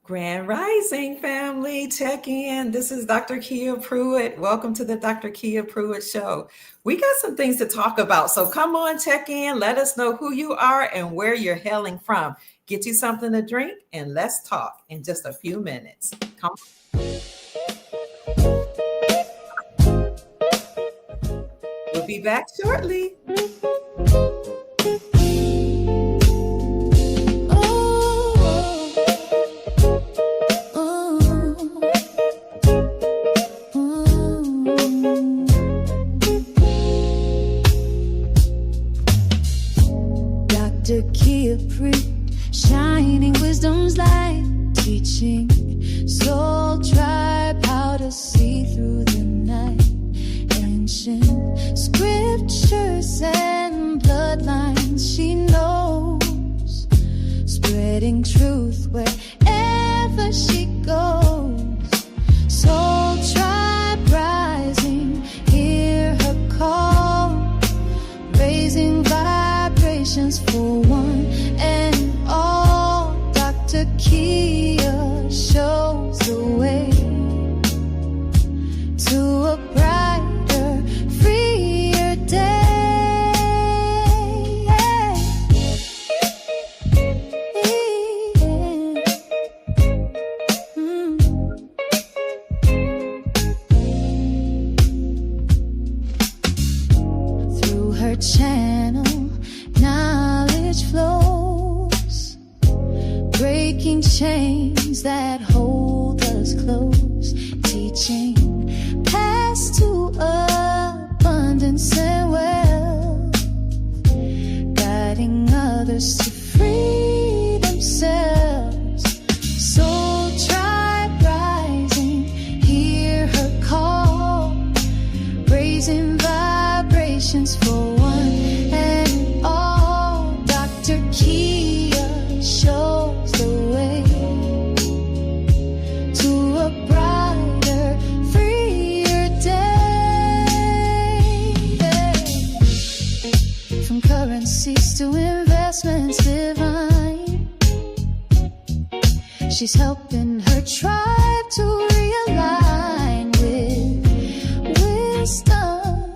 Grand Rising family, check in. This is Dr. Kia Pruitt. Welcome to the Dr. Kia Pruitt Show. We got some things to talk about, so come on, check in. Let us know who you are and where you're hailing from. Get you something to drink and let's talk in just a few minutes. Come on. We'll be back shortly. Dr. Kia Pruitt, shining wisdom's light, teaching soul tribe how to see through the night. Ancient scriptures and bloodlines she knows, spreading truth wherever she goes. Soul tribe rising, hear her call, raising vibrations for one and all. Dr. Kia shows the way to a brighter, freer day. Through her channel, knowledge flows, breaking chains that hold us close, teaching paths to abundance and wealth, guiding others to free themselves. Soul tribe rising, hear her call, raising vibrations for one and all. Dr. Kia shows the way to a brighter, freer day. From currencies to investments divine, she's helping her tribe to realign with wisdom,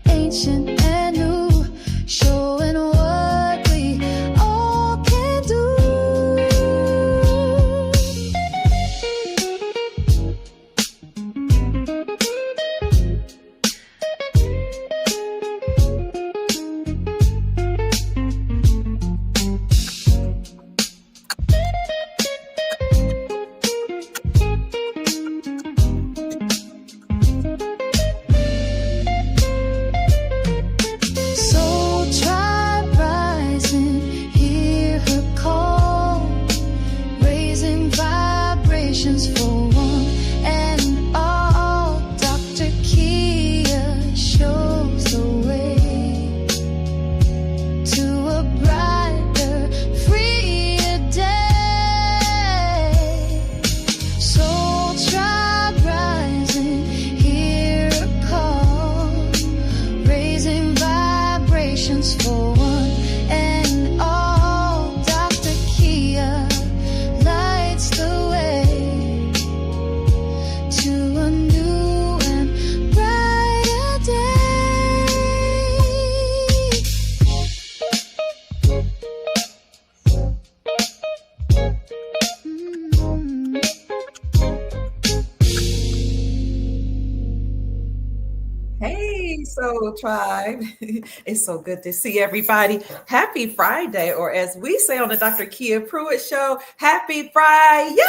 ancient and new, showing what we all can do. Soul tribe rising, hear her call, raising vibrations for one and all. Dr. Kia shows the way to a brighter, freer day. Soul tribe rising, hear her call, raising vibrations for one and all. Dr. Kia lights the way to a new and brighter day. Hey, Soul Tribe. It's so good to see everybody. Happy Friday, or as we say on the Dr. Kia Pruitt Show, happy Friday. Yay!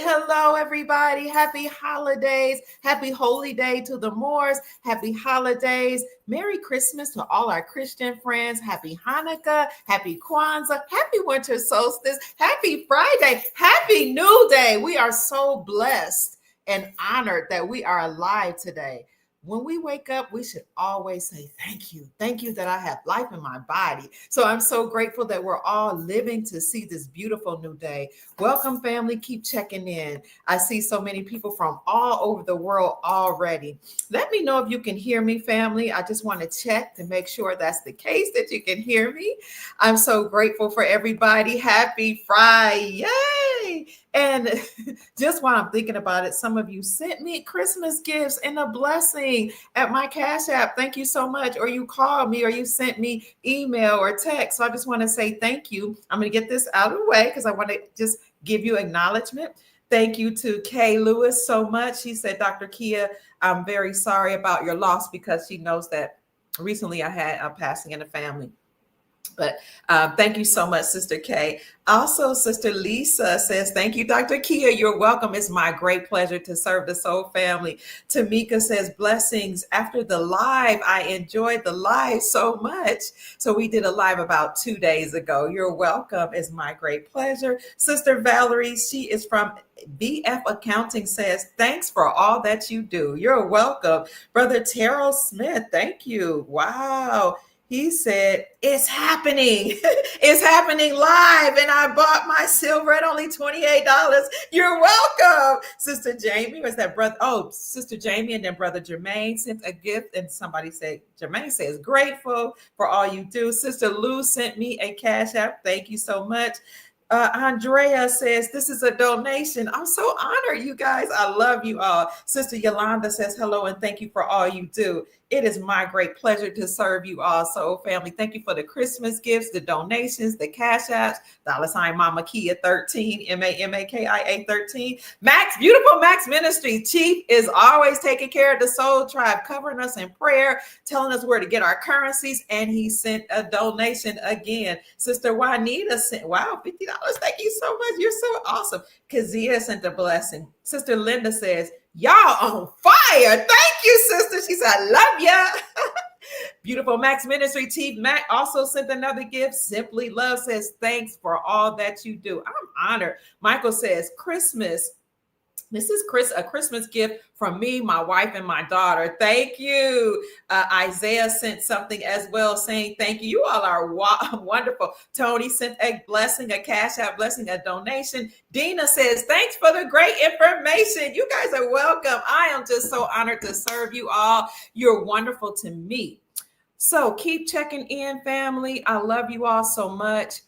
Hello, everybody. Happy holidays. Happy holy day to the Moors. Happy holidays. Merry Christmas to all our Christian friends. Happy Hanukkah. Happy Kwanzaa. Happy winter solstice. Happy Friday. Happy New Day. We are so blessed and honored that we are alive today. When we wake up, we should always say, thank you. Thank you that I have life in my body. So I'm so grateful that we're all living to see this beautiful new day. Welcome, family. Keep checking in. I see so many people from all over the world already. Let me know if you can hear me, family. I just want to check to make sure that's the case, that you can hear me. I'm so grateful for everybody. Happy Friday. morning. And just while I'm thinking about it, some of you sent me Christmas gifts and a blessing at my Cash App. Thank you so much. Or you called me or you sent me email or text. So I just want to say thank you. I'm going to get this out of the way because I want to just give you acknowledgement. Thank you to Kay Lewis so much. She said, Dr. Kia, I'm very sorry about your loss, because she knows that recently I had a passing in the family. But thank you so much, Sister Kay. Also, Sister Lisa says, thank you, Dr. Kia. You're welcome. It's my great pleasure to serve the Soul family. Tamika says, blessings. After the live, I enjoyed the live so much. So we did a live about 2 days ago. You're welcome. It's my great pleasure. Sister Valerie, she is from BF Accounting, says, thanks for all that you do. You're welcome. Brother Terrell Smith, thank you. Wow. He said, it's happening. It's happening live. And I bought my silver at only $28. You're welcome. Sister Jamie, was that brother? Oh, Sister Jamie, and then Brother Jermaine sent a gift. And somebody said, Jermaine says, grateful for all you do. Sister Lou sent me a Cash App. Thank you so much. Andrea says, this is a donation. I'm so honored, you guys. I love you all. Sister Yolanda says, hello, and thank you for all you do. It is my great pleasure to serve you all. So family, thank you for the Christmas gifts, the donations, the Cash Apps, $ Mama Kia 13, MAMAKIA 13. Max, beautiful Max Ministry Chief is always taking care of the Soul Tribe, covering us in prayer, telling us where to get our currencies. And he sent a donation again. Sister Juanita sent, wow, $50. Thank you so much. You're so awesome. Kazia sent a blessing. Sister Linda says, y'all on fire. Thank you, sister. She said, I love ya. Beautiful Max Ministry Chief Mac also sent another gift. Simply Love says, thanks for all that you do. I'm honored. Michael says, Christmas. This is a Christmas gift from me, my wife, and my daughter. Thank you. Isaiah sent something as well, saying thank you. You all are wonderful. Tony sent a blessing, a Cash App blessing, a donation. Dina says, thanks for the great information. You guys are welcome. I am just so honored to serve you all. You're wonderful to me. So keep checking in, family. I love you all so much.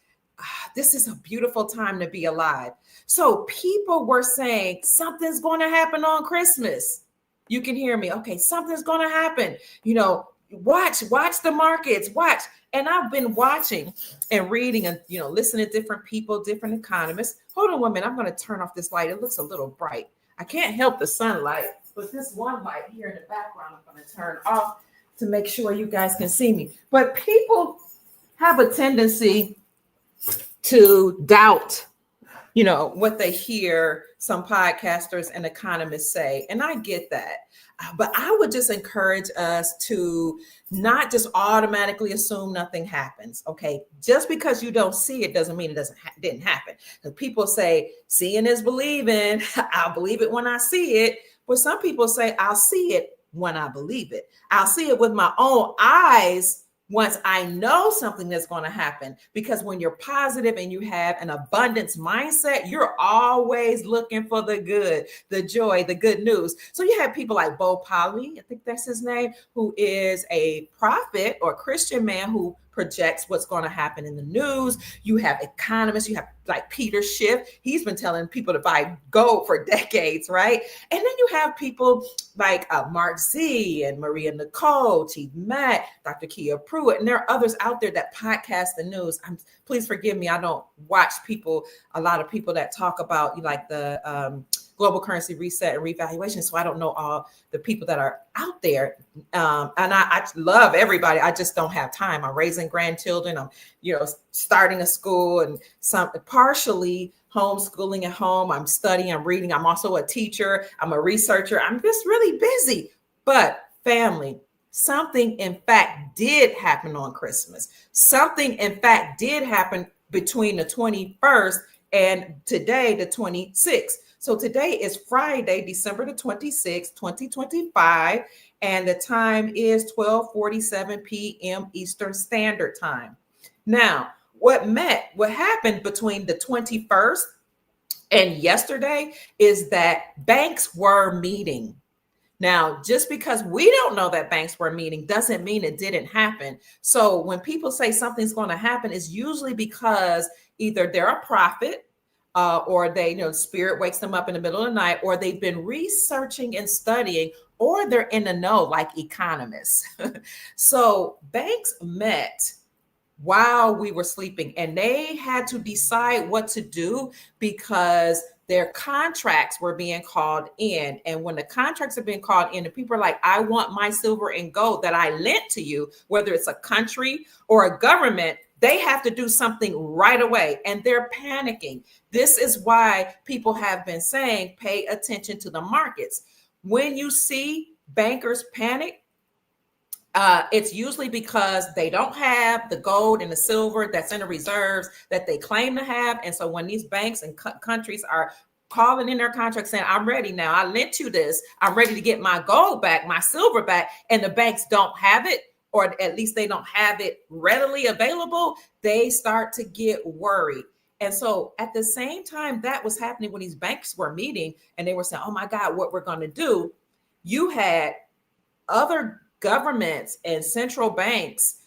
This is a beautiful time to be alive. So people were saying something's going to happen on Christmas. You can hear me. Okay, something's going to happen. You know, watch the markets, watch. And I've been watching and reading and, listening to different people, different economists. Hold on 1 minute. I'm going to turn off this light. It looks a little bright. I can't help the sunlight, but this one light here in the background, I'm going to turn off to make sure you guys can see me. But people have a tendency to doubt, what they hear some podcasters and economists say. And I get that. But I would just encourage us to not just automatically assume nothing happens. Okay. Just because you don't see it doesn't mean it didn't happen. Because people say, seeing is believing. I'll believe it when I see it. But some people say, I'll see it when I believe it. I'll see it with my own eyes once I know something that's going to happen. Because when you're positive and you have an abundance mindset, you're always looking for the good, the joy, the good news. So you have people like Bo Polly, I think that's his name, who is a prophet or Christian man who projects what's going to happen in the news. You have economists, you have like Peter Schiff. He's been telling people to buy gold for decades, right? And then you have people like Mark Z and Maria Nicole, Chief Matt, Dr. Kia Pruitt, and there are others out there that podcast the news. Please forgive me, I don't watch a lot of people that talk about like the global currency reset and revaluation. So I don't know all the people that are out there. And I love everybody. I just don't have time. I'm raising grandchildren. I'm, starting a school and partially homeschooling at home. I'm studying, I'm reading. I'm also a teacher. I'm a researcher. I'm just really busy. But family, something in fact did happen on Christmas. Something in fact did happen between the 21st and today, the 26th. So today is Friday, December the 26th, 2025, and the time is 12:47 p.m. Eastern Standard Time. Now, what happened between the 21st and yesterday is that banks were meeting. Now, just because we don't know that banks were meeting doesn't mean it didn't happen. So when people say something's going to happen, it's usually because either they're a prophet or they, spirit wakes them up in the middle of the night, or they've been researching and studying, or they're in the know like economists. So banks met while we were sleeping, and they had to decide what to do because their contracts were being called in. And when the contracts are being called in, the people are like, I want my silver and gold that I lent to you, whether it's a country or a government, they have to do something right away. And they're panicking. This is why people have been saying, pay attention to the markets. When you see bankers panic, it's usually because they don't have the gold and the silver that's in the reserves that they claim to have. And so when these banks and countries are calling in their contracts saying, I'm ready now, I lent you this, I'm ready to get my gold back, my silver back, and the banks don't have it, or at least they don't have it readily available, they start to get worried. And so at the same time that was happening, when these banks were meeting and they were saying, oh my God, what we're going to do, you had other governments and central banks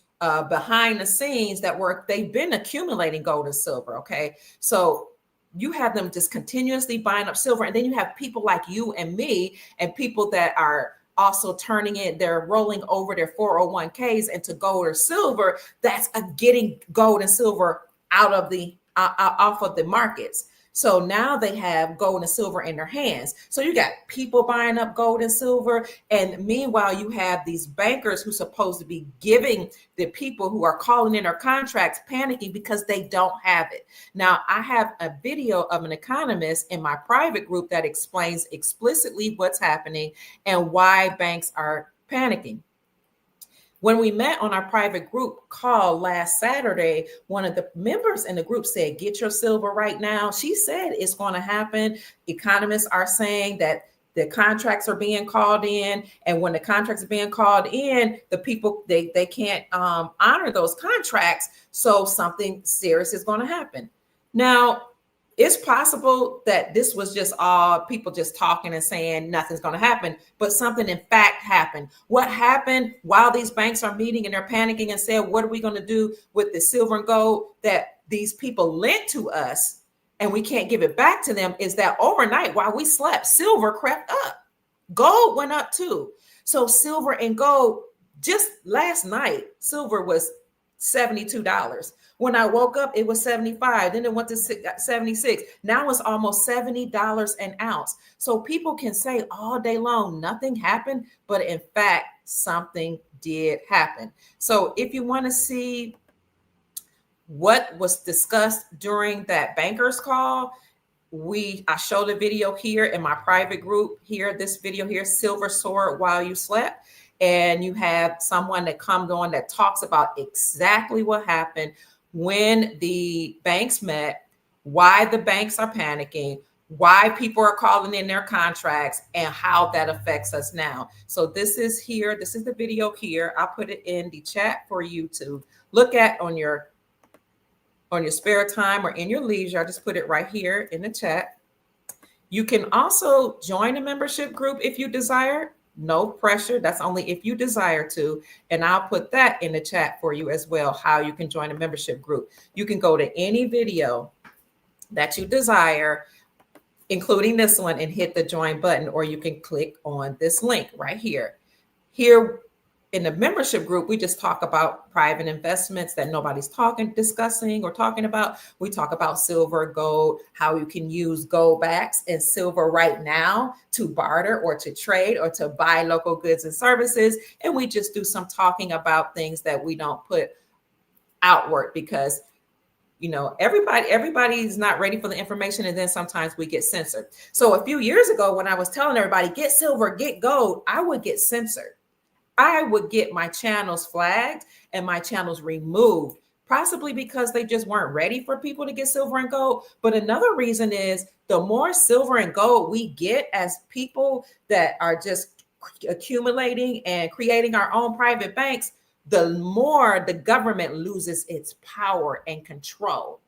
behind the scenes they've been accumulating gold and silver. Okay. So you have them just continuously buying up silver. And then you have people like you and me and people that are also turning in, they're rolling over their 401ks into gold or silver. That's getting gold and silver off of the markets. So now they have gold and silver in their hands. So you got people buying up gold and silver. And meanwhile, you have these bankers who are supposed to be giving the people who are calling in their contracts panicking because they don't have it. Now, I have a video of an economist in my private group that explains explicitly what's happening and why banks are panicking. When we met on our private group call last Saturday, one of the members in the group said, get your silver right now. She said it's going to happen. Economists are saying that the contracts are being called in. And when the contracts are being called in, the people, they can't honor those contracts. So something serious is going to happen. Now, it's possible that this was just all people just talking and saying nothing's going to happen, but something in fact happened. What happened while these banks are meeting and they're panicking and saying, what are we going to do with the silver and gold that these people lent to us and we can't give it back to them, is that overnight while we slept, silver crept up. Gold went up too. So silver and gold, just last night, silver was $72. When I woke up, it was 75. Then it went to 76. Now it's almost $70 an ounce. So people can say all day long, nothing happened, but in fact, something did happen. So if you want to see what was discussed during that bankers call, I showed a video here in my private group here, this video here, Silver Sword While You Slept. And you have someone that comes on that talks about exactly what happened when the banks met, why the banks are panicking, why people are calling in their contracts, and how that affects us now. So this is here. This is the video here. I'll put it in the chat for you to look at on your spare time or in your leisure. I just put it right here in the chat. You can also join a membership group if you desire. No pressure. That's only if you desire to. And I'll put that in the chat for you as well, how you can join a membership group. You can go to any video that you desire, including this one, and hit the join button, or you can click on this link right here. Here in the membership group, we just talk about private investments that nobody's discussing or talking about. We talk about silver, gold, how you can use gold backs and silver right now to barter or to trade or to buy local goods and services. And we just do some talking about things that we don't put outward because, you know, everybody's not ready for the information. And then sometimes we get censored. So a few years ago, when I was telling everybody, get silver, get gold, I would get censored. I would get my channels flagged and my channels removed, possibly because they just weren't ready for people to get silver and gold. But another reason is the more silver and gold we get as people that are just accumulating and creating our own private banks, the more the government loses its power and control.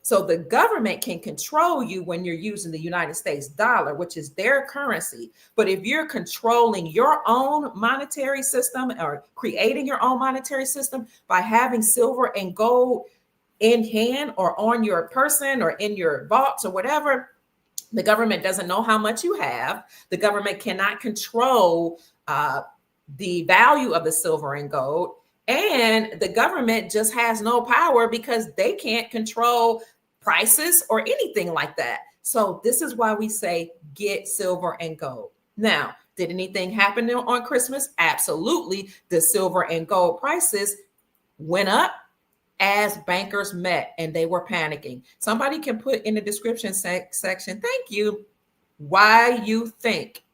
So the government can control you when you're using the United States dollar, which is their currency. But if you're controlling your own monetary system or creating your own monetary system by having silver and gold in hand or on your person or in your vaults or whatever, the government doesn't know how much you have. The government cannot control the value of the silver and gold. And the government just has no power because they can't control prices or anything like that. So this is why we say get silver and gold. Now, did anything happen on Christmas? Absolutely. The silver and gold prices went up as bankers met and they were panicking. Somebody can put in the description section, thank you, why you think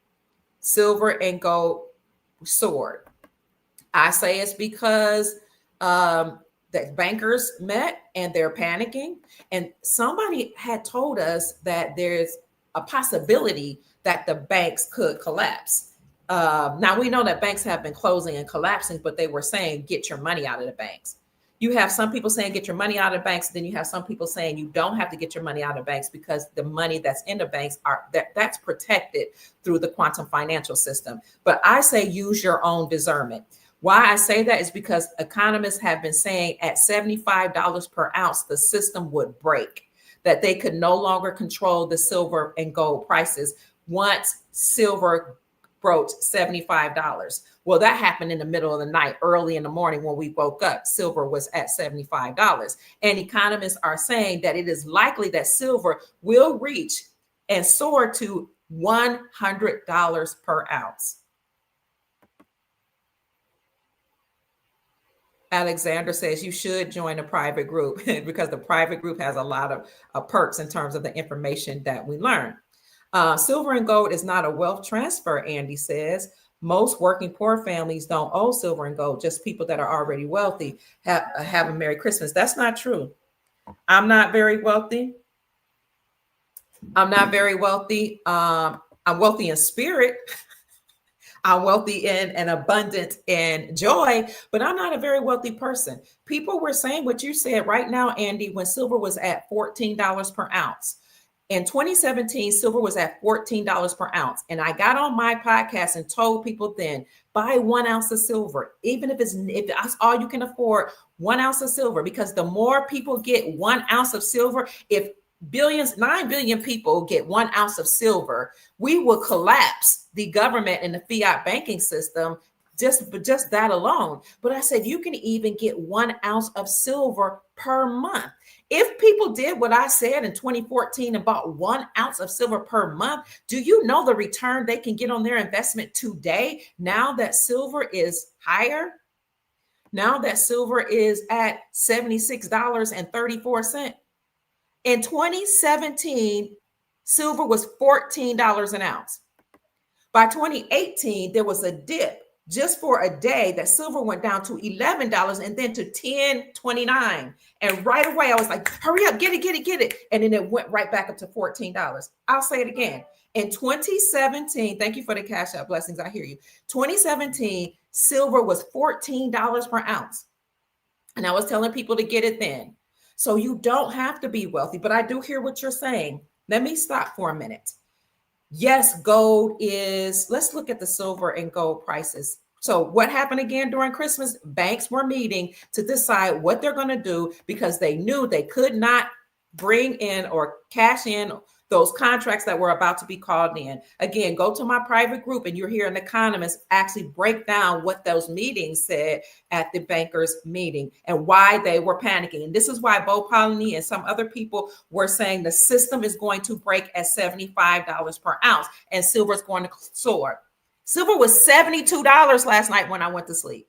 silver and gold soared. I say it's because that bankers met and they're panicking. And somebody had told us that there's a possibility that the banks could collapse. Now we know that banks have been closing and collapsing, but they were saying, get your money out of the banks. You have some people saying get your money out of banks. Then you have some people saying you don't have to get your money out of banks because the money that's in the banks that's protected through the quantum financial system. But I say use your own discernment. Why I say that is because economists have been saying at $75 per ounce, the system would break, that they could no longer control the silver and gold prices once silver broke $75. Well, that happened in the middle of the night, early in the morning when we woke up, silver was at $75. And economists are saying that it is likely that silver will reach and soar to $100 per ounce. Alexander says you should join a private group because the private group has a lot of perks in terms of the information that we learn. Silver and gold is not a wealth transfer, Andy says. Most working poor families don't owe silver and gold. Just people that are already wealthy have a Merry Christmas. That's not true. I'm not very wealthy. I'm not very wealthy. I'm wealthy in spirit. I'm wealthy in and abundant in joy, but I'm not a very wealthy person. People were saying what you said right now, Andy, when silver was at $14 per ounce. In 2017, silver was at $14 per ounce. And I got on my podcast and told people then, buy 1 ounce of silver, even if that's all you can afford, 1 ounce of silver, because the more people get 1 ounce of silver, if 9 billion people get 1 ounce of silver, we will collapse the government and the fiat banking system just that alone. But I said, you can even get 1 ounce of silver per month. If people did what I said in 2014 and bought 1 ounce of silver per month, do you know the return they can get on their investment today? Now that silver is higher, now that silver is at $76.34. In 2017, silver was $14 an ounce. By 2018, there was a dip just for a day that silver went down to $11 and then to $10.29. And right away, I was like, hurry up, get it. And then it went right back up to $14. I'll say it again. In 2017, thank you for the Cash App blessings. I hear you. 2017, silver was $14 per ounce. And I was telling people to get it then. So you don't have to be wealthy, but I do hear what you're saying. Let me stop for a minute. Yes, gold is, let's look at the silver and gold prices. So what happened again during Christmas? Banks were meeting to decide what they're going to do because they knew they could not bring in or cash in those contracts that were about to be called in. Again, go to my private group and you're hearing economists actually break down what those meetings said at the bankers meeting and why they were panicking. And this is why Bo Polony and some other people were saying the system is going to break at $75 per ounce and silver is going to soar. Silver was $72 last night when I went to sleep.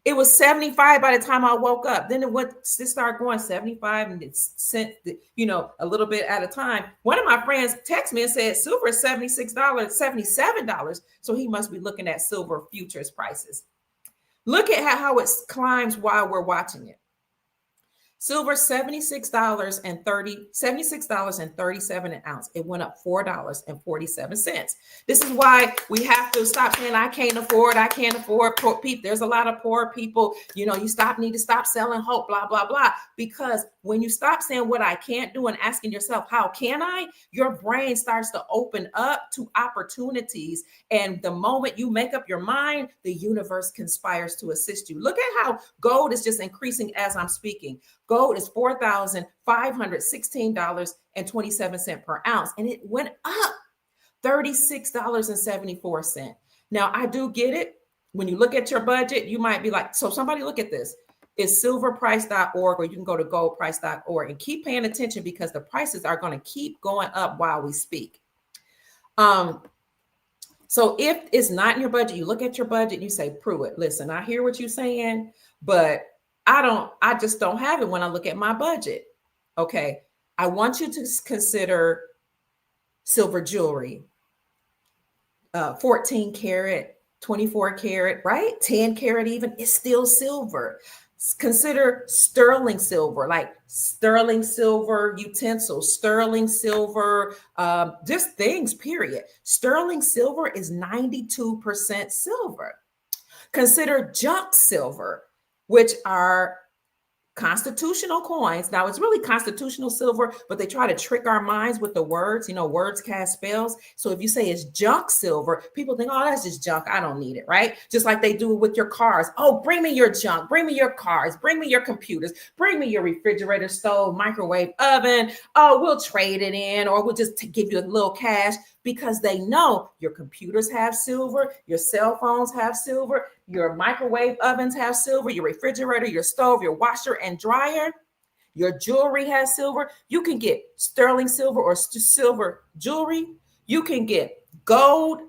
It was 75 by the time I woke up. Then it started going 75 and it's sent, a little bit at a time. One of my friends texted me and said silver is $76, $77. So he must be looking at silver futures prices. Look at how it climbs while we're watching it. Silver, $76.37 an ounce. It went up $4.47. This is why we have to stop saying, I can't afford. Poor people. There's a lot of poor people. You need to stop selling hope, blah, blah, blah. Because when you stop saying what I can't do and asking yourself, how can I? Your brain starts to open up to opportunities. And the moment you make up your mind, the universe conspires to assist you. Look at how gold is just increasing as I'm speaking. Gold is $4,516.27 per ounce, and it went up $36.74. Now, I do get it. When you look at your budget, you might be like, so somebody look at this. It's silverprice.org, or you can go to goldprice.org and keep paying attention because the prices are going to keep going up while we speak. So if it's not in your budget, you look at your budget and you say, Pruitt, listen, I hear what you're saying, but I just don't have it when I look at my budget. Okay. I want you to consider silver jewelry, 14 karat, 24 karat, right? 10 karat even, it's still silver. Consider sterling silver, like sterling silver utensils, sterling silver, just things, period. Sterling silver is 92% silver. Consider junk silver, which are constitutional coins. Now, it's really constitutional silver, but they try to trick our minds with the words. Words cast spells. So if you say it's junk silver, people think, oh, that's just junk. I don't need it, right? Just like they do with your cars. Oh, bring me your junk. Bring me your cars. Bring me your computers. Bring me your refrigerator, stove, microwave, oven. Oh, we'll trade it in, or we'll just give you a little cash, because they know your computers have silver, your cell phones have silver, your microwave ovens have silver, your refrigerator, your stove, your washer and dryer, your jewelry has silver. You can get sterling silver or silver jewelry. You can get gold.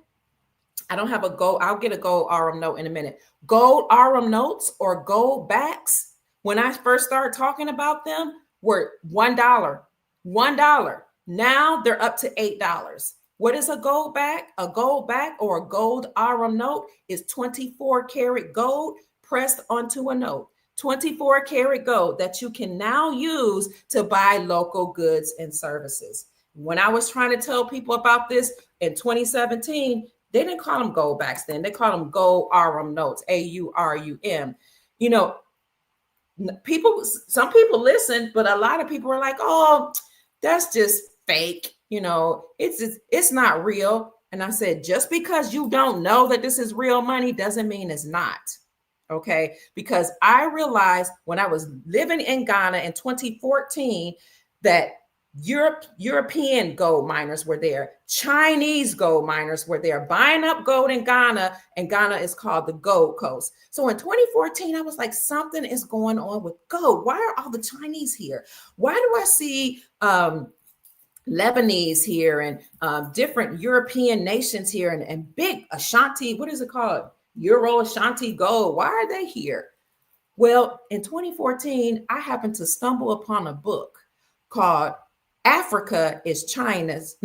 I don't have a gold. I'll get a gold RM note in a minute. Gold RM notes or gold backs, when I first started talking about them, were $1. $1. Now they're up to $8. What is a gold back? A gold back or a gold RM note is 24 karat gold pressed onto a note. 24 karat gold that you can now use to buy local goods and services. When I was trying to tell people about this in 2017, they didn't call them gold backs then. They called them gold RM notes, AURUM. Some people listen, but a lot of people are like, oh, that's just fake. It's not real. And I said, just because you don't know that this is real money doesn't mean it's not. Okay. Because I realized when I was living in Ghana in 2014 that European gold miners were there. Chinese gold miners were there buying up gold in Ghana, and Ghana is called the Gold Coast. So in 2014, I was like, something is going on with gold. Why are all the Chinese here? Why do I see Lebanese here and different European nations here and big Ashanti, what is it called? Euro Ashanti gold. Why are they here? Well, in 2014, I happened to stumble upon a book called Africa is China's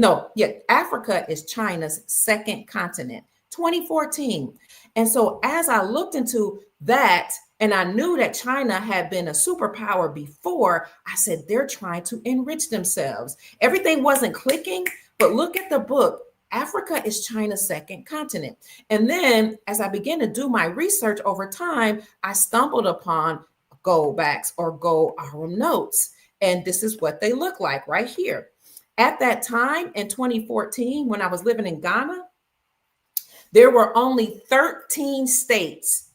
second continent, 2014. And so as I looked into that, and I knew that China had been a superpower before, I said, they're trying to enrich themselves. Everything wasn't clicking, but look at the book. Africa is China's second continent. And then as I began to do my research over time, I stumbled upon gold backs or gold RM notes. And this is what they look like right here. At that time in 2014, when I was living in Ghana, there were only 13 states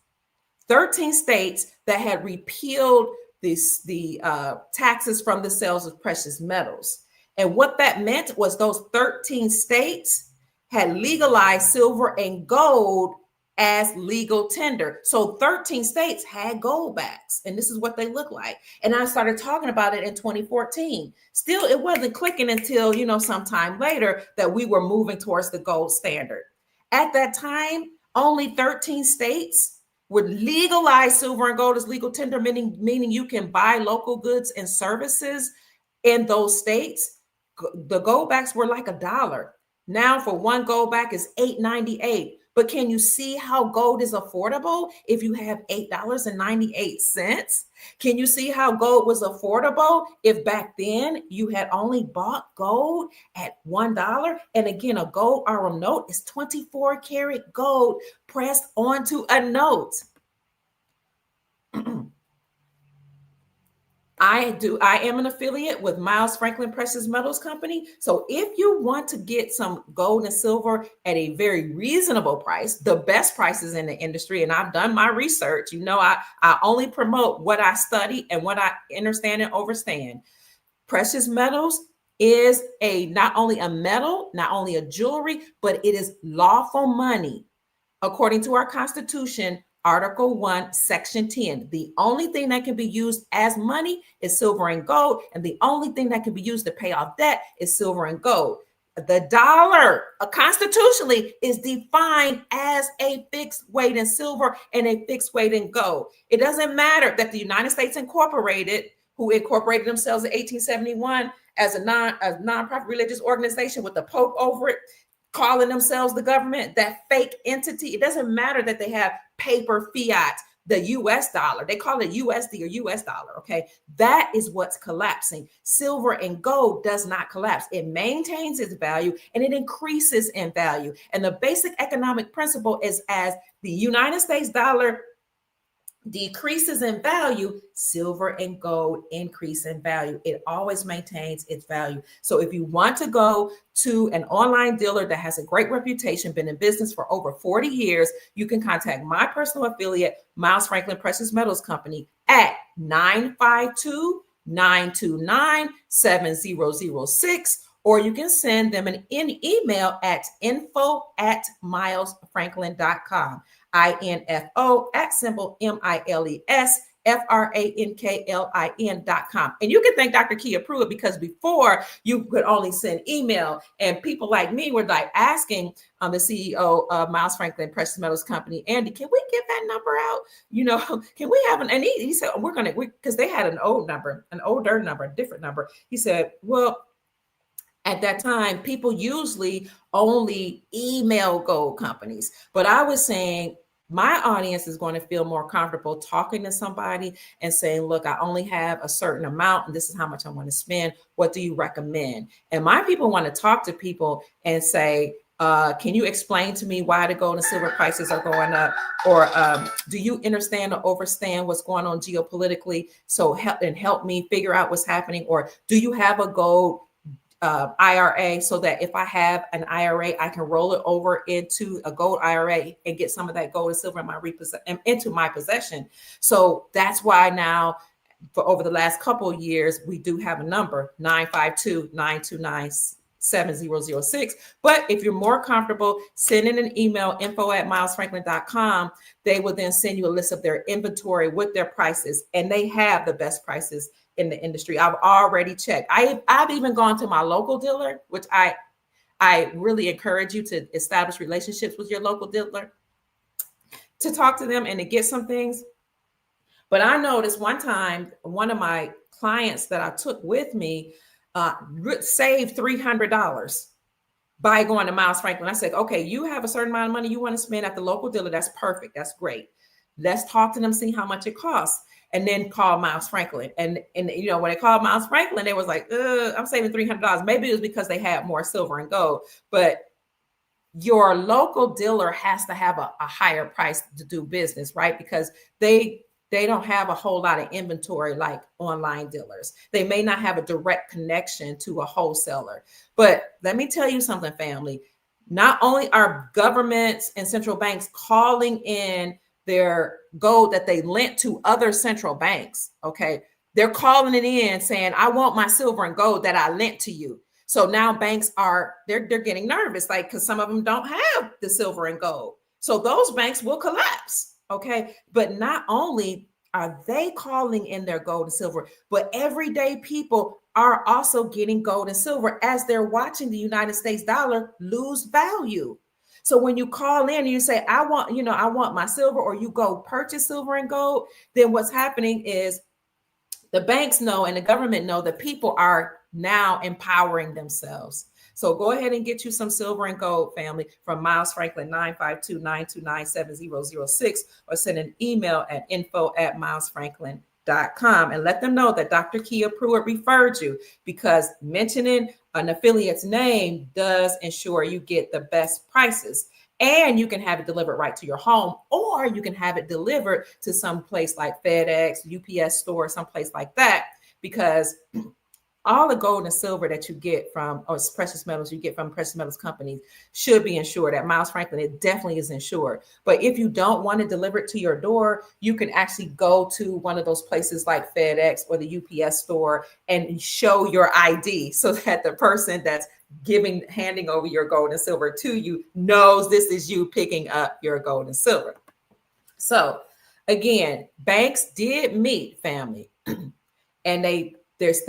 that had repealed the taxes from the sales of precious metals. And what that meant was those 13 states had legalized silver and gold as legal tender. So 13 states had gold backs, and this is what they look like. And I started talking about it in 2014. Still, it wasn't clicking until, sometime later that we were moving towards the gold standard. At that time, only 13 states would legalize silver and gold as legal tender, meaning you can buy local goods and services in those states. The gold backs were like $1. Now for one gold back is $8.98. But can you see how gold is affordable if you have $8.98? Can you see how gold was affordable if back then you had only bought gold at $1? And again, a gold RM note is 24 karat gold pressed onto a note. I am an affiliate with Miles Franklin Precious Metals Company. So if you want to get some gold and silver at a very reasonable price, the best prices in the industry, and I've done my research, I only promote what I study and what I understand and understand. Precious metals is not only a metal, not only a jewelry, but it is lawful money. According to our Constitution, Article 1, Section 10, the only thing that can be used as money is silver and gold, and the only thing that can be used to pay off debt is silver and gold. The dollar constitutionally is defined as a fixed weight in silver and a fixed weight in gold. It doesn't matter that the United States Incorporated, who incorporated themselves in 1871 as a nonprofit religious organization with the Pope over it, calling themselves the government, that fake entity. It doesn't matter that they have paper fiat, the US dollar. They call it USD or US dollar, okay? That is what's collapsing. Silver and gold does not collapse. It maintains its value and it increases in value. And the basic economic principle is as the United States dollar decreases in value, silver and gold increase in value. It always maintains its value. So if you want to go to an online dealer that has a great reputation, been in business for over 40 years, you can contact my personal affiliate, Miles Franklin Precious Metals Company, at 952-929-7006, or you can send them an email at info@milesfranklin.com. INFO at symbol MILESFRANKLIN.com. And you can thank Dr. Kia Pruitt, because before you could only send email, and people like me were like asking the CEO of Miles Franklin Precious Metals Company, Andy, can we get that number out? Can we have and he said, because they had an older number, a different number. He said, well, at that time, people usually only email gold companies. But I was saying my audience is going to feel more comfortable talking to somebody and saying, look, I only have a certain amount and this is how much I want to spend. What do you recommend? And my people want to talk to people and say, can you explain to me why the gold and silver prices are going up? Or do you understand or understand what's going on geopolitically? So help me figure out what's happening. Or do you have a gold IRA, so that if I have an IRA, I can roll it over into a gold IRA and get some of that gold and silver into my possession. So that's why now, for over the last couple of years, we do have a number, 952-929-7006. But if you're more comfortable sending an email, info@milesfranklin.com, they will then send you a list of their inventory with their prices, and they have the best prices in the industry. I've already checked. I've even gone to my local dealer, which I really encourage you to establish relationships with your local dealer, to talk to them and to get some things. But I noticed one time, one of my clients that I took with me saved $300 by going to Miles Franklin. I said, okay, you have a certain amount of money you want to spend at the local dealer. That's perfect. That's great. Let's talk to them, see how much it costs. And then call Miles Franklin. And when they called Miles Franklin, they was like, I'm saving $300. Maybe it was because they had more silver and gold. But your local dealer has to have a higher price to do business, right? Because they don't have a whole lot of inventory like online dealers. They may not have a direct connection to a wholesaler. But let me tell you something, family. Not only are governments and central banks calling in their gold that they lent to other central banks, okay? They're calling it in saying, I want my silver and gold that I lent to you. So now banks they're getting nervous, like, because some of them don't have the silver and gold. So those banks will collapse, okay? But not only are they calling in their gold and silver, but everyday people are also getting gold and silver as they're watching the United States dollar lose value. So when you call in and you say, I want my silver, or you go purchase silver and gold, then what's happening is the banks know and the government know that people are now empowering themselves. So go ahead and get you some silver and gold, family, from Miles Franklin, 952-929-7006, or send an email at info@milesfranklin.com and let them know that Dr. Kia Pruitt referred you, because mentioning an affiliate's name does ensure you get the best prices. And you can have it delivered right to your home, or you can have it delivered to some place like FedEx, UPS store, someplace like that. because all the gold and silver that you get from, or precious metals you get from precious metals companies, should be insured. At Miles Franklin, it definitely is insured. But if you don't want to deliver it to your door, you can actually go to one of those places like FedEx or the UPS store and show your ID, so that the person that's handing over your gold and silver to you knows this is you picking up your gold and silver. So again, banks did meet, family, and they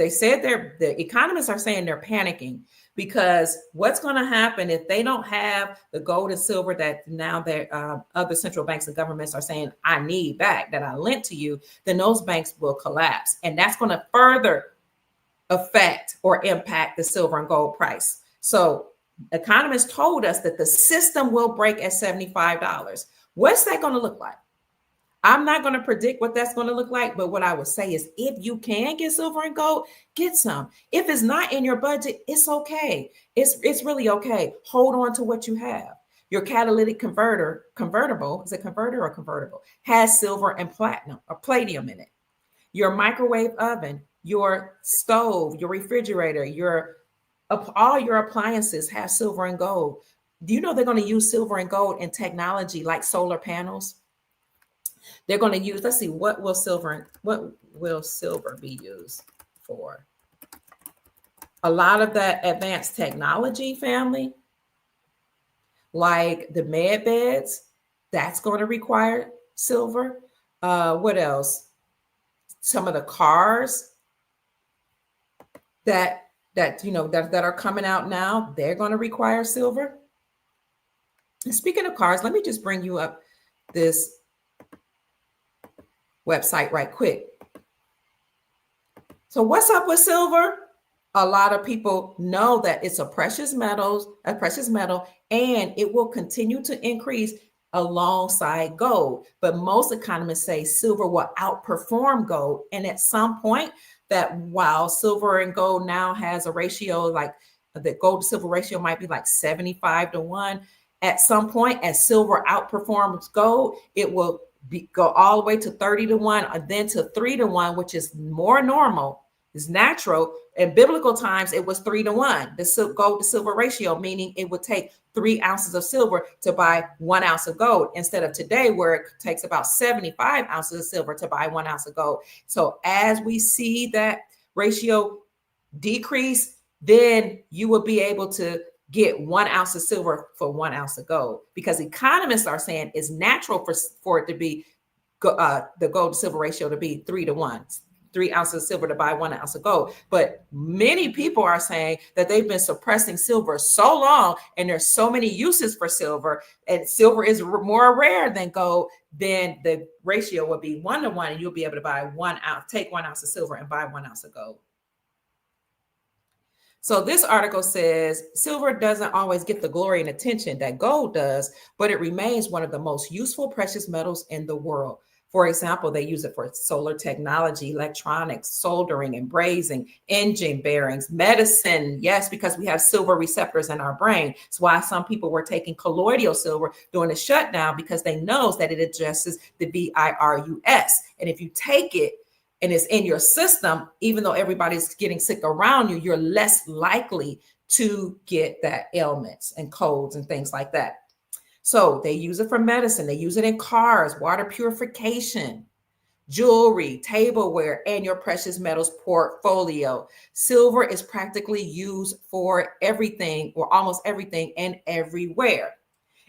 said the economists are saying they're panicking, because what's going to happen if they don't have the gold and silver that now their other central banks and governments are saying I need back, that I lent to you, then those banks will collapse, and that's going to further affect or impact the silver and gold price. So economists told us that the system will break at $75. What's that going to look like? I'm not going to predict what that's going to look like, but what I would say is, if you can get silver and gold, get some. If it's not in your budget, it's okay. It's really okay. Hold on to what you have. Your catalytic convertible, is it converter or convertible, has silver and platinum or palladium in it. Your microwave oven, your stove, your refrigerator, all your appliances have silver and gold. Do you know they're going to use silver and gold in technology like solar panels? They're going to use, let's see, what will silver be used for? A lot of that advanced technology, family, like the med beds, that's going to require silver. What else? Some of the cars that are coming out now, they're going to require silver. And speaking of cars, let me just bring you up this website right quick. So what's up with silver? A lot of people know that it's a precious metal, and it will continue to increase alongside gold. But most economists say silver will outperform gold. And at some point, that while silver and gold now has a ratio, like the gold to silver ratio might be like 75-1. At some point, as silver outperforms gold, it will go all the way to 30-1, and then to 3-1, which is more normal, is natural. In biblical times, it was 3-1, the gold to silver ratio, meaning it would take 3 ounces of silver to buy 1 ounce of gold, instead of today where it takes about 75 ounces of silver to buy 1 ounce of gold. So as we see that ratio decrease, then you will be able to get 1 ounce of silver for 1 ounce of gold, because economists are saying it's natural for it to be the gold to silver ratio to be 3-1, 3 ounces of silver to buy 1 ounce of gold. But many people are saying that they've been suppressing silver so long, and there's so many uses for silver, and silver is more rare than gold, then the ratio will be 1-1, and you'll be able to buy 1 ounce, take 1 ounce of silver and buy 1 ounce of gold. So this article says silver doesn't always get the glory and attention that gold does, but it remains one of the most useful precious metals in the world. For example, they use it for solar technology, electronics, soldering and brazing, engine bearings, medicine. Yes, because we have silver receptors in our brain. That's why some people were taking colloidal silver during the shutdown, because they know that it addresses the virus. And if you take it and it's in your system, even though everybody's getting sick around you, you're less likely to get that ailments and colds and things like that. So they use it for medicine. They use it in cars, water purification, jewelry, tableware, and your precious metals portfolio. Silver is practically used for everything, or almost everything, and everywhere.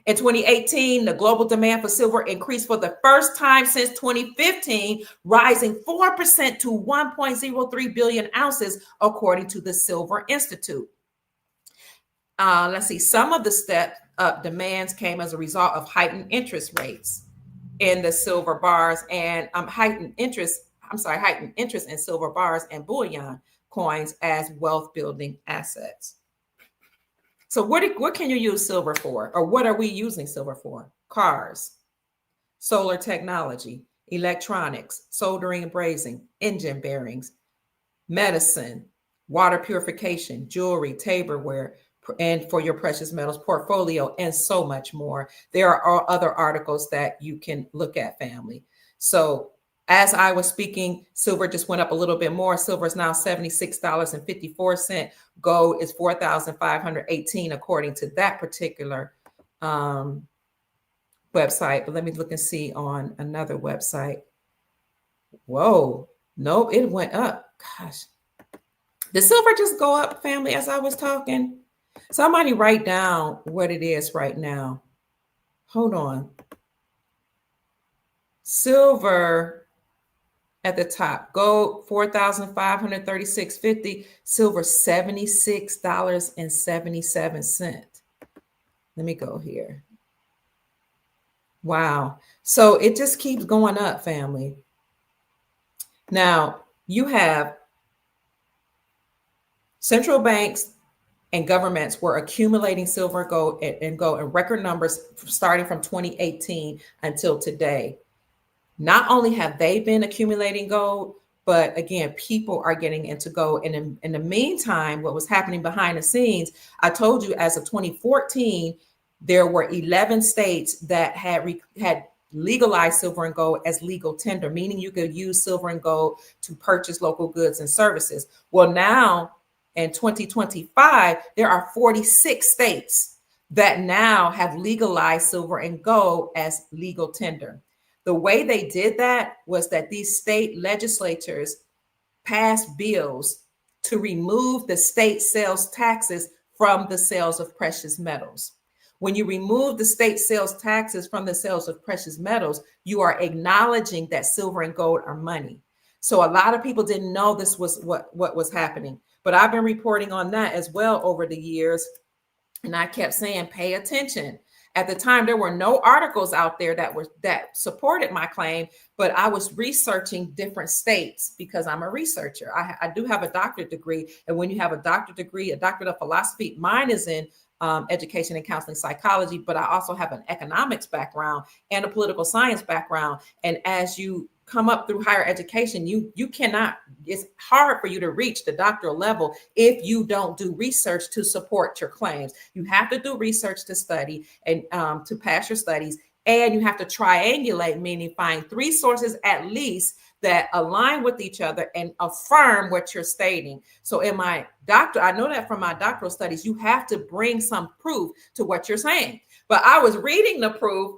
In 2018, the global demand for silver increased for the first time since 2015, rising 4% to 1.03 billion ounces, according to the Silver Institute. Let's see, some of the step up demands came as a result of heightened interest rates in the silver bars, and heightened interest in silver bars and bullion coins as wealth building assets. So what can you use silver for, or what are we using silver for? Cars, solar technology, electronics, soldering and brazing, engine bearings, medicine, water purification, jewelry, tableware, and for your precious metals portfolio, and so much more. There are other articles that you can look at, family. So As I was speaking, silver just went up a little bit more. Silver is now $76.54. Gold is $4,518 according to that particular website. But let me look and see on another website. Whoa, nope, it went up. Gosh, did silver just go up, family, as I was talking? Somebody write down what it is right now. Hold on. Silver at the top, gold $4,536.50, silver $76.77. Let me go here. Wow. So it just keeps going up, family. Now, you have central banks and governments were accumulating silver and gold in record numbers starting from 2018 until today. Not only have they been accumulating gold, but again, people are getting into gold. And in the meantime, what was happening behind the scenes, I told you as of 2014, there were 11 states that had legalized silver and gold as legal tender, meaning you could use silver and gold to purchase local goods and services. Well, now in 2025, there are 46 states that now have legalized silver and gold as legal tender. The way they did that was that these state legislatures passed bills to remove the state sales taxes from the sales of precious metals. When you remove the state sales taxes from the sales of precious metals, you are acknowledging that silver and gold are money. So a lot of people didn't know this was what was happening, but I've been reporting on that as well over the years. And I kept saying, pay attention. At the time, there were no articles out there that supported my claim, but I was researching different states because I'm a researcher. I do have a doctorate degree. And when you have a doctorate degree, a doctorate of philosophy, mine is in education and counseling psychology, but I also have an economics background and a political science background. And as you come up through higher education, you cannot, it's hard for you to reach the doctoral level if you don't do research to support your claims. You have to do research to study and to pass your studies, and you have to triangulate, meaning find 3 sources at least that align with each other and affirm what you're stating. So in my I know that from my doctoral studies, you have to bring some proof to what you're saying. But I was reading the proof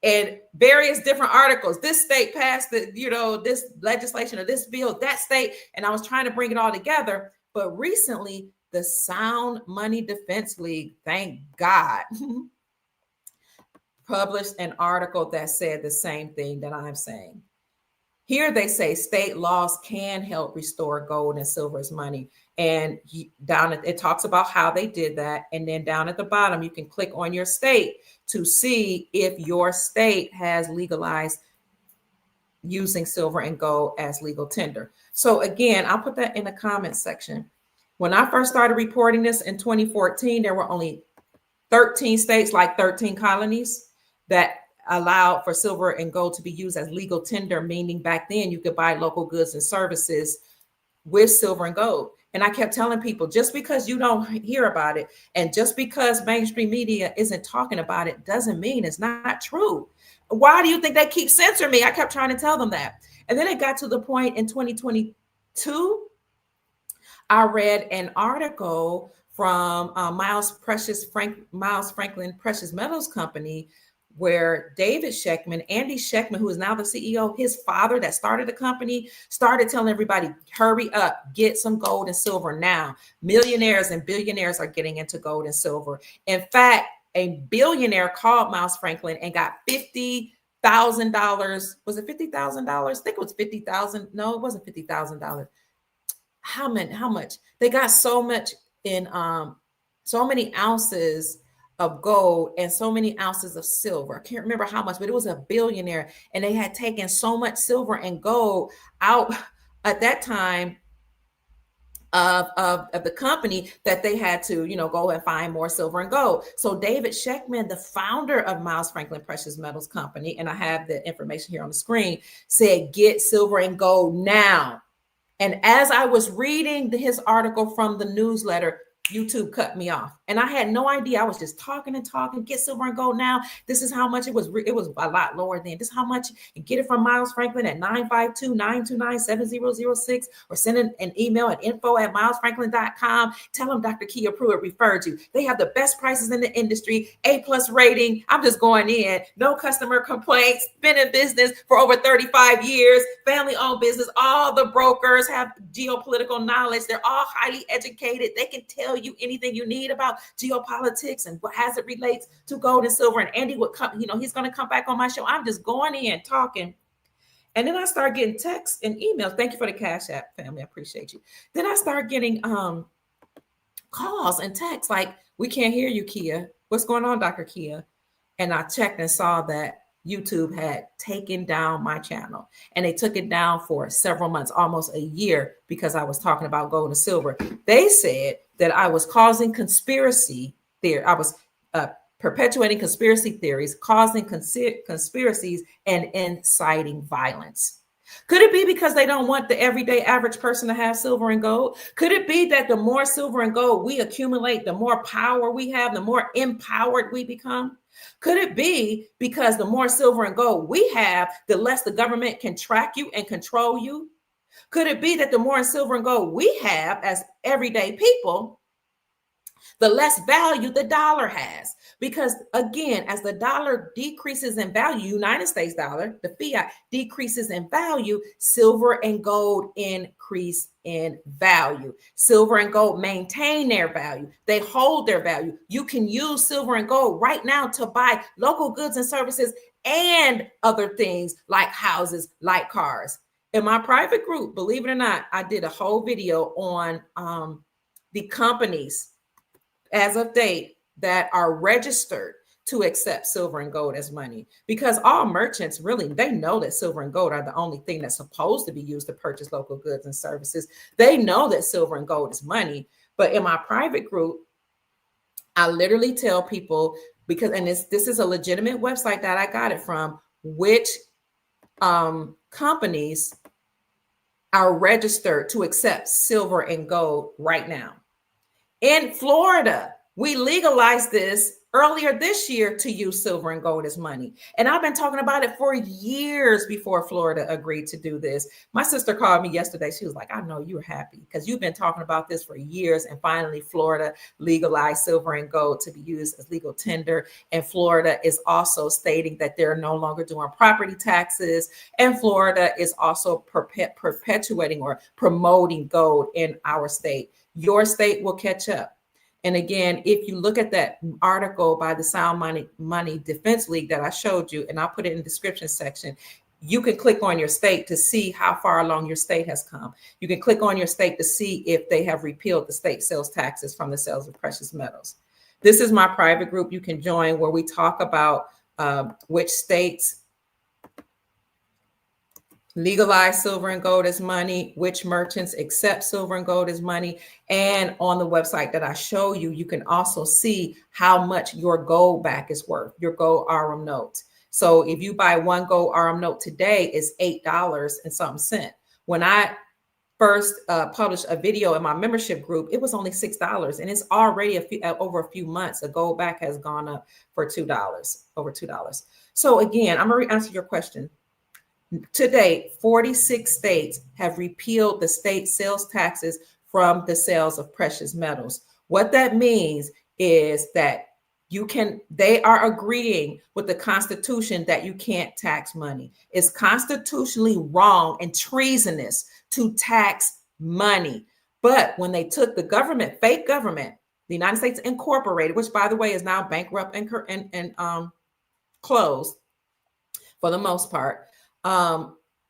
in various different articles. This state passed this legislation or this bill, that state, and I was trying to bring it all together. But recently, the Sound Money Defense League, thank God, published an article that said the same thing that I'm saying. Here they say state laws can help restore gold and silver as money. And it talks about how they did that. And then down at the bottom, you can click on your state to see if your state has legalized using silver and gold as legal tender. So again, I'll put that in the comments section. When I first started reporting this in 2014, there were only 13 states, like 13 colonies, that allowed for silver and gold to be used as legal tender, meaning back then you could buy local goods and services with silver and gold. And I kept telling people, just because you don't hear about it and just because mainstream media isn't talking about it doesn't mean it's not true. Why do you think they keep censoring me? I kept trying to tell them that. And then it got to the point in 2022, I read an article from Miles Franklin Precious Metals Company, where David Schechtman, Andy Schechtman, who is now the CEO, his father that started the company, started telling everybody, hurry up, get some gold and silver now. Millionaires and billionaires are getting into gold and silver. In fact, a billionaire called Miles Franklin and got $50,000. Was it $50,000? I think it was $50,000. No, it wasn't $50,000. How much? They got so much in so many ounces of gold and so many ounces of silver. I can't remember how much, but it was a billionaire. And they had taken so much silver and gold out at that time of the company that they had to, go and find more silver and gold. So David Schechtman, the founder of Miles Franklin Precious Metals Company, and I have the information here on the screen, said, get silver and gold now. And as I was reading his article from the newsletter, YouTube cut me off, and I had no idea. I was just talking and talking. Get silver and gold now. This is how much it was. It was a lot lower than this. Is how much, and get it from Miles Franklin at 952-929-7006, or send an email at info@milesfranklin.com. Tell them Dr. Kia Pruitt referred you. They have the best prices in the industry, A+ rating. I'm just going in. No customer complaints. Been in business for over 35 years. Family-owned business. All the brokers have geopolitical knowledge. They're all highly educated. They can tell you anything you need about geopolitics and what as it relates to gold and silver. And Andy would come, he's going to come back on my show. I'm just going in talking. And then I start getting texts and emails. Thank you for the Cash App, family. I appreciate you. Then I start getting calls and texts like, we can't hear you, Kia. What's going on, Dr. Kia? And I checked and saw that YouTube had taken down my channel, and they took it down for several months, almost a year, because I was talking about gold and silver. They said that I was causing conspiracy theory. I was perpetuating conspiracy theories, causing conspiracies, and inciting violence. Could it be because they don't want the everyday average person to have silver and gold? Could it be that the more silver and gold we accumulate, the more power we have, the more empowered we become? Could it be because the more silver and gold we have, the less the government can track you and control you? Could it be that the more silver and gold we have as everyday people, the less value the dollar has? Because again, as the dollar decreases in value, United States dollar, the fiat decreases in value, silver and gold increase in value. Silver and gold maintain their value. They hold their value. You can use silver and gold right now to buy local goods and services and other things like houses, like cars. In my private group, believe it or not, I did a whole video on the companies as of date that are registered to accept silver and gold as money, because all merchants really, they know that silver and gold are the only thing that's supposed to be used to purchase local goods and services. They know that silver and gold is money. But in my private group, I literally tell people, because, and this is a legitimate website that I got it from, which companies are registered to accept silver and gold right now. In Florida, we legalized this earlier this year to use silver and gold as money. And I've been talking about it for years before Florida agreed to do this. My sister called me yesterday. She was like, I know you're happy because you've been talking about this for years. And finally, Florida legalized silver and gold to be used as legal tender. And Florida is also stating that they're no longer doing property taxes. And Florida is also perpetuating or promoting gold in our state. Your state will catch up. And again, if you look at that article by the Sound Money Defense League that I showed you, and I'll put it in the description section, you can click on your state to see how far along your state has come. You can click on your state to see if they have repealed the state sales taxes from the sales of precious metals. This is my private group you can join, where we talk about which states legalize silver and gold as money, which merchants accept silver and gold as money. And on the website that I show you, you can also see how much your gold back is worth, your gold RM notes. So if you buy one gold RM note today, it's $8 and something cent. When I first published a video in my membership group, it was only $6, and it's already over a few months. A gold back has gone up for $2, over $2. So again, I'm going to answer your question. To date, 46 states have repealed the state sales taxes from the sales of precious metals. What that means is that they are agreeing with the Constitution that you can't tax money. It's constitutionally wrong and treasonous to tax money. But when they took the government, fake government, the United States Incorporated, which by the way is now bankrupt and closed for the most part,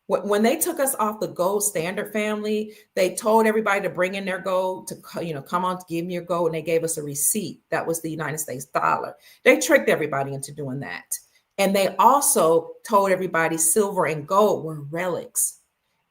when they took us off the gold standard, family, they told everybody to bring in their gold, to come on, to give me your gold, and they gave us a receipt. That was the United States dollar. They tricked everybody into doing that. And they also told everybody silver and gold were relics,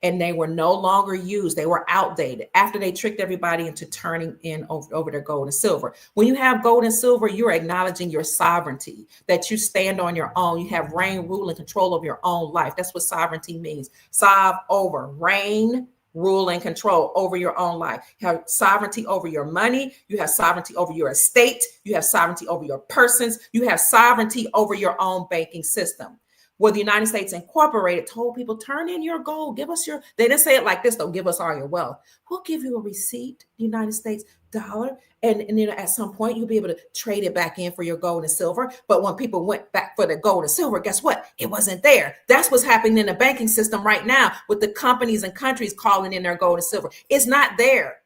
and they were no longer used. They were outdated after they tricked everybody into turning in over their gold and silver. When you have gold and silver, you're acknowledging your sovereignty, that you stand on your own. You have reign, rule, and control of your own life. That's what sovereignty means. Sov, over, reign, rule and control over your own life. You have sovereignty over your money. You have sovereignty over your estate. You have sovereignty over your persons. You have sovereignty over your own banking system. Well, the United States Incorporated told people, turn in your gold, give us your, they didn't say it like this, though, give us all your wealth. We'll give you a receipt, United States dollar. And at some point, you'll be able to trade it back in for your gold and silver. But when people went back for the gold and silver, guess what? It wasn't there. That's what's happening in the banking system right now with the companies and countries calling in their gold and silver. It's not there.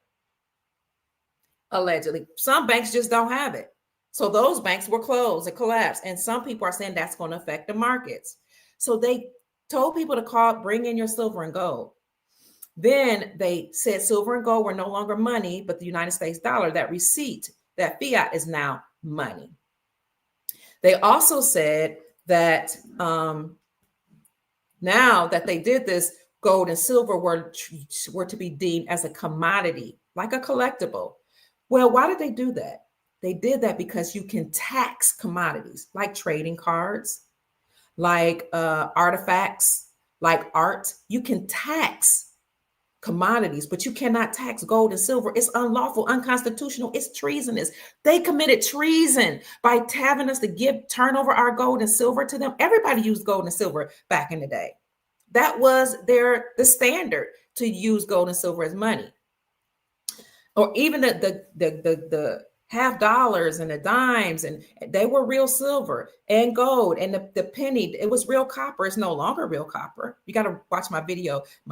Allegedly. Some banks just don't have it. So those banks were closed and collapsed. And some people are saying that's going to affect the markets. So they told people to bring in your silver and gold. Then they said silver and gold were no longer money, but the United States dollar, that receipt, that fiat is now money. They also said that now that they did this, gold and silver were to be deemed as a commodity, like a collectible. Well, why did they do that? They did that because you can tax commodities like trading cards, like artifacts, like art. You can tax commodities, but you cannot tax gold and silver. It's unlawful, unconstitutional. It's treasonous. They committed treason by having us to turn over our gold and silver to them. Everybody used gold and silver back in the day. That was the standard, to use gold and silver as money. Or even the half dollars and the dimes, and they were real silver and gold, and the penny, it was real copper. It's no longer real copper. You got to watch my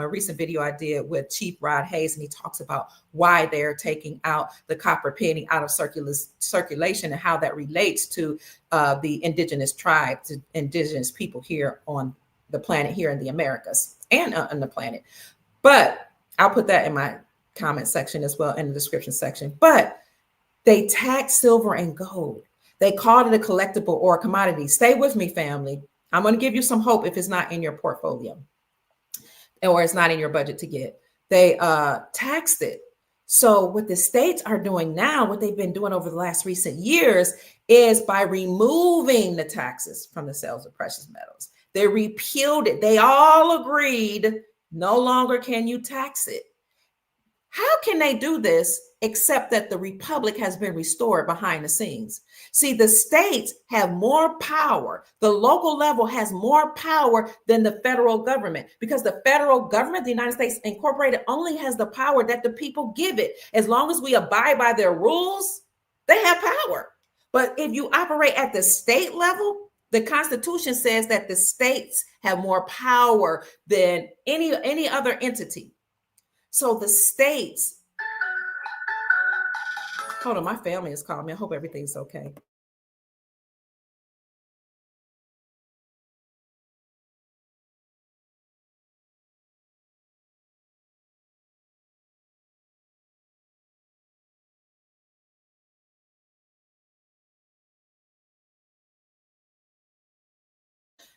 recent video I did with Chief Rod Hayes, and he talks about why they're taking out the copper penny out of circulation and how that relates to the indigenous tribes, indigenous people here on the planet, here in the Americas and on the planet. But I'll put that in my comment section as well, in the description section. But they taxed silver and gold. They called it a collectible or a commodity. Stay with me, family. I'm going to give you some hope if it's not in your portfolio or it's not in your budget to get. They taxed it. So what the states are doing now, what they've been doing over the last recent years, is by removing the taxes from the sales of precious metals. They repealed it. They all agreed no longer can you tax it. How can they do this except that the republic has been restored behind the scenes? See, the states have more power. The local level has more power than the federal government, because the federal government, the United States Incorporated, only has the power that the people give it. As long as we abide by their rules, they have power. But if you operate at the state level, the Constitution says that the states have more power than any other entity. So the states, hold on, my family is calling me. I hope everything's okay.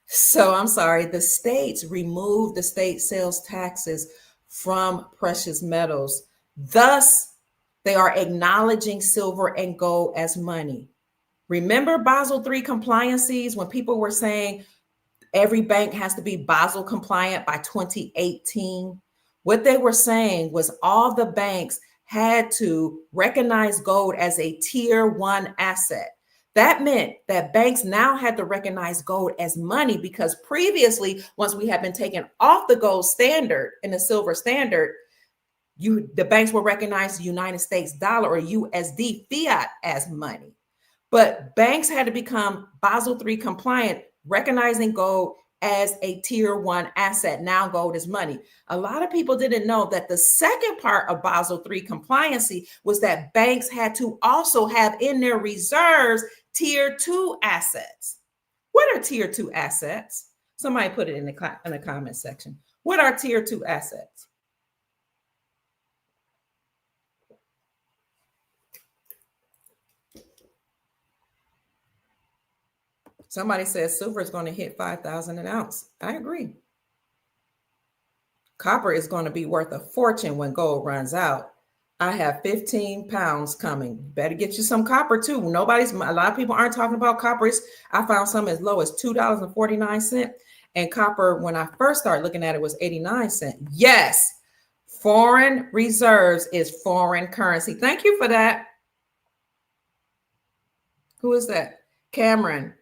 So I'm sorry, the states removed the state sales taxes from precious metals. Thus, they are acknowledging silver and gold as money. Remember Basel III compliances, when people were saying every bank has to be Basel compliant by 2018? What they were saying was all the banks had to recognize gold as a tier 1 asset. That meant that banks now had to recognize gold as money, because previously, once we had been taken off the gold standard and the silver standard, the banks will recognize the United States dollar or USD fiat as money. But banks had to become Basel III compliant, recognizing gold as a tier 1 asset. Now gold is money. A lot of people didn't know that the second part of Basel III compliancy was that banks had to also have in their reserves tier 2 assets. What are tier 2 assets? Somebody put it in the comment section. What are tier 2 assets? Somebody says silver is going to hit 5,000 an ounce. I agree. Copper is going to be worth a fortune when gold runs out. I have 15 pounds coming. Better get you some copper too. A lot of people aren't talking about copper. I found some as low as $2.49. And copper, when I first started looking at it, was 89 cents. Yes, Foreign reserves is foreign currency. Thank you for that. Who is that? Cameron.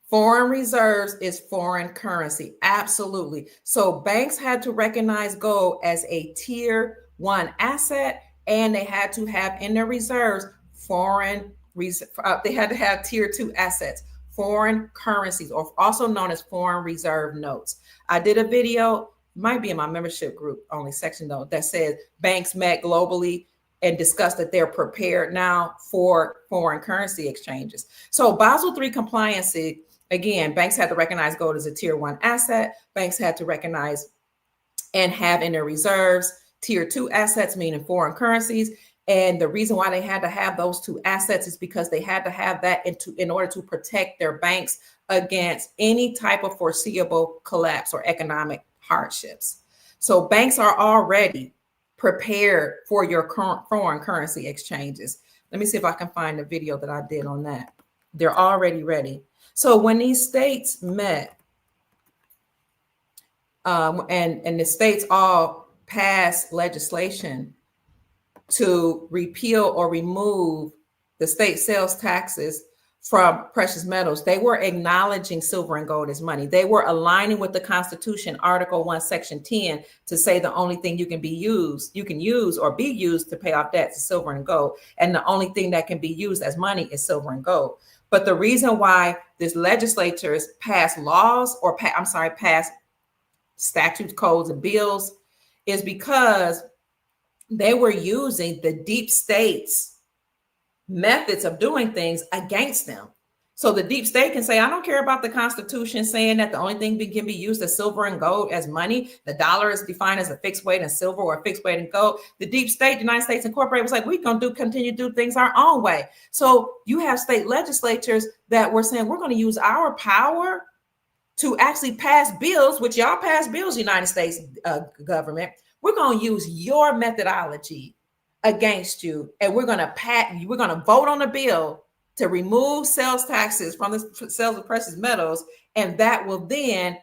Foreign reserves is foreign currency. Absolutely. So banks had to recognize gold as a tier one asset, and they had to have in their reserves they had to have tier two assets, foreign currencies, or also known as foreign reserve notes. I did a video, might be in my membership group only section though, that says banks met globally and discussed that they're prepared now for foreign currency exchanges. So Basel III compliance, again, banks had to recognize gold as a tier one asset. Banks had to recognize and have in their reserves tier two assets, meaning foreign currencies. And the reason why they had to have those two assets is because they had to have that in order to protect their banks against any type of foreseeable collapse or economic hardships. So banks are already prepared for your current foreign currency exchanges. Let me see if I can find the video that I did on that. They're already ready. So when these states met, and the states all passed legislation to repeal or remove the state sales taxes from precious metals, they were acknowledging silver and gold as money. They were aligning with the Constitution, Article 1, Section 10, to say the only thing you can use or be used to pay off debts is silver and gold. And the only thing that can be used as money is silver and gold. But the reason why this legislatures passed laws or passed statutes, codes, and bills is because they were using the deep state's methods of doing things against them. So the deep state can say, I don't care about the Constitution saying that the only thing can be used as silver and gold as money. The dollar is defined as a fixed weight in silver or a fixed weight in gold. The deep state, the United States Incorporated, was like, we're going to continue to do things our own way. So you have state legislatures that were saying, we're going to use our power to actually pass bills, which y'all pass bills, United States government. We're going to use your methodology against you, and we're going to vote on a bill to remove sales taxes from the sales of precious metals, and that will then,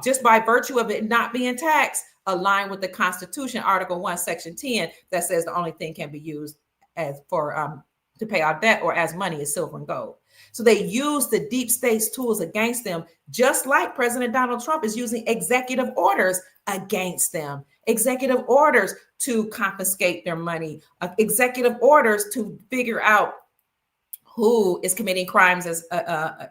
just by virtue of it not being taxed, align with the Constitution, Article 1, Section 10, that says the only thing can be used as for to pay our debt or as money is silver and gold. So they use the deep state's tools against them, just like President Donald Trump is using executive orders against them. Executive orders to confiscate their money, executive orders to figure out who is committing crimes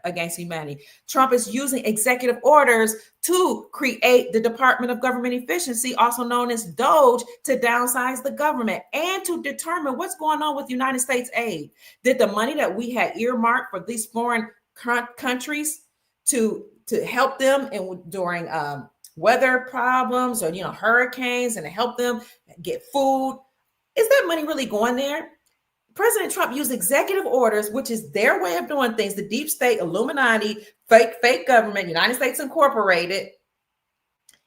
against humanity. Trump is using executive orders to create the Department of Government Efficiency, also known as DOGE, to downsize the government and to determine what's going on with United States aid. Did the money that we had earmarked for these foreign countries to help them during weather problems or hurricanes and to help them get food, is that money really going there? President Trump used executive orders, which is their way of doing things. The deep state, Illuminati, fake government, United States Incorporated,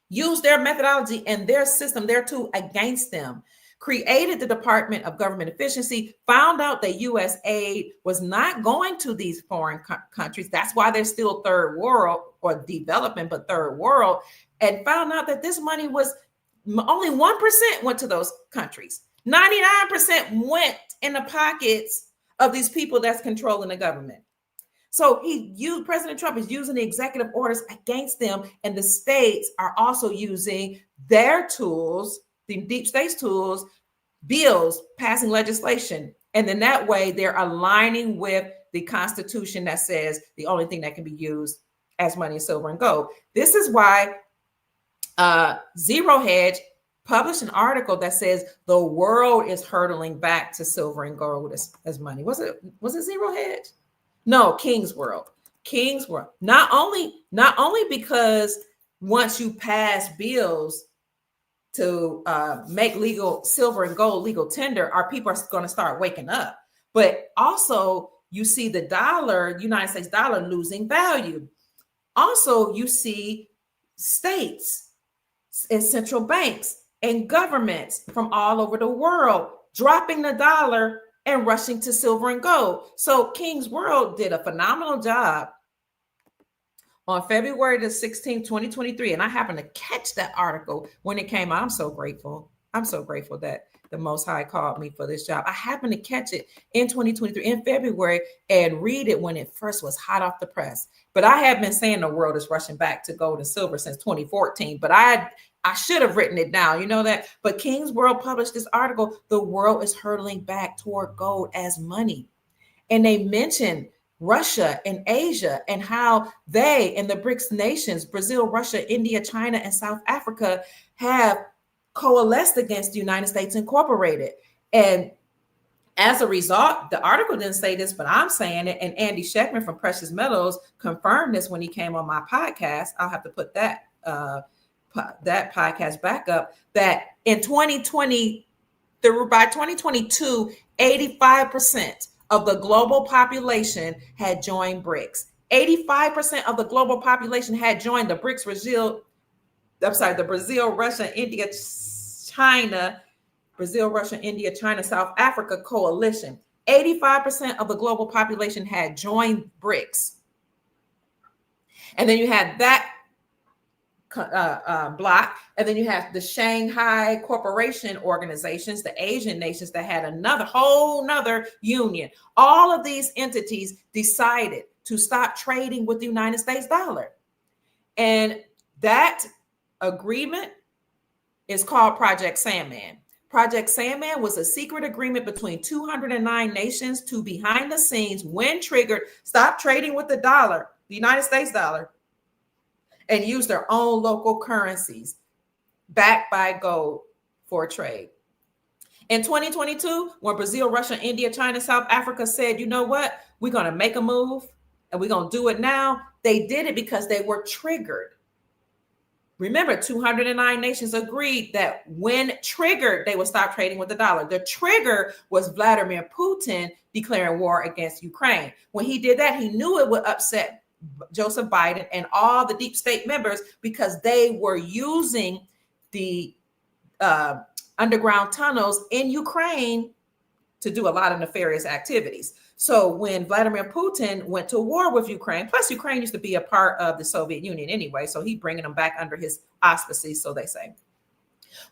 used their methodology and their system, their tool against them. Created the Department of Government Efficiency, found out that U.S. aid was not going to these foreign countries. That's why they're still third world or development, but third world, and found out that this money was only 1% went to those countries. 99% went in the pockets of these people that's controlling the government. So President Trump is using the executive orders against them, and the states are also using their tools, the deep state's tools, bills, passing legislation. And then that way they're aligning with the Constitution that says the only thing that can be used as money is silver and gold. This is why Zero Hedge published an article that says the world is hurtling back to silver and gold as money. Was it Zero Hedge? No, King's World. King's World. Not only because once you pass bills to make legal silver and gold legal tender, our people are going to start waking up. But also you see the dollar, United States dollar, losing value. Also, you see states and central banks and governments from all over the world dropping the dollar and rushing to silver and gold. So King's World did a phenomenal job on February the 16th, 2023. And I happened to catch that article when it came out. I'm so grateful. I'm so grateful that the Most High called me for this job. I happened to catch it in 2023 in February and read it when it first was hot off the press. But I have been saying the world is rushing back to gold and silver since 2014. But I should have written it down, you know that. But King's World published this article. The world is hurtling back toward gold as money. And they mentioned Russia and Asia and how they and the BRICS nations, Brazil, Russia, India, China, and South Africa, have coalesced against the United States Incorporated. And as a result, the article didn't say this, but I'm saying it. And Andy Scheckman from Precious Metals confirmed this when he came on my podcast. I'll have to put that podcast back up. That in 2020, by 2022, 85% of the global population had joined BRICS. 85% of the global population had joined the BRICS the Brazil, Russia, India, China, South Africa coalition. 85% of the global population had joined BRICS. And then you had that block, and then you have the Shanghai Corporation organizations, the Asian nations that had another whole union. All of these entities decided to stop trading with the United States dollar. And that agreement is called Project Sandman. Project Sandman was a secret agreement between 209 nations to, behind the scenes, when triggered, stop trading with the dollar, the United States dollar, and use their own local currencies backed by gold for trade. In 2022, when Brazil, Russia, India, China, South Africa said, you know what, we're going to make a move and we're going to do it now, they did it because they were triggered. Remember, 209 nations agreed that when triggered, they would stop trading with the dollar. The trigger was Vladimir Putin declaring war against Ukraine. When he did that, he knew it would upset Joseph Biden and all the deep state members because they were using the underground tunnels in Ukraine to do a lot of nefarious activities. So when Vladimir Putin went to war with Ukraine, plus Ukraine used to be a part of the Soviet Union anyway, so he's bringing them back under his auspices, so they say.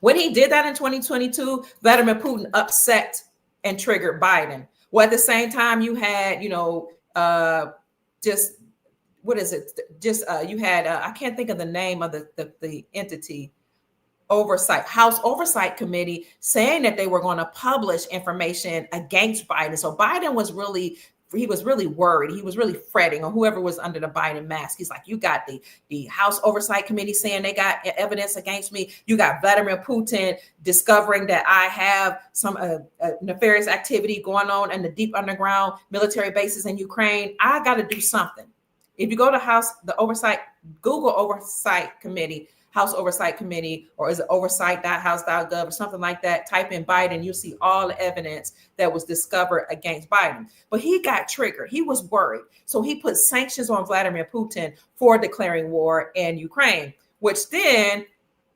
When he did that in 2022, Vladimir Putin upset and triggered Biden. Well, at the same time, you had, you had, I can't think of the name of the entity, House Oversight Committee, saying that they were going to publish information against Biden. So Biden was really worried. He was really fretting, or whoever was under the Biden mask. He's like, you got the House Oversight Committee saying they got evidence against me. You got Vladimir Putin discovering that I have some nefarious activity going on in the deep underground military bases in Ukraine. I got to do something. If you go to Google Oversight Committee, House Oversight Committee, or is it oversight.house.gov or something like that, type in Biden, you'll see all the evidence that was discovered against Biden. But he got triggered. He was worried. So he put sanctions on Vladimir Putin for declaring war in Ukraine, which then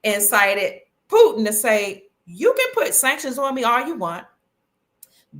incited Putin to say, you can put sanctions on me all you want.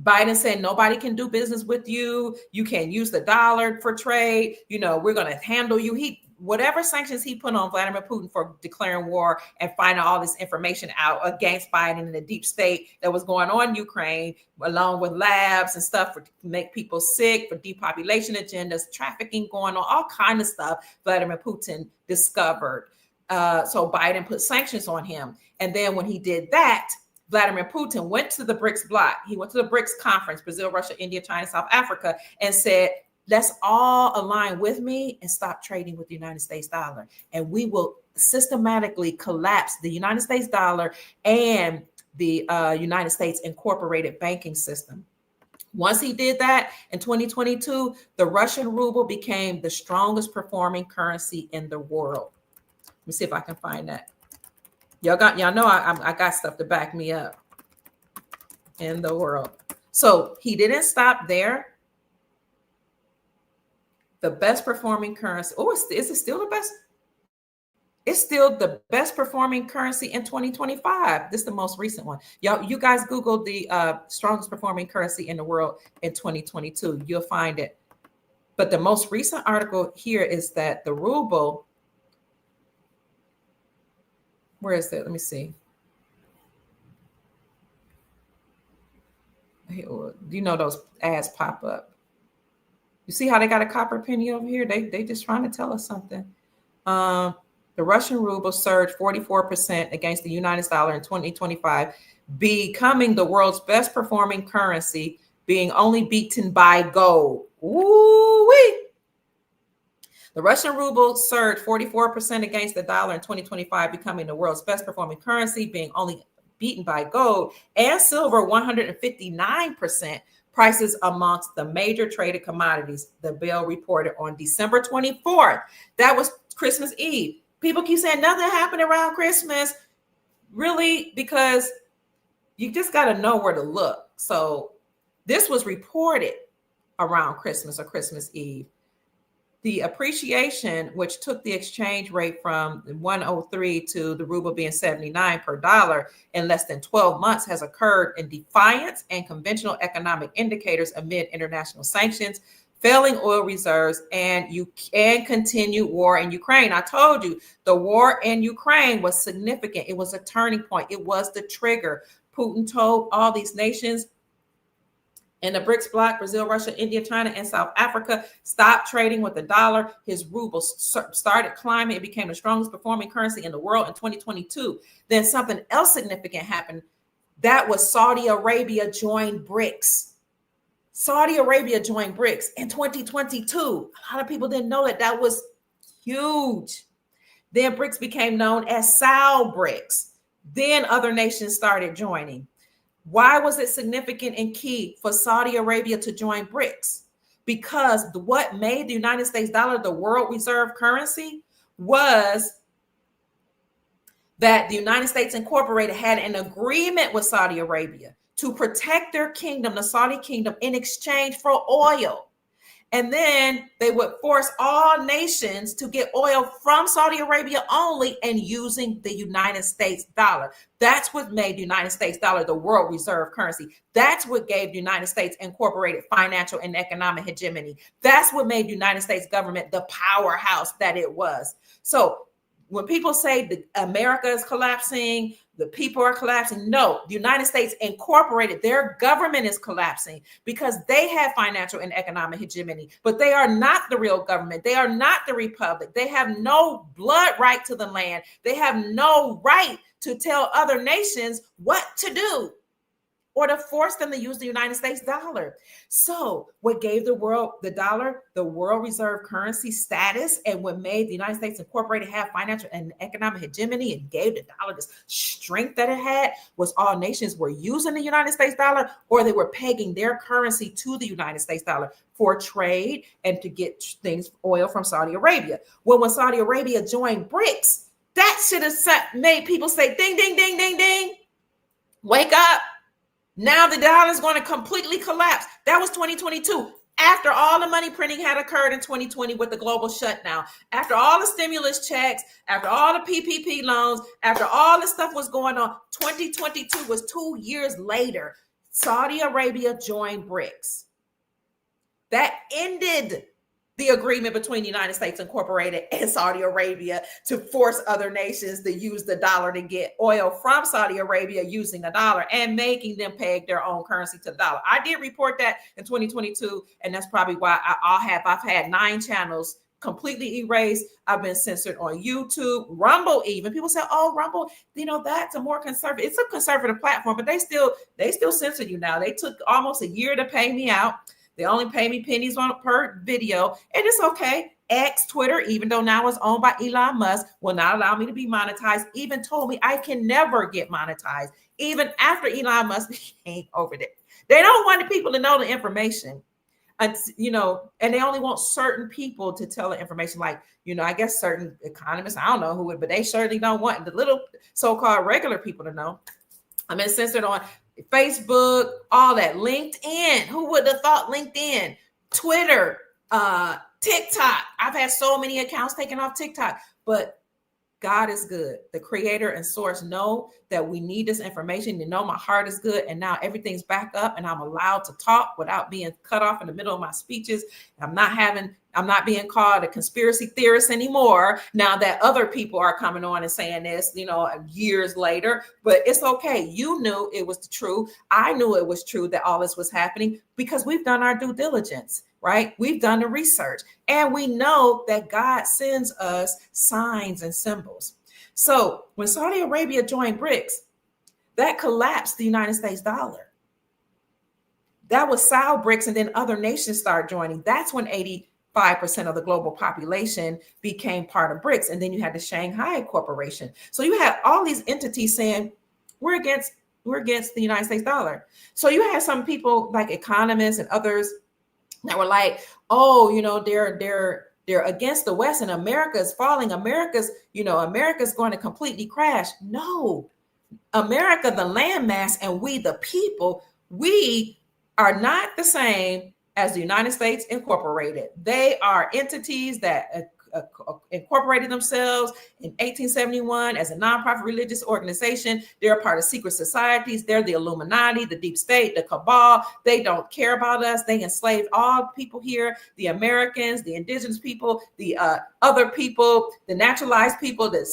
Biden said nobody can do business with you. You can't use the dollar for trade. We're going to handle you. Whatever sanctions he put on Vladimir Putin for declaring war and finding all this information out against Biden and the deep state that was going on in Ukraine, along with labs and stuff to make people sick, for depopulation agendas, trafficking going on, all kind of stuff Vladimir Putin discovered. So Biden put sanctions on him. And then when he did that, Vladimir Putin went to the BRICS bloc. He went to the BRICS conference, Brazil, Russia, India, China, South Africa, and said, let's all align with me and stop trading with the United States dollar. And we will systematically collapse the United States dollar and the United States Incorporated banking system. Once he did that in 2022, the Russian ruble became the strongest performing currency in the world. Let me see if I can find that. Y'all know I got stuff to back me up in the world. So he didn't stop there. The best performing currency. Oh, is it still the best? It's still the best performing currency in 2025. This is the most recent one. You guys Google the strongest performing currency in the world in 2022. You'll find it. But the most recent article here is that the ruble, where is it? Let me see. You know those ads pop up. You see how they got a copper penny over here? They just trying to tell us something. Um, the Russian ruble surged 44% against the United dollar in 2025, becoming the world's best performing currency, being only beaten by gold. Ooh-wee. The Russian ruble surged 44% against the dollar in 2025, becoming the world's best performing currency, being only beaten by gold and silver 159% prices amongst the major traded commodities, the Bell reported on December 24th. That was Christmas Eve. People keep saying nothing happened around Christmas. Really, because you just got to know where to look. So this was reported around Christmas or Christmas Eve. The appreciation, which took the exchange rate from 103 to the ruble being 79 per dollar in less than 12 months, has occurred in defiance and conventional economic indicators amid international sanctions, failing oil reserves, and continued war in Ukraine. I told you the war in Ukraine was significant. It was a turning point. It was the trigger. Putin told all these nations in the BRICS bloc, Brazil, Russia, India, China, and South Africa, stopped trading with the dollar. His ruble started climbing. It became the strongest performing currency in the world in 2022. Then something else significant happened. That was Saudi Arabia joined BRICS. Saudi Arabia joined BRICS in 2022. A lot of people didn't know that. That was huge. Then BRICS became known as Sal BRICS. Then other nations started joining. Why was it significant and key for Saudi Arabia to join BRICS? Because what made the United States dollar the world reserve currency was that the United States Incorporated had an agreement with Saudi Arabia to protect their kingdom, the Saudi kingdom, in exchange for oil. And then they would force all nations to get oil from Saudi Arabia only and using the United States dollar. That's what made the United States dollar the world reserve currency. That's what gave the United States Incorporated financial and economic hegemony. That's what made the United States government the powerhouse that it was. So when people say that America is collapsing, the people are collapsing, no, the United States Incorporated, their government is collapsing because they have financial and economic hegemony, but they are not the real government. They are not the republic. They have no blood right to the land. They have no right to tell other nations what to do or to force them to use the United States dollar. So what gave the dollar, the world reserve currency status, and what made the United States Incorporated have financial and economic hegemony and gave the dollar this strength that it had was all nations were using the United States dollar, or they were pegging their currency to the United States dollar for trade and to get things, oil from Saudi Arabia. Well, when Saudi Arabia joined BRICS, that should have made people say, ding, ding, ding, ding, ding, wake up. Now the dollar is going to completely collapse. That was 2022. After all the money printing had occurred in 2020 with the global shutdown, after all the stimulus checks, after all the PPP loans, after all the stuff was going on, 2022 was 2 years later. Saudi Arabia joined BRICS. That ended the agreement between the United States Incorporated and Saudi Arabia to force other nations to use the dollar to get oil from Saudi Arabia using the dollar and making them peg their own currency to the dollar. I did report that in 2022, and that's probably why I've had 9 channels completely erased. I've been censored on YouTube, Rumble even. People say, oh, Rumble, that's a more conservative. It's a conservative platform, but they still censor you now. They took almost a year to pay me out. They only pay me pennies per video, and it's okay. X, Twitter, even though now it's owned by Elon Musk, will not allow me to be monetized, even told me I can never get monetized, even after Elon Musk came over there. They don't want the people to know the information, and they only want certain people to tell the information, like, I guess certain economists, I don't know who would, but they certainly don't want the little so-called regular people to know. I've been censored on Facebook, all that. LinkedIn. Who would have thought LinkedIn? Twitter, TikTok. I've had so many accounts taken off TikTok, but God is good. The creator and source know that we need this information. They know my heart is good, and now everything's back up, and I'm allowed to talk without being cut off in the middle of my speeches. I'm I'm not being called a conspiracy theorist anymore now that other people are coming on and saying this, years later. But it's okay. You knew it was the truth. I knew it was true that all this was happening because we've done our due diligence, right? We've done the research, and we know that God sends us signs and symbols. So when Saudi Arabia joined BRICS, that collapsed the United States dollar. That was Sal BRICS, and then other nations started joining. That's when 85% of the global population became part of BRICS. And then you had the Shanghai Corporation. So you had all these entities saying, we're against the United States dollar. So you had some people like economists and others that were like, oh, they're against the West and America is falling. America's going to completely crash. No, America, the landmass, and we, the people, we are not the same as the United States Incorporated. They are entities that incorporated themselves in 1871 as a nonprofit religious organization. They're a part of secret societies. They're the Illuminati, the deep state, the cabal. They don't care about us. They enslaved all people here, the Americans, the indigenous people, the other people, the naturalized people, the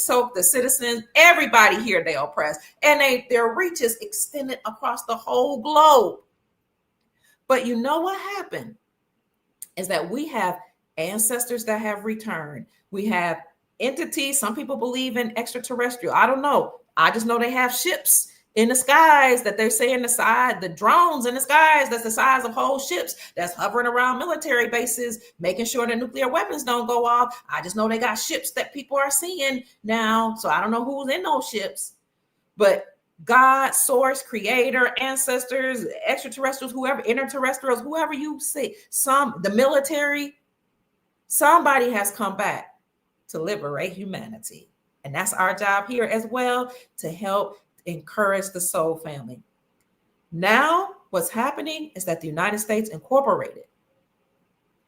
citizens, everybody here they oppress. And their reach is extended across the whole globe. But you know what happened is that we have ancestors that have returned. We have entities. Some people believe in extraterrestrial. I don't know. I just know they have ships in the skies that they're saying the drones in the skies that's the size of whole ships that's hovering around military bases, making sure the nuclear weapons don't go off. I just know they got ships that people are seeing now. So I don't know who's in those ships, but God, source, creator, ancestors, extraterrestrials, whoever, interterrestrials, whoever you see, the military, somebody has come back to liberate humanity. And that's our job here as well, to help encourage the soul family. Now, what's happening is that the United States Incorporated,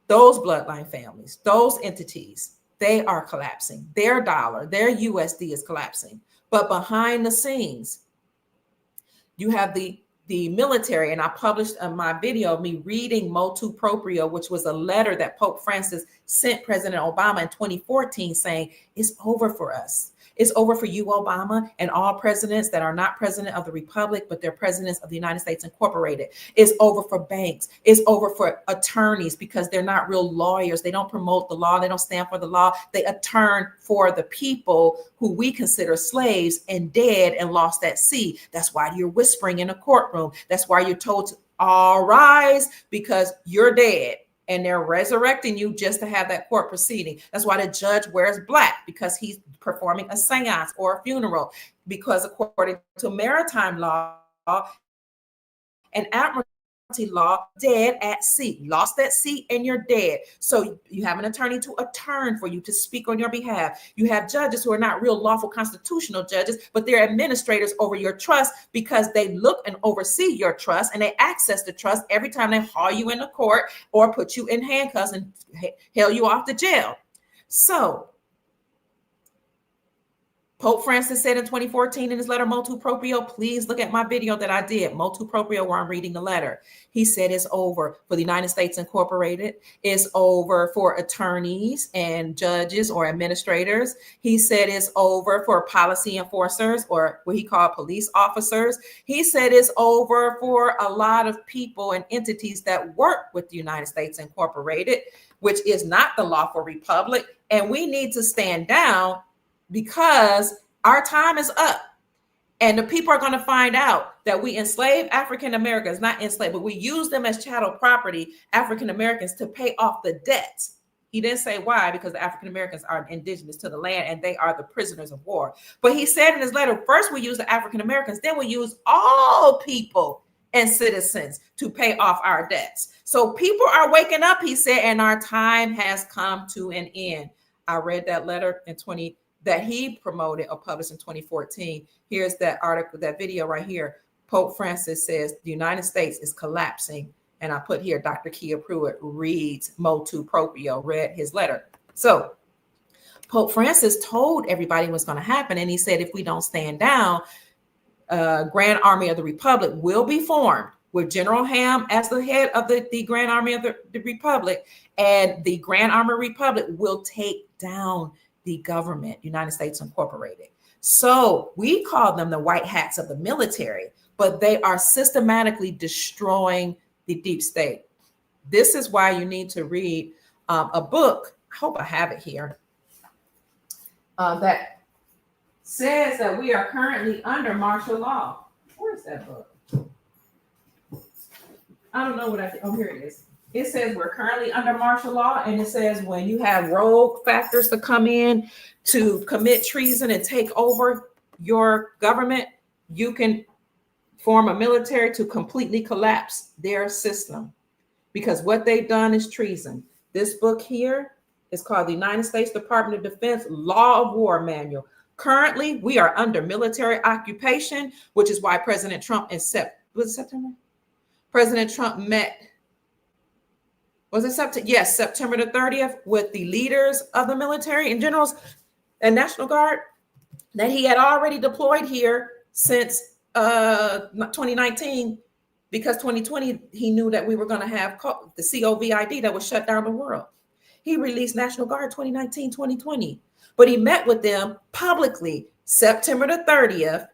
those bloodline families, those entities, they are collapsing. Their dollar, their USD is collapsing. But behind the scenes, you have the military, and I published my video of me reading motu proprio, which was a letter that Pope Francis sent President Obama in 2014 saying, it's over for us. It's over for you, Obama, and all presidents that are not president of the republic, but they're presidents of the United States Incorporated. It's over for banks. It's over for attorneys because they're not real lawyers. They don't promote the law. They don't stand for the law. They attorney for the people who we consider slaves and dead and lost at sea. That's why you're whispering in a courtroom. That's why you're told to all rise because you're dead. And they're resurrecting you just to have that court proceeding. That's why the judge wears black, because he's performing a seance or a funeral. Because according to maritime law and admiralty law, dead at sea, lost at sea, and you're dead. So you have an attorney to attorney for you, to speak on your behalf. You have judges who are not real lawful constitutional judges, but they're administrators over your trust because they look and oversee your trust, and they access the trust every time they haul you into court or put you in handcuffs and hail you off to jail. So Pope Francis said in 2014 in his letter, motu proprio, please look at my video that I did, motu proprio, where I'm reading the letter. He said it's over for the United States Incorporated. It's over for attorneys and judges or administrators. He said it's over for policy enforcers, or what he called police officers. He said it's over for a lot of people and entities that work with the United States Incorporated, which is not the lawful republic. And we need to stand down, because our time is up, and the people are going to find out that we enslave African Americans, not enslaved, but we use them as chattel property, African Americans, to pay off the debts. He didn't say why, because the African Americans are indigenous to the land and they are the prisoners of war. But he said in his letter, first we use the African Americans, then we use all people and citizens to pay off our debts. So people are waking up, he said, and our time has come to an end. I read that letter that he promoted or published in 2014. Here's that article, that video right here. Pope Francis says the United States is collapsing. And I put here, Dr. Kia Pruitt reads motu proprio, read his letter. So Pope Francis told everybody what's going to happen. And he said, if we don't stand down, Grand Army of the Republic will be formed, with General Ham as the head of the Grand Army of the Republic. And the Grand Army Republic will take down the government, United States Incorporated. So we call them the white hats of the military, but they are systematically destroying the deep state. This is why you need to read a book. I hope I have it here. That says that we are currently under martial law. Where's that book? I don't know oh, here it is. It says we're currently under martial law, and it says when you have rogue factors to come in to commit treason and take over your government, you can form a military to completely collapse their system, because what they've done is treason. This book here is called the United States Department of Defense Law of War Manual. Currently, we are under military occupation, which is why President Trump was it September? President Trump met, was it September? Yes, September the 30th with the leaders of the military and generals and National Guard that he had already deployed here since 2019, because 2020, he knew that we were going to have the COVID that would shut down the world. He released National Guard 2019, 2020, but he met with them publicly September the 30th,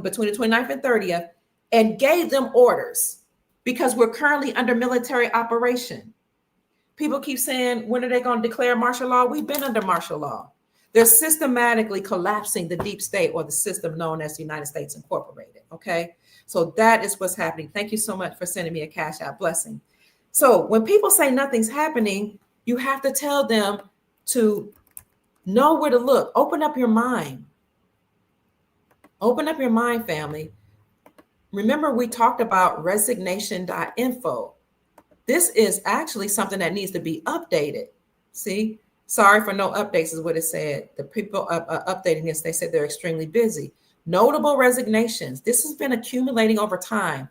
between the 29th and 30th, and gave them orders, because we're currently under military operation. People keep saying, when are they going to declare martial law? We've been under martial law. They're systematically collapsing the deep state, or the system known as the United States Incorporated. Okay, so that is what's happening. Thank you so much for sending me a cash out blessing. So when people say nothing's happening, you have to tell them to know where to look. Open up your mind. Open up your mind, family. Remember, we talked about resignation.info. This is actually something that needs to be updated. See, sorry for no updates is what it said. The people updating this, they said they're extremely busy. Notable resignations. This has been accumulating over time.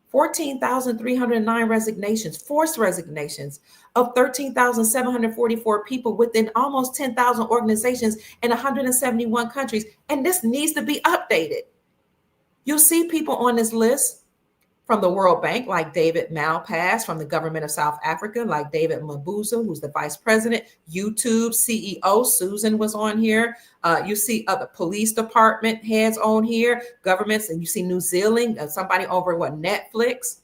14,309 resignations, forced resignations of 13,744 people within almost 10,000 organizations in 171 countries. And this needs to be updated. You'll see people on this list from the World Bank, like David Malpass, from the government of South Africa, like David Mabuza, who's the vice president. YouTube CEO Susan was on here. You see other police department heads on here, governments, and you see New Zealand, somebody over Netflix.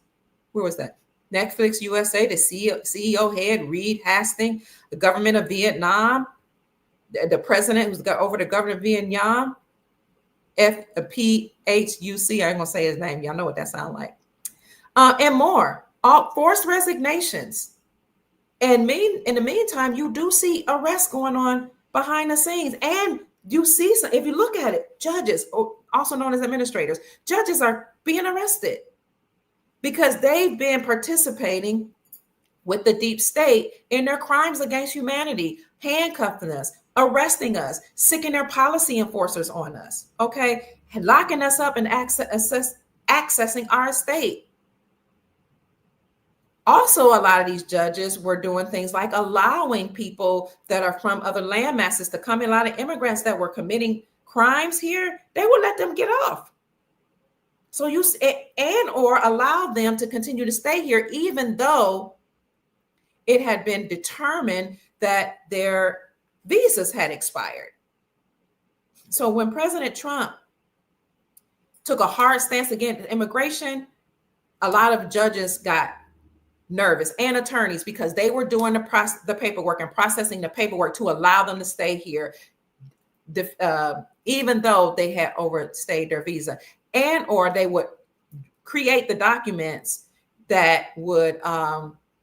Where was that? Netflix USA, the CEO head, Reed Hastings, the government of Vietnam, the president who's got over the government of Vietnam, FPHUC, I ain't gonna say his name, y'all know what that sounds like. And more, all forced resignations. And in the meantime, you do see arrests going on behind the scenes. And you see, if you look at it, judges, also known as administrators, judges are being arrested because they've been participating with the deep state in their crimes against humanity, handcuffing us, arresting us, sicking their policy enforcers on us, okay? And locking us up and accessing our estate. Also, a lot of these judges were doing things like allowing people that are from other land masses to come in. A lot of immigrants that were committing crimes here, they would let them get off. So or allow them to continue to stay here, even though it had been determined that their visas had expired. So when President Trump took a hard stance against immigration, a lot of judges got nervous, and attorneys, because they were doing the paperwork and processing the paperwork to allow them to stay here, even though they had overstayed their visa, and or they would create the documents that would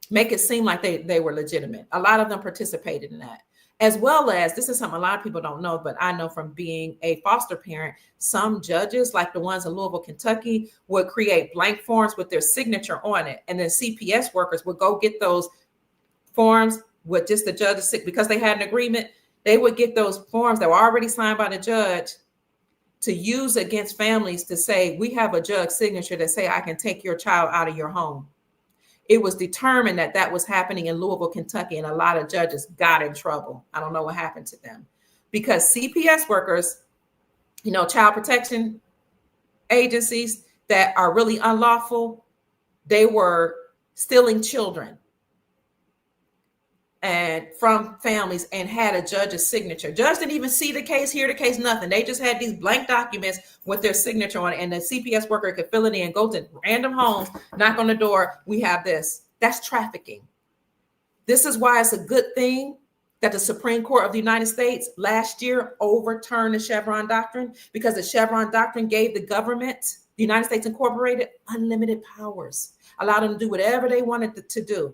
make it seem like they were legitimate. A lot of them participated in that, as well as, this is something a lot of people don't know, but I know from being a foster parent, some judges, like the ones in Louisville, Kentucky, would create blank forms with their signature on it. And then CPS workers would go get those forms with just the judge's, because they had an agreement, they would get those forms that were already signed by the judge to use against families to say, we have a judge signature that say I can take your child out of your home. It was determined that that was happening in Louisville, Kentucky, and a lot of judges got in trouble. I don't know what happened to them, because CPS workers, child protection agencies that are really unlawful, they were stealing children and from families and had a judge's signature. Judge didn't even see the case, hear the case, nothing. They just had these blank documents with their signature on it, and the CPS worker could fill it in, go to random homes, knock on the door. We have this. That's trafficking. This is why it's a good thing that the Supreme Court of the United States last year overturned the Chevron doctrine, because the Chevron doctrine gave the government, the United States Incorporated, unlimited powers, allowed them to do whatever they wanted to do,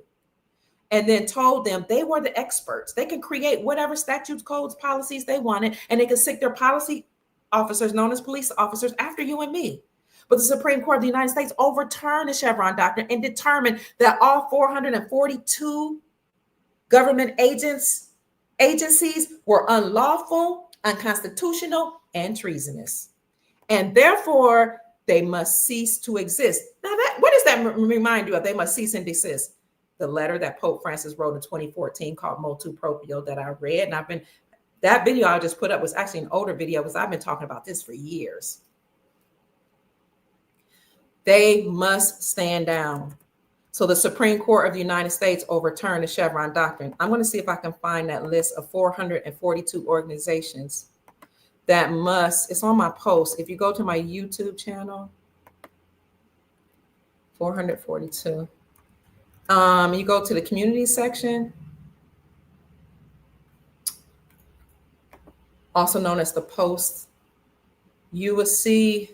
and then told them they were the experts. They can create whatever statutes, codes, policies they wanted, and they could stick their policy officers, known as police officers, after you and me. But the Supreme Court of the United States overturned the Chevron doctrine and determined that all 442 government agencies were unlawful, unconstitutional, and treasonous. And therefore, they must cease to exist. Now, what does that remind you of? They must cease and desist. The letter that Pope Francis wrote in 2014 called Motu Proprio that I read. And that video I just put up was actually an older video, because I've been talking about this for years. They must stand down. So the Supreme Court of the United States overturned the Chevron doctrine. I'm going to see if I can find that list of 442 organizations that must, it's on my post. If you go to my YouTube channel, 442. You go to the community section, also known as the post, you will see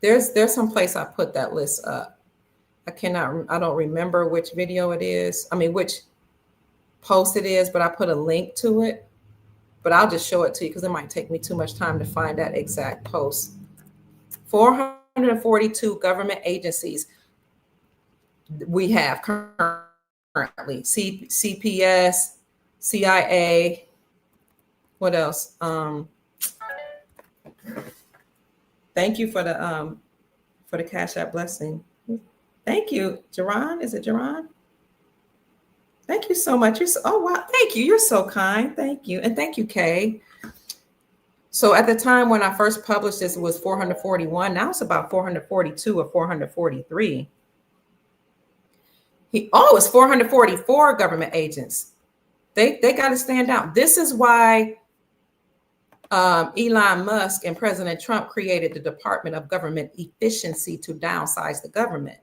there's some place I put that list up. I don't remember which video it is. I mean, which post it is, but I put a link to it. But I'll just show it to you because it might take me too much time to find that exact post. 442 government agencies we have currently. CPS, CIA. What else? Thank you for the Cash App blessing. Thank you, Jerron. Is it Jerron? Thank you so much. Oh, wow. Thank you. You're so kind. Thank you. And thank you, Kay. So at the time when I first published this, it was 441. Now it's about 442 or 443. It's 444 government agents. They got to stand down. This is why Elon Musk and President Trump created the Department of Government Efficiency to downsize the government.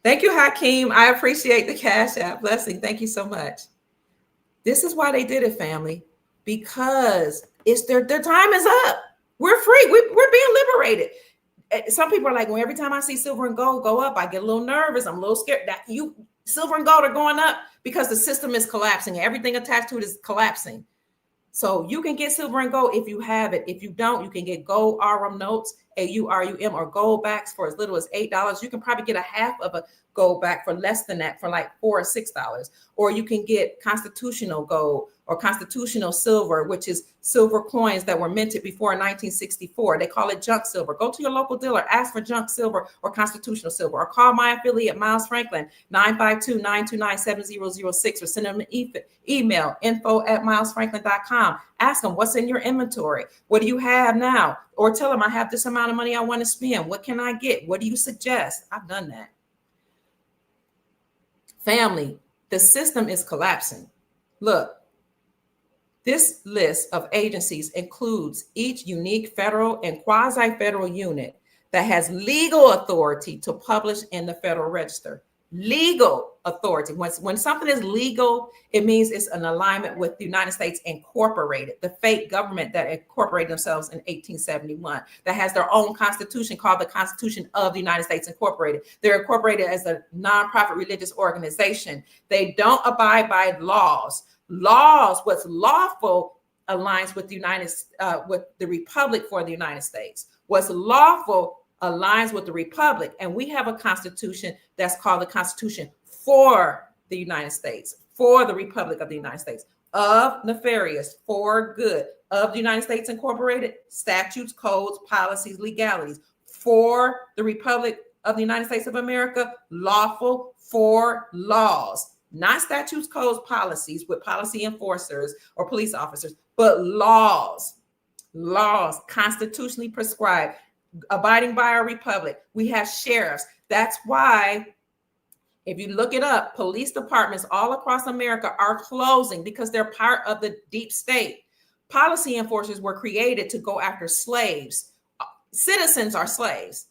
Thank you, Hakeem. I appreciate the Cash App blessing. Thank you so much. This is why they did it, family, because it's their time is up. We're free. We're being liberated. Some people are like, well, every time I see silver and gold go up, I get a little nervous. I'm a little scared that silver and gold are going up because the system is collapsing. Everything attached to it is collapsing. So you can get silver and gold if you have it. If you don't, you can get gold AURUM notes, AURUM, or gold backs for as little as $8. You can probably get a half of a gold back for less than that, for like $4 or $6. Or you can get constitutional gold or constitutional silver, which is silver coins that were minted before 1964. They call it junk silver. Go to your local dealer, ask for junk silver or constitutional silver, or call my affiliate, Miles Franklin, 952-929-7006, or send them an email, info@milesfranklin.com. Ask them, what's in your inventory? What do you have now? Or tell them, I have this amount of money I want to spend. What can I get? What do you suggest? I've done that. Family, the system is collapsing. Look, this list of agencies includes each unique federal and quasi-federal unit that has legal authority to publish in the Federal Register. Legal authority. When something is legal, it means it's an alignment with the United States Incorporated, the fake government that incorporated themselves in 1871, that has their own constitution called the Constitution of the United States Incorporated. They're incorporated as a nonprofit religious organization. They don't abide by laws. What's lawful aligns with with the Republic for the United States. What's lawful aligns with the Republic. And we have a constitution that's called the Constitution for the United States, for the Republic of the United States, of nefarious, for good, of the United States Incorporated, statutes, codes, policies, legalities, for the Republic of the United States of America, lawful, for laws, not statutes, codes, policies with policy enforcers or police officers, but laws constitutionally prescribed. abiding by our republic. We have sheriffs. That's why, if you look it up, police departments all across America are closing because they're part of the deep state. Policy enforcers were created to go after slaves. Citizens are slaves.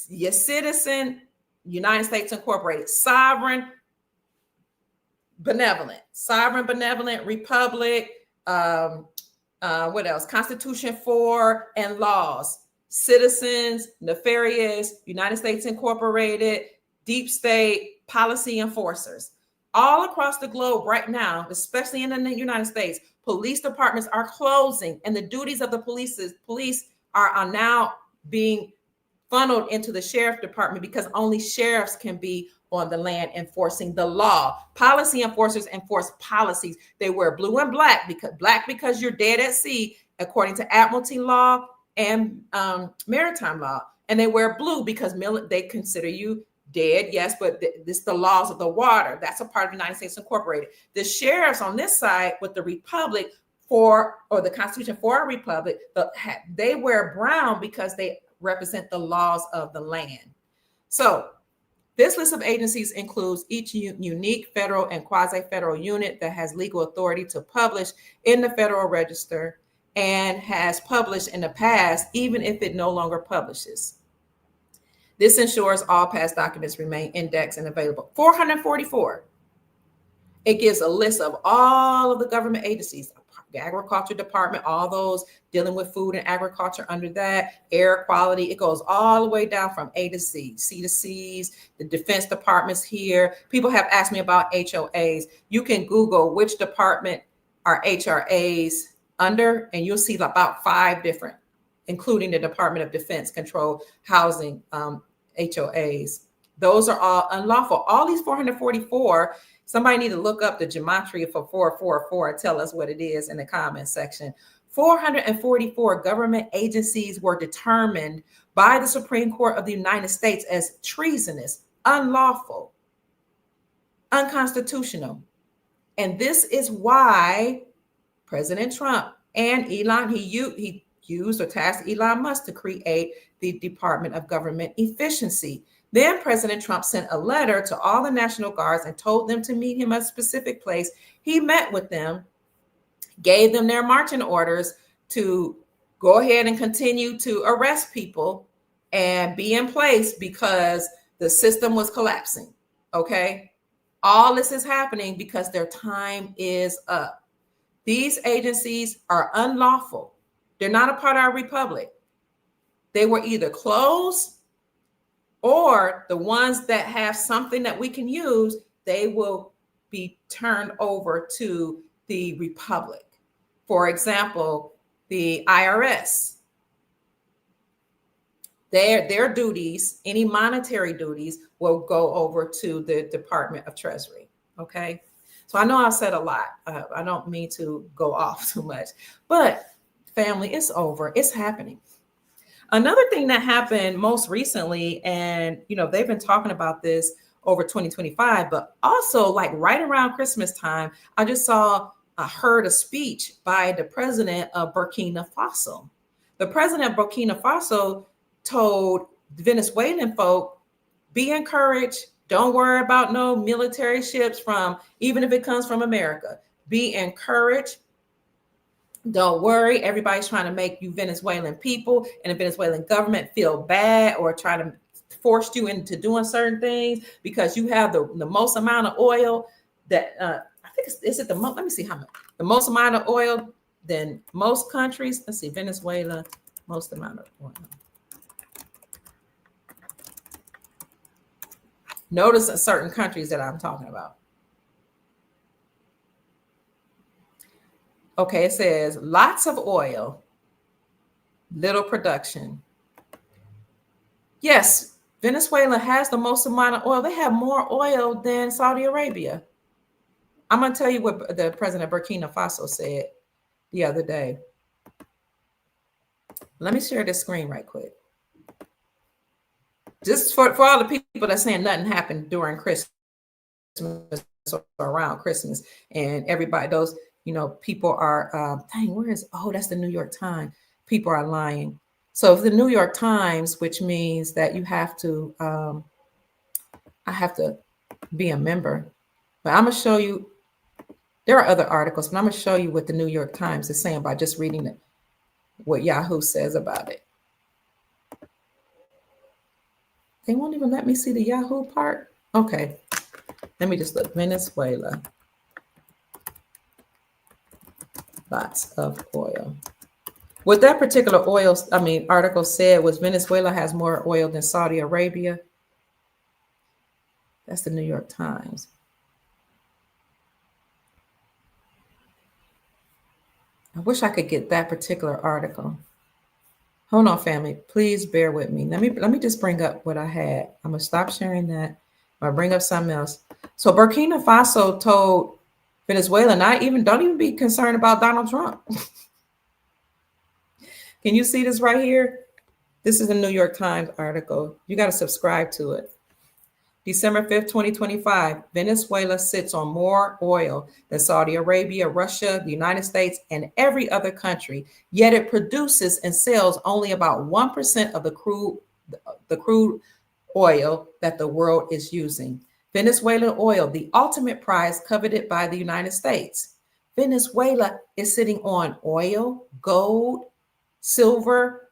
Your citizen, United States Incorporated, sovereign, benevolent republic. What else? Constitution for and laws. Citizens, nefarious, United States Incorporated, deep state, policy enforcers. All across the globe right now, especially in the United States, police departments are closing, and the duties of the police are now being funneled into the sheriff department because only sheriffs can be on the land enforcing the law. Policy enforcers enforce policies. They wear blue and black because you're dead at sea, according to admiralty law and maritime law. And they wear blue because they consider you dead, yes, but this the laws of the water. That's a part of the United States Incorporated. The sheriffs on this side with the republic or the Constitution for a republic, they wear brown because they represent the laws of the land. So this list of agencies includes each unique federal and quasi-federal unit that has legal authority to publish in the Federal Register and has published in the past, even if it no longer publishes. This ensures all past documents remain indexed and available. 444. It gives a list of all of the government agencies, the Agriculture Department, all those dealing with food and agriculture under that, air quality. It goes all the way down from A to C, C to C's, the Defense Department's here. People have asked me about HOAs. You can Google which department are HRAs under, and you'll see about 5 different, including the Department of Defense, Control, Housing, HOAs. Those are all unlawful. All these 444, somebody need to look up the gematria for 444 and tell us what it is in the comments section. 444 government agencies were determined by the Supreme Court of the United States as treasonous, unlawful, unconstitutional. And this is why President Trump and Elon, he used or tasked Elon Musk to create the Department of Government Efficiency. Then President Trump sent a letter to all the National Guards and told them to meet him at a specific place. He met with them, gave them their marching orders to go ahead and continue to arrest people and be in place because the system was collapsing. Okay. All this is happening because their time is up. These agencies are unlawful. They're not a part of our republic. They were either closed, or the ones that have something that we can use, they will be turned over to the republic. For example, the IRS, their duties, any monetary duties, will go over to the Department of Treasury. Okay. So I know I've said a lot. I don't mean to go off too much, but family, it's over. It's happening. Another thing that happened most recently, and they've been talking about this over 2025, but also like right around Christmas time, I heard a speech by the president of Burkina Faso. The president of Burkina Faso told Venezuelan folk, be encouraged. Don't worry about no military ships even if it comes from America. Be encouraged. Don't worry. Everybody's trying to make you Venezuelan people and the Venezuelan government feel bad or try to force you into doing certain things because you have the most amount of oil that I think let me see how much. The most amount of oil than most countries. Let's see, Venezuela, most amount of oil. Notice certain countries that I'm talking about. Okay, it says lots of oil, little production. Yes, Venezuela has the most amount of oil. They have more oil than Saudi Arabia. I'm going to tell you what the president of Burkina Faso said the other day. Let me share this screen right quick. Just for all the people that are saying nothing happened during Christmas or around Christmas, and everybody, those people are, that's the New York Times. People are lying. So the New York Times, which means that you have to, I have to be a member. But I'm gonna show you. There are other articles, but I'm gonna show you what the New York Times is saying by just reading it, what Yahoo says about it. They won't even let me see the Yahoo part. Okay, let me just look. Venezuela, lots of oil. What that particular article said was Venezuela has more oil than Saudi Arabia. That's the New York Times. I wish I could get that particular article. Hold on, family. Please bear with me. Let me just bring up what I had. I'm gonna stop sharing that. I'm gonna bring up something else. So Burkina Faso told Venezuela, don't even be concerned about Donald Trump. Can you see this right here? This is a New York Times article. You got to subscribe to it. December 5th, 2025, Venezuela sits on more oil than Saudi Arabia, Russia, the United States, and every other country, yet it produces and sells only about 1% of the crude oil that the world is using. Venezuelan oil, the ultimate prize coveted by the United States. Venezuela is sitting on oil, gold, silver,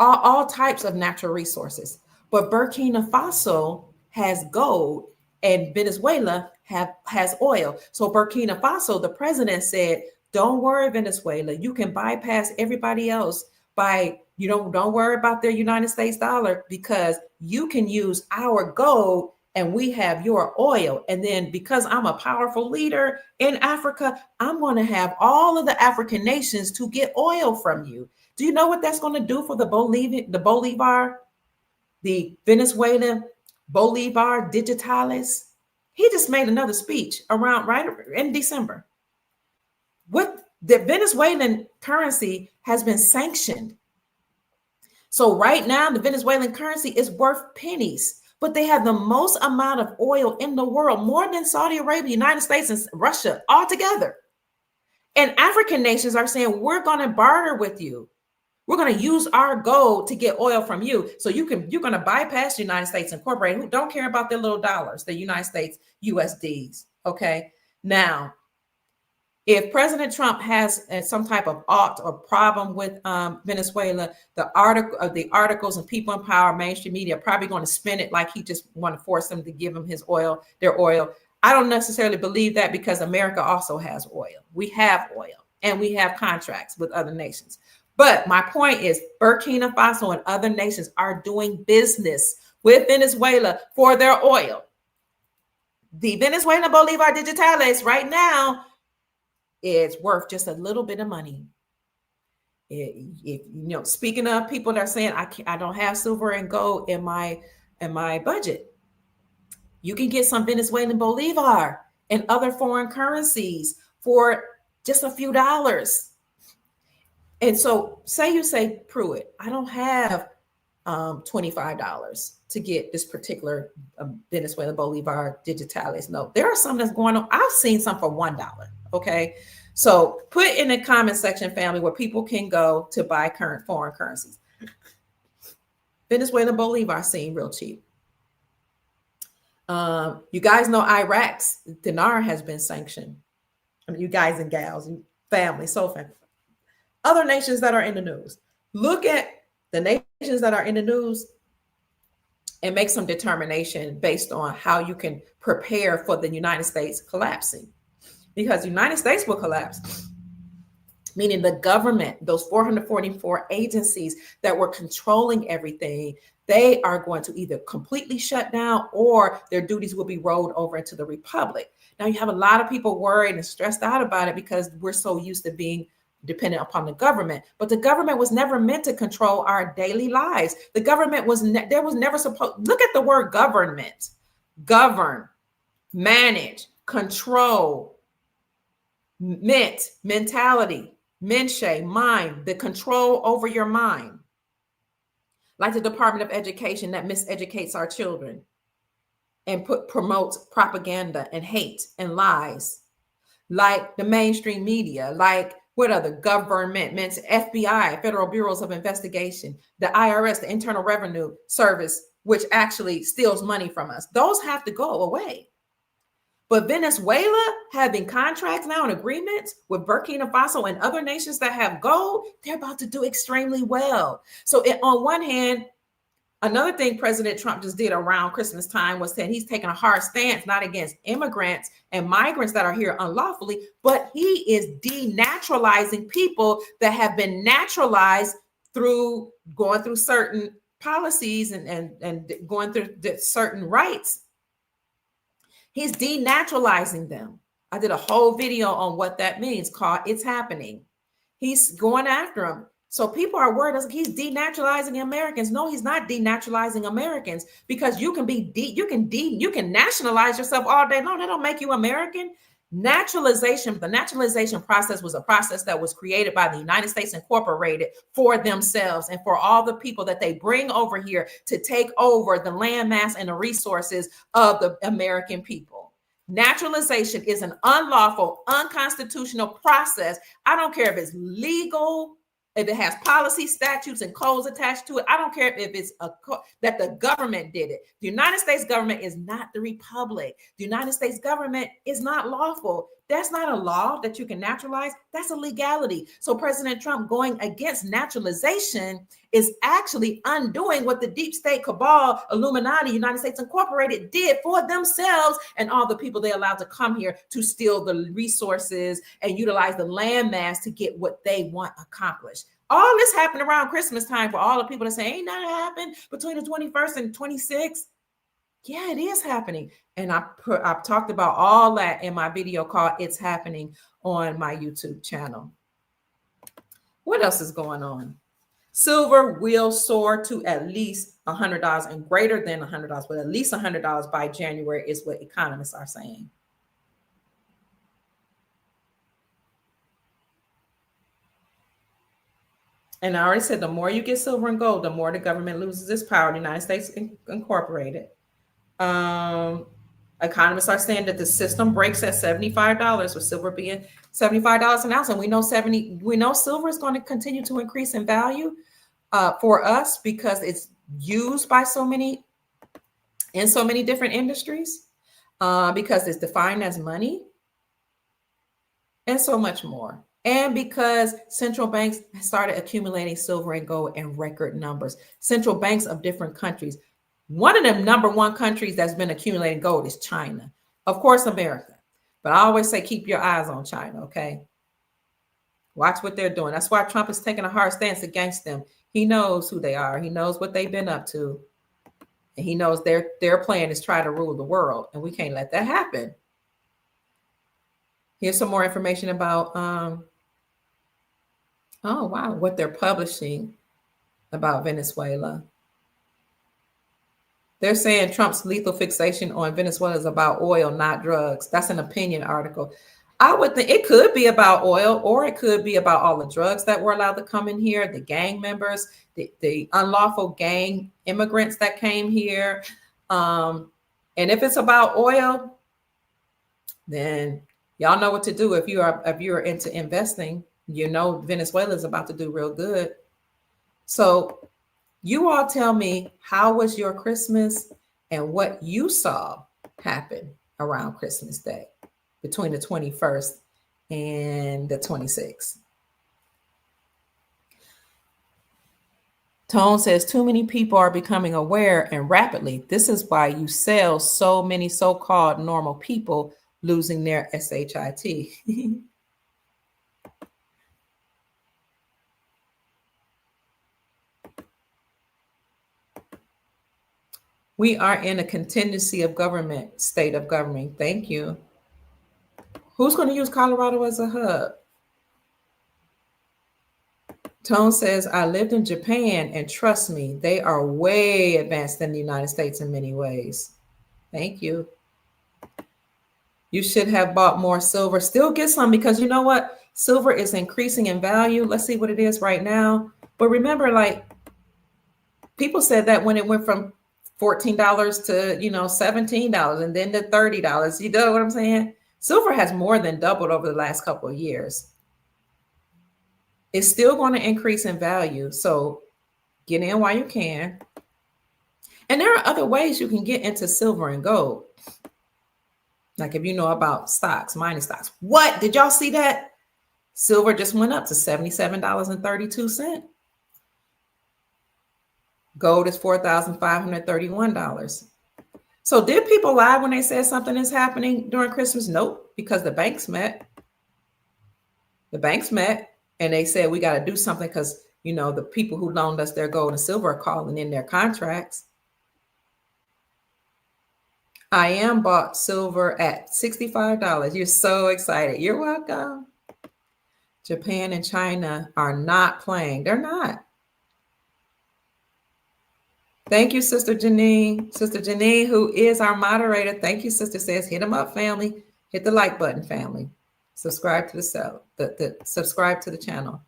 all types of natural resources. But Burkina Faso has gold and Venezuela has oil. So Burkina Faso, the president said, don't worry, Venezuela, you can bypass everybody else by, don't worry about their United States dollar because you can use our gold and we have your oil. And then because I'm a powerful leader in Africa, I'm going to have all of the African nations to get oil from you. Do you know what that's going to do for the Bolivar, the Venezuelan Bolivar digitalis? He just made another speech right in December. What the Venezuelan currency has been sanctioned. So right now, the Venezuelan currency is worth pennies, but they have the most amount of oil in the world, more than Saudi Arabia, United States, and Russia all together. And African nations are saying, we're going to barter with you. We're going to use our gold to get oil from you. So you're going to bypass the United States Incorporated, who don't care about their little dollars, the United States USDs. Okay. Now, if President Trump has some type of ought or problem with Venezuela, the articles and people in power, mainstream media, are probably going to spin it like he just want to force them to give him their oil. I don't necessarily believe that because America also has oil. We have oil and we have contracts with other nations. But my point is Burkina Faso and other nations are doing business with Venezuela for their oil. The Venezuelan Bolivar digitalis right now is worth just a little bit of money. Speaking of people that are saying I don't have silver and gold in my budget, you can get some Venezuelan Bolivar and other foreign currencies for just a few dollars. And so you say, Pruitt, I don't have $25 to get this particular Venezuelan Bolivar digitalis. No, there are some that's going on. I've seen some for $1. Okay. So put in the comment section, family, where people can go to buy current foreign currencies. Venezuelan Bolivar seem real cheap. You guys know Iraq's dinar has been sanctioned. I mean, you guys and gals, family, so family. Other nations that are in the news. Look at the nations that are in the news and make some determination based on how you can prepare for the United States collapsing. Because the United States will collapse, meaning the government, those 444 agencies that were controlling everything, they are going to either completely shut down or their duties will be rolled over into the republic. Now you have a lot of people worried and stressed out about it because we're so used to being dependent upon the government, but the government was never meant to control our daily lives. The government was never supposed. Look at the word government: govern, manage, control, mentality, menche, mind, the control over your mind. Like the Department of Education that miseducates our children and promotes propaganda and hate and lies. Like the mainstream media, like What other governments, FBI, Federal Bureaus of Investigation, the IRS, the Internal Revenue Service, which actually steals money from us. Those have to go away. But Venezuela having contracts now and agreements with Burkina Faso and other nations that have gold, they're about to do extremely well. So on one hand, another thing President Trump just did around Christmas time was that he's taking a hard stance, not against immigrants and migrants that are here unlawfully, but he is denaturalizing people that have been naturalized through going through certain policies and going through certain rights. He's denaturalizing them. I did a whole video on what that means called It's Happening. He's going after them. So people are worried he's denaturalizing Americans. No, he's not denaturalizing Americans, because you can nationalize yourself all day long. That don't make you American. Naturalization, the naturalization process was a process that was created by the United States Incorporated for themselves and for all the people that they bring over here to take over the landmass and the resources of the American people. Naturalization is an unlawful, unconstitutional process. I don't care if it's legal, if it has policy, statutes, and codes attached to it. I don't care if it's that the government did it. The United States government is not the republic. The United States government is not lawful. That's not a law that you can naturalize. That's a legality. So President Trump going against naturalization is actually undoing what the deep state cabal, Illuminati, United States Incorporated did for themselves and all the people they allowed to come here to steal the resources and utilize the landmass to get what they want accomplished. All this happened around Christmas time for all the people that say, ain't nothing happened between the 21st and 26th. Yeah, it is happening. And I've talked about all that in my video called It's Happening on my YouTube channel. What else is going on? Silver will soar to at least $100 and greater than $100, but at least $100 by January is what economists are saying. And I already said, the more you get silver and gold, the more the government loses its power. The United States Incorporated. Economists are saying that the system breaks at $75, with silver being $75 an ounce, and we know silver is going to continue to increase in value for us because it's used by so many different industries, because it's defined as money, and so much more. And because central banks started accumulating silver and gold in record numbers, central banks of different countries. One of the number one countries that's been accumulating gold is China. Of course, America. But I always say, keep your eyes on China, okay? Watch what they're doing. That's why Trump is taking a hard stance against them. He knows who they are. He knows what they've been up to. And he knows their plan is try to rule the world. And we can't let that happen. Here's some more information about, what they're publishing about Venezuela. They're saying Trump's lethal fixation on Venezuela is about oil, not drugs. That's an opinion article. I would think it could be about oil, or it could be about all the drugs that were allowed to come in here, the gang members, the unlawful gang immigrants that came here. And if it's about oil, then y'all know what to do. If you're into investing, Venezuela is about to do real good. So you all tell me, how was your Christmas and what you saw happen around Christmas Day between the 21st and the 26th? Tone says, too many people are becoming aware and rapidly. This is why you sell so many so-called normal people losing their SHIT. We are in a contingency of government, state of governing. Thank you. Who's going to use Colorado as a hub? Tone says, I lived in Japan, and trust me, they are way advanced than the United States in many ways. Thank you. You should have bought more silver. Still get some, because you know what? Silver is increasing in value. Let's see what it is right now. But remember, people said that when it went from $14 to, $17 and then to $30. You know what I'm saying? Silver has more than doubled over the last couple of years. It's still going to increase in value. So get in while you can. And there are other ways you can get into silver and gold. Like if you know about stocks, mining stocks. What? Did y'all see that? Silver just went up to $77.32. Gold is $4,531. So did people lie when they said something is happening during Christmas? Nope, because the banks met. The banks met and they said we got to do something because, you know, the people who loaned us their gold and silver are calling in their contracts. I am bought silver at $65. You're so excited. You're welcome. Japan and China are not playing. They're not. Thank you, Sister Janine. Sister Janine, who is our moderator. Thank you, Sister says, hit them up, family. Hit the like button, family. Subscribe to subscribe to the channel.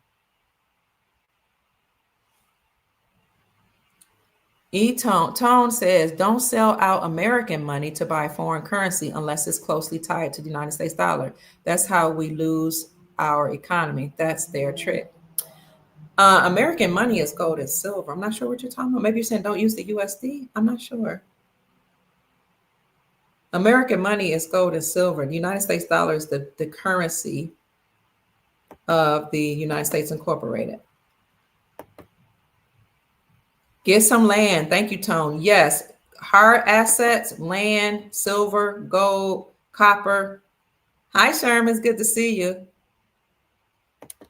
Tone says, don't sell out American money to buy foreign currency unless it's closely tied to the United States dollar. That's how we lose our economy. That's their trick. American money is gold and silver. I'm not sure what you're talking about. Maybe you're saying don't use the USD. I'm not sure. American money is gold and silver. The United States dollar is the currency of the United States Incorporated. Get some land. Thank you, Tone. Yes, hard assets, land, silver, gold, copper. Hi, Sherman. It's good to see you.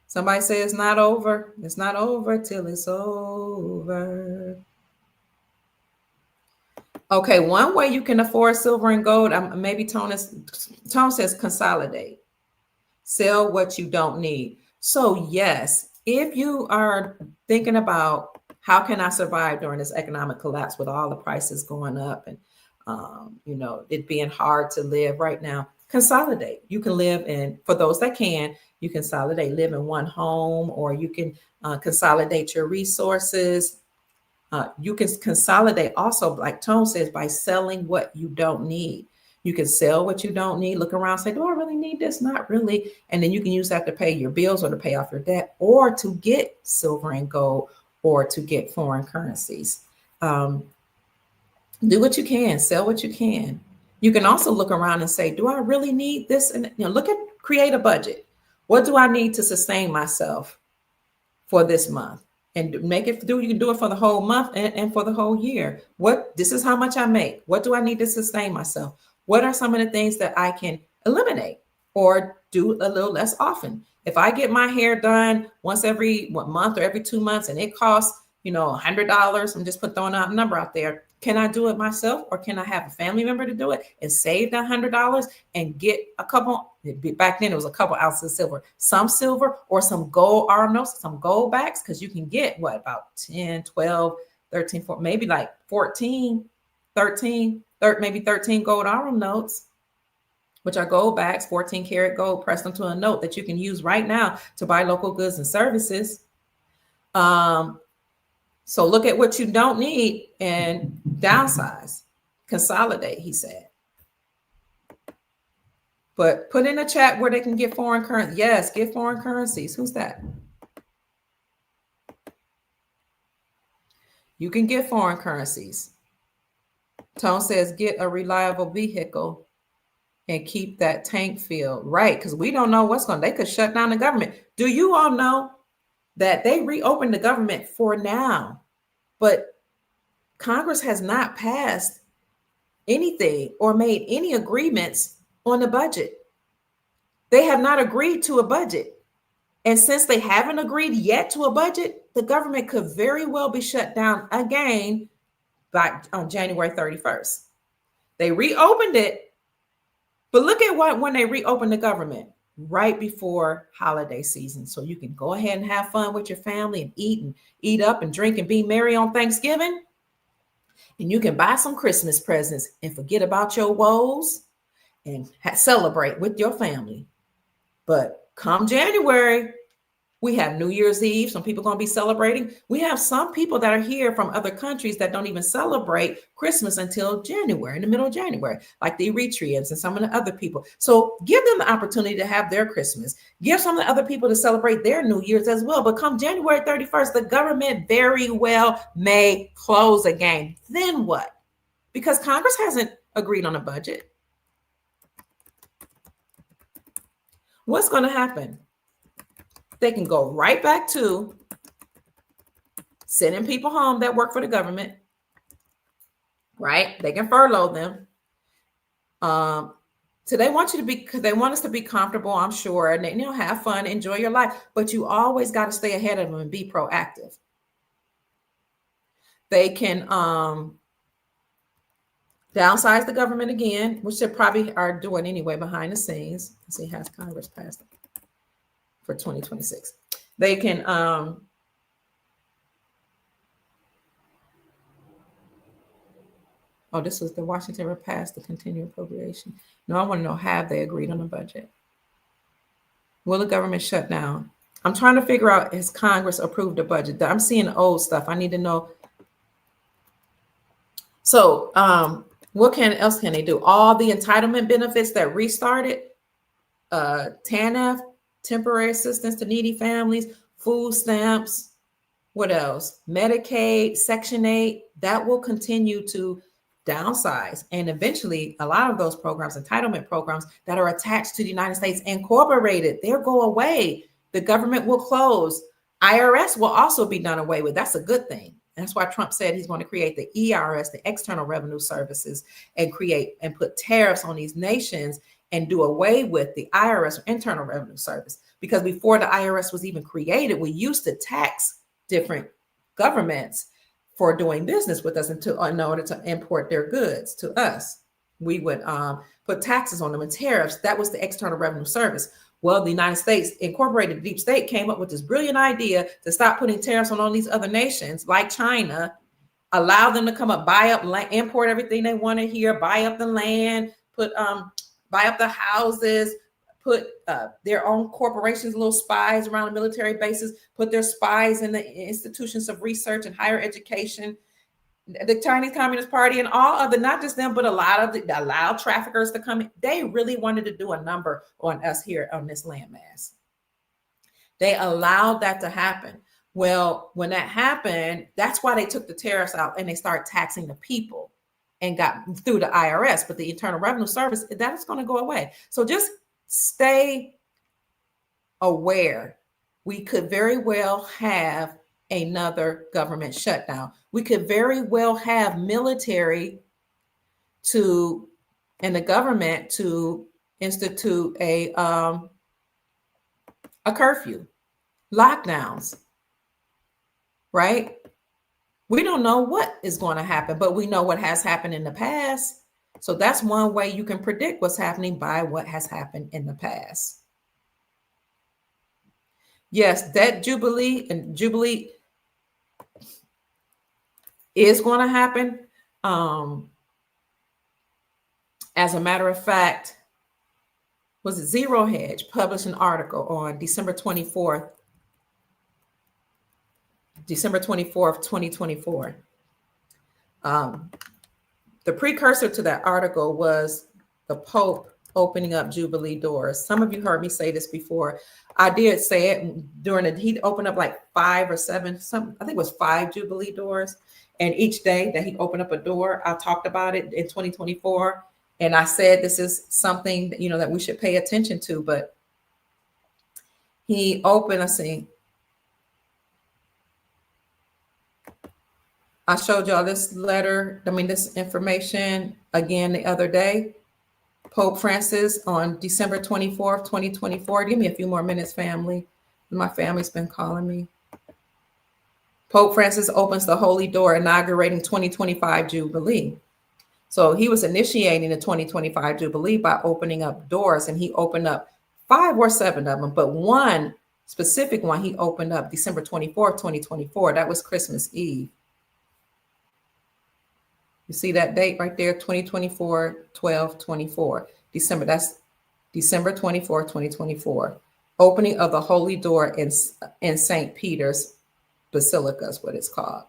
Somebody say it's not over. It's not over till it's over. Okay, one way you can afford silver and gold, maybe Tone says consolidate. Sell what you don't need. So yes, if you are thinking about how can I survive during this economic collapse with all the prices going up and you know, it being hard to live right now, consolidate. You can live in, for those that can, you consolidate, live in one home, or you can consolidate your resources. You can consolidate also, like Tone says, by selling what you don't need. You can sell what you don't need, look around, say, do I really need this? Not really. And then you can use that to pay your bills or to pay off your debt or to get silver and gold or to get foreign currencies. Do what you can, sell what you can. You can also look around and say, do I really need this? And create a budget. What do I need to sustain myself for this month? And make it do. You can do it for the whole month and for the whole year. This is how much I make. What do I need to sustain myself? What are some of the things that I can eliminate or do a little less often? If I get my hair done once every month or every 2 months and it costs, $100, I'm just throwing out a number out there. Can I do it myself, or can I have a family member to do it and save that $100 and get a couple? Back then it was a couple ounces of silver, some silver or some gold arm notes, some gold backs, because you can get about 10, 12, 13, 14, maybe like 14, 13, maybe 13 gold arm notes, which are gold backs, 14 karat gold pressed into a note that you can use right now to buy local goods and services. So look at what you don't need and downsize, consolidate, he said. But put in a chat where they can get foreign currency. Yes, get foreign currencies. Who's that? You can get foreign currencies. Tone says get a reliable vehicle and keep that tank filled. Right, because we don't know they could shut down the government. Do you all know that they reopened the government for now? But Congress has not passed anything or made any agreements on the budget. They have not agreed to a budget. And since they haven't agreed yet to a budget, the government could very well be shut down again on January 31st. They reopened it, but look at when they reopened the government, right before holiday season. So you can go ahead and have fun with your family and eat up and drink and be merry on Thanksgiving. And you can buy some Christmas presents and forget about your woes and celebrate with your family. But come January, We have New Year's Eve. Some people are going to be celebrating. We have some people that are here from other countries that don't even celebrate Christmas until January, in the middle of January, like the Eritreans and some of the other people. So give them the opportunity to have their Christmas. Give some of the other people to celebrate their New Year's as well. But come January 31st, the government very well may close again. Then what? Because Congress hasn't agreed on a budget. What's going to happen? They can go right back to sending people home that work for the government, right? They can furlough them. So they want you to be, because they want us to be comfortable, I'm sure, and have fun, enjoy your life. But you always got to stay ahead of them and be proactive. They can downsize the government again, which they probably are doing anyway behind the scenes. Let's see, has Congress passed it for 2026? They can this was the Washington passed the continuing appropriation. No, I want to know, have they agreed on a budget? Will the government shut down? I'm trying to figure out, has Congress approved a budget? I'm seeing old stuff. I need to know. So what else can they do? All the entitlement benefits that restarted, TANF, temporary assistance to needy families, food stamps, what else? Medicaid, Section 8, that will continue to downsize. And eventually, a lot of those programs, entitlement programs that are attached to the United States Incorporated, they'll go away. The government will close. IRS will also be done away with. That's a good thing. That's why Trump said he's going to create the ERS, the External Revenue Services, and create and put tariffs on these nations and do away with the IRS, or Internal Revenue Service. Because before the IRS was even created, we used to tax different governments for doing business with us in order to import their goods to us. We would put taxes on them and tariffs. That was the External Revenue Service. Well, the United States Incorporated, the deep state, came up with this brilliant idea to stop putting tariffs on all these other nations like China, allow them to come up, buy up, import everything they want to here, buy up the land, buy up the houses, put their own corporations, little spies around the military bases, put their spies in the institutions of research and higher education. The Chinese Communist Party and all other, not just them, but a lot of allowed traffickers to come in. They really wanted to do a number on us here on this landmass. They allowed that to happen. Well, when that happened, that's why they took the tariffs out and they started taxing the people and got through the IRS. But the Internal Revenue Service, that is going to go away. So just stay aware. We could very well have another government shutdown. We could very well have military and the government to institute a curfew, lockdowns, right? We don't know what is going to happen, but we know what has happened in the past. So that's one way you can predict what's happening, by what has happened in the past. Yes, that Jubilee is going to happen. As a matter of fact, was it Zero Hedge published an article on December 24th, 2024. The precursor to that article was the Pope opening up Jubilee doors. Some of you heard me say this before. I did say it during he opened up like 5 or 7, I think it was 5 Jubilee doors. And each day that he opened up a door, I talked about it in 2024. And I said, this is something that, that we should pay attention to. But he opened, I showed y'all this letter, this information again the other day. Pope Francis on December 24th, 2024. Give me a few more minutes, family. My family's been calling me. Pope Francis opens the Holy Door, inaugurating 2025 Jubilee. So he was initiating the 2025 Jubilee by opening up doors, and he opened up 5 or 7 of them, but one specific one he opened up December 24th, 2024. That was Christmas Eve. You see that date right there, 2024, 12/24. December, that's December 24th, 2024. opening of the Holy Door in St. Peter's Basilica is what it's called.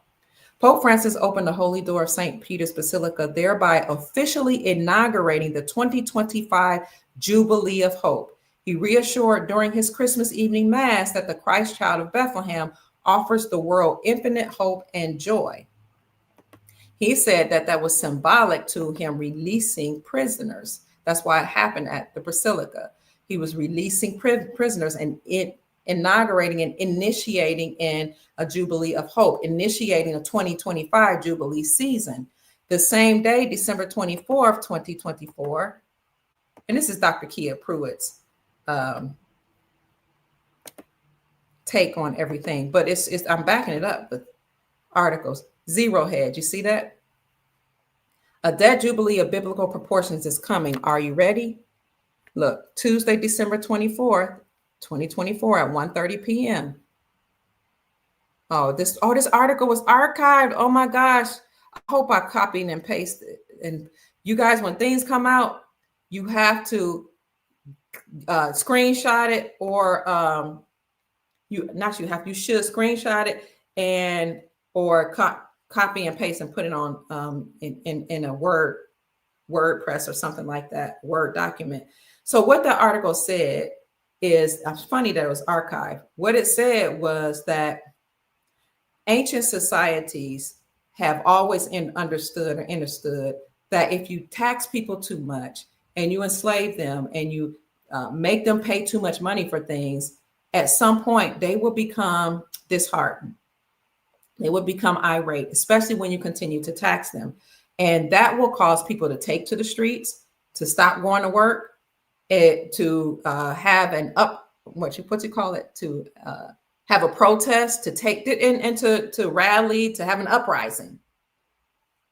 Pope Francis opened the Holy Door of St. Peter's Basilica, thereby officially inaugurating the 2025 Jubilee of Hope. He reassured during his Christmas evening Mass that the Christ child of Bethlehem offers the world infinite hope and joy. He said that that was symbolic to him releasing prisoners. That's why it happened at the Basilica. He was releasing prisoners and inaugurating and initiating in a Jubilee of Hope, initiating a 2025 Jubilee season. The same day, December 24th, 2024, and this is Dr. Kia Pruitt's take on everything, but it's I'm backing it up with articles. Zero Hedge, you see that? A debt jubilee of biblical proportions is coming. Are you ready? Look, Tuesday, December 24th, 2024 at 1:30 p.m. This article was archived. Oh my gosh. I hope I copied and pasted. And you guys, when things come out, you have to screenshot it, or you should screenshot it and or copy and paste and put it on in a WordPress or something like that, Word document. So what the article said is, it's funny that it was archived. What it said was that ancient societies have always understood that if you tax people too much and you enslave them and you make them pay too much money for things, at some point they will become disheartened. They would become irate, especially when you continue to tax them. And that will cause people to take to the streets, to stop going to work, to have an to have a protest, to take it and to rally, to have an uprising,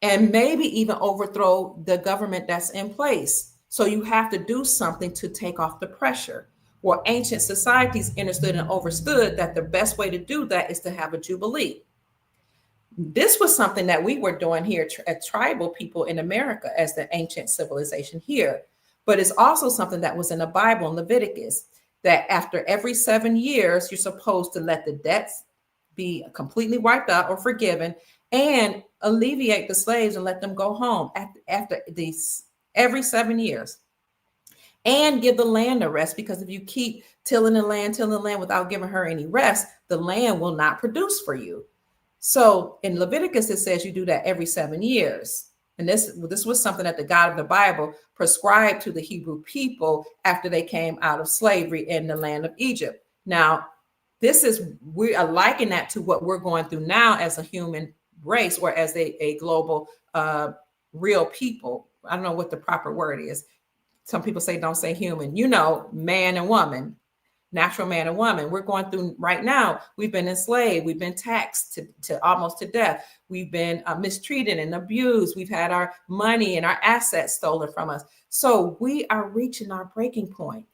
and maybe even overthrow the government that's in place. So you have to do something to take off the pressure. Well, ancient societies understood and understood that the best way to do that is to have a jubilee. This was something that we were doing here at tribal people in America as the ancient civilization here. But it's also something that was in the Bible in Leviticus, that after every 7 years, you're supposed to let the debts be completely wiped out or forgiven and alleviate the slaves and let them go home after these every 7 years. And give the land a rest, because if you keep tilling the land without giving her any rest, the land will not produce for you. So in Leviticus, it says you do that every 7 years. And this was something that the God of the Bible prescribed to the Hebrew people after they came out of slavery in the land of Egypt. Now, we are likening that to what we're going through now as a human race, or as a global real people. I don't know what the proper word is. Some people say don't say human, man and woman. Natural man and woman. We're going through right now. We've been enslaved. We've been taxed to almost to death. We've been mistreated and abused. We've had our money and our assets stolen from us. So we are reaching our breaking point.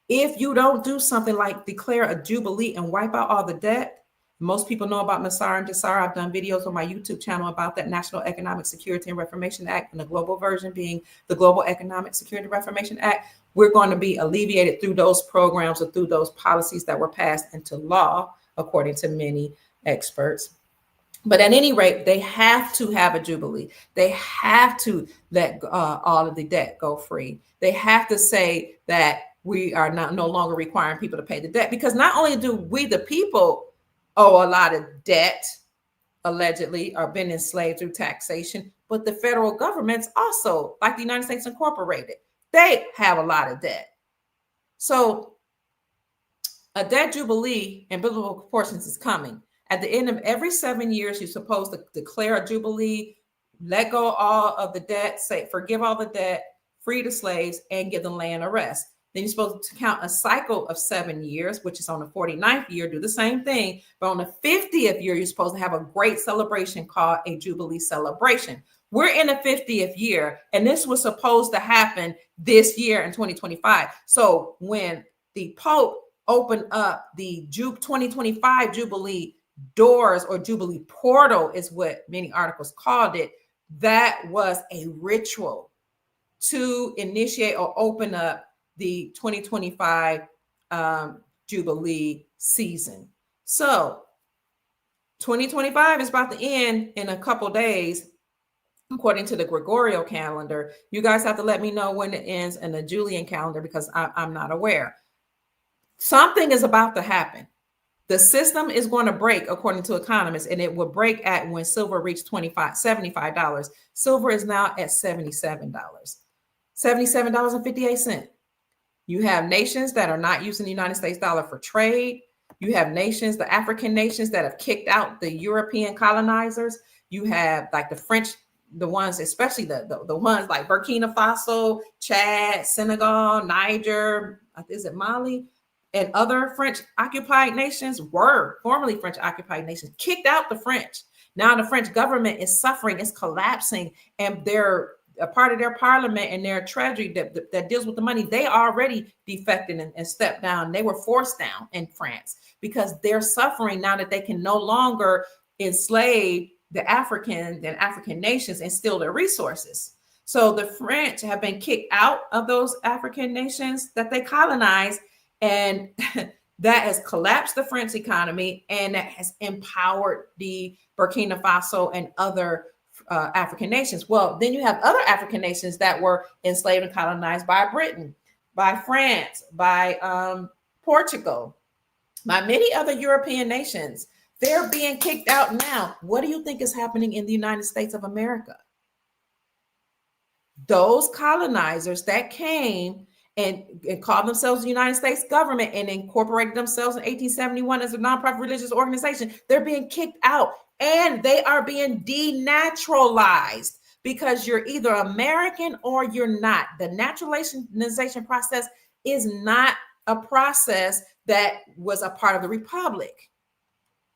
If you don't do something like declare a jubilee and wipe out all the debt, most people know about Nassar and Jassar. I've done videos on my YouTube channel about that National Economic Security and Reformation Act, and the global version being the Global Economic Security and Reformation Act. We're going to be alleviated through those programs or through those policies that were passed into law, according to many experts. But at any rate, they have to have a jubilee. They have to let all of the debt go free. They have to say that we are no longer requiring people to pay the debt, because not only do we, the people, owe a lot of debt, allegedly, or been enslaved through taxation, but the federal governments also, like the United States Incorporated, they have a lot of debt. So a debt jubilee in biblical proportions is coming. At the end of every 7 years, you're supposed to declare a jubilee, let go all of the debt, say forgive all the debt, free the slaves, and give the land a rest. Then you're supposed to count a cycle of 7 years, which is on the 49th year, do the same thing. But on the 50th year, you're supposed to have a great celebration called a Jubilee celebration. We're in the 50th year, and this was supposed to happen this year in 2025. So when the Pope opened up the 2025 Jubilee doors, or Jubilee portal is what many articles called it, that was a ritual to initiate or open up the 2025 Jubilee season. So 2025 is about to end in a couple days, according to the Gregorian calendar. You guys have to let me know when it ends in the Julian calendar because I'm not aware. Something is about to happen. The system is going to break, according to economists, and it will break at when silver reached $75. Silver is now at $77, $77.58. You have nations that are not using the United States dollar for trade. You have nations, the African nations that have kicked out the European colonizers. You have like the French, the ones, especially the ones like Burkina Faso, Chad, Senegal, Niger, is it Mali? And other French occupied nations were formerly French occupied nations, kicked out the French. Now the French government is suffering, it's collapsing, and they're a part of their parliament and their treasury that deals with the money. They already defected and stepped down. They were forced down in France because they're suffering now that they can no longer enslave the Africans and African nations and steal their resources. So the French have been kicked out of those African nations that they colonized, and that has collapsed the French economy, and that has empowered the Burkina Faso and other African nations. Well, then you have other African nations that were enslaved and colonized by Britain, by France, by Portugal, by many other European nations. They're being kicked out now. What do you think is happening in the United States of America? Those colonizers that came and called themselves the United States government and incorporated themselves in 1871 as a nonprofit religious organization, they're being kicked out and they are being denaturalized because you're either American or you're not. The naturalization process is not a process that was a part of the Republic